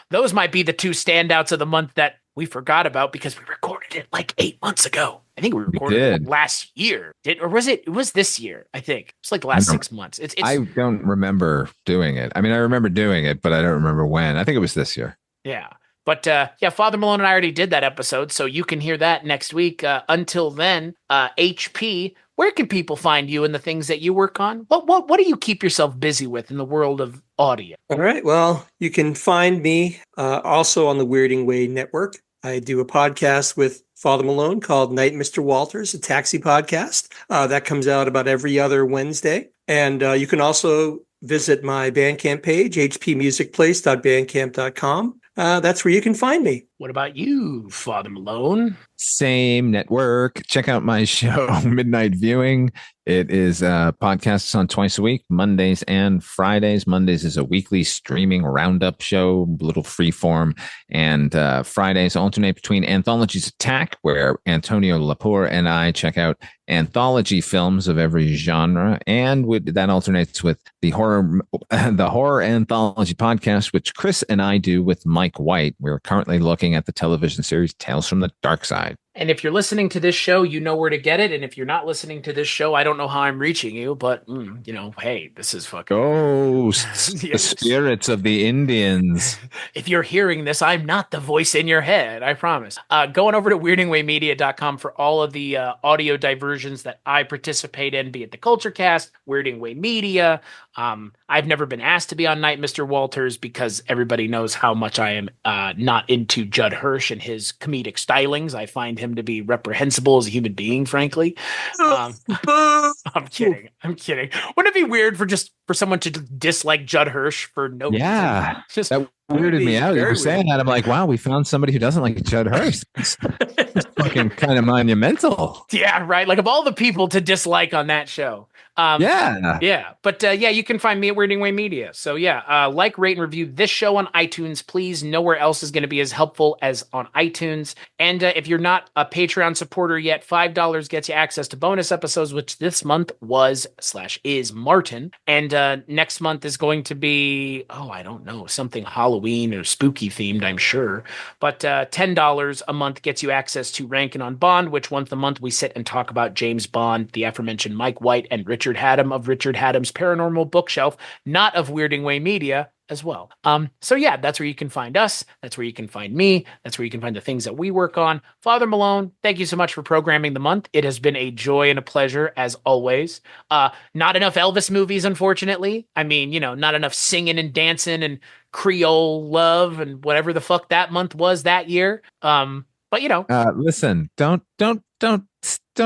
Those might be the two standouts of the month that we forgot about because we recorded it like 8 months ago. I think we recorded it last year. Or was it? It was this year. I think it's like the last 6 months. I don't remember doing it. I mean, I remember doing it, but I don't remember when. I think it was this year. Yeah. But Father Malone and I already did that episode, so you can hear that next week. Until then, HP, where can people find you and the things that you work on? What do you keep yourself busy with in the world of audio? All right. Well, you can find me also on the Weirding Way Network. I do a podcast with Father Malone called Night Mr. Walters, a taxi podcast. That comes out about every other Wednesday. And you can also visit my Bandcamp page, hpmusicplace.bandcamp.com. That's where you can find me. What about you, Father Malone? Same network. Check out my show, Midnight Viewing. It is podcasts on twice a week, Mondays and Fridays. Mondays is a weekly streaming roundup show, a little freeform. And Fridays alternate between Anthologies Attack, where Antonio Lapore and I check out anthology films of every genre. And that alternates with the horror anthology podcast, which Chris and I do with Mike White. We're currently looking at the television series Tales from the Dark Side. And if you're listening to this show, you know where to get it. And if you're not listening to this show, I don't know how I'm reaching you, but hey, this is fucking ghosts, the spirits of the Indians. If you're hearing this, I'm not the voice in your head, I promise. Going over to weirdingwaymedia.com for all of the audio diversions that I participate in, be it the Kulturecast, Weirding Way Media. I've never been asked to be on Night Mr. Walters because everybody knows how much I am not into Judd Hirsch and his comedic stylings. I find him to be reprehensible as a human being, frankly. I'm kidding. Wouldn't it be weird for someone to dislike Judd Hirsch for no reason? Yeah, that weirded me out. You were saying that. I'm like, wow, we found somebody who doesn't like Judd Hirsch. It's fucking kind of monumental. Yeah, right. Like of all the people to dislike on that show. But you can find me at Weirding Way Media. So like, rate, and review this show on iTunes, please. Nowhere else is going to be as helpful as on iTunes. And if you're not a Patreon supporter yet, $5 gets you access to bonus episodes, which this month was/is Martin. And next month is going to be, I don't know, something Halloween or spooky themed, I'm sure. But $10 a month gets you access to Rankin' on Bond, which once a month we sit and talk about James Bond, the aforementioned Mike White, and Richard Haddam of Richard Haddam's Paranormal Bookshelf, not of Weirding Way Media as well. That's where you can find us. That's where you can find me. That's where you can find the things that we work on. Father Malone, thank you so much for programming the month. It has been a joy and a pleasure as always. Not enough Elvis movies, unfortunately. I mean, not enough singing and dancing and Creole love and whatever the fuck that month was that year. Listen, don't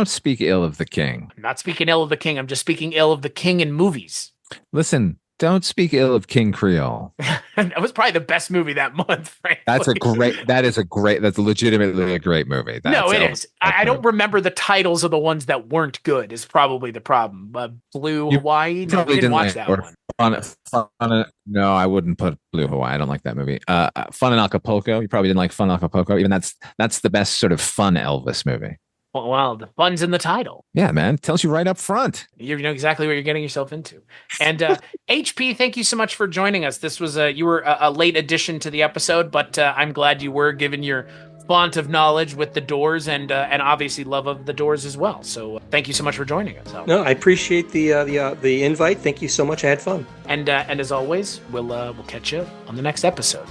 speak ill of the king. I'm not speaking ill of the king. I'm just speaking ill of the king in movies. Listen, don't speak ill of King Creole. That was probably the best movie that month, frankly. That's legitimately a great movie. It is. I don't remember the titles of the ones that weren't good is probably the problem. Blue Hawaii? No, we didn't watch that one. No, I wouldn't put Blue Hawaii. I don't like that movie. Fun in Acapulco. You probably didn't like Fun in Acapulco. Even that's the best sort of fun Elvis movie. Well, the fun's in the title. Yeah, man. Tells you right up front. You know exactly what you're getting yourself into. And HP, thank you so much for joining us. This was you were a late addition to the episode, but I'm glad you were, given your font of knowledge with the Doors and obviously love of the Doors as well. So thank you so much for joining us. No, I appreciate the invite. Thank you so much. I had fun. And as always, we'll catch you on the next episode.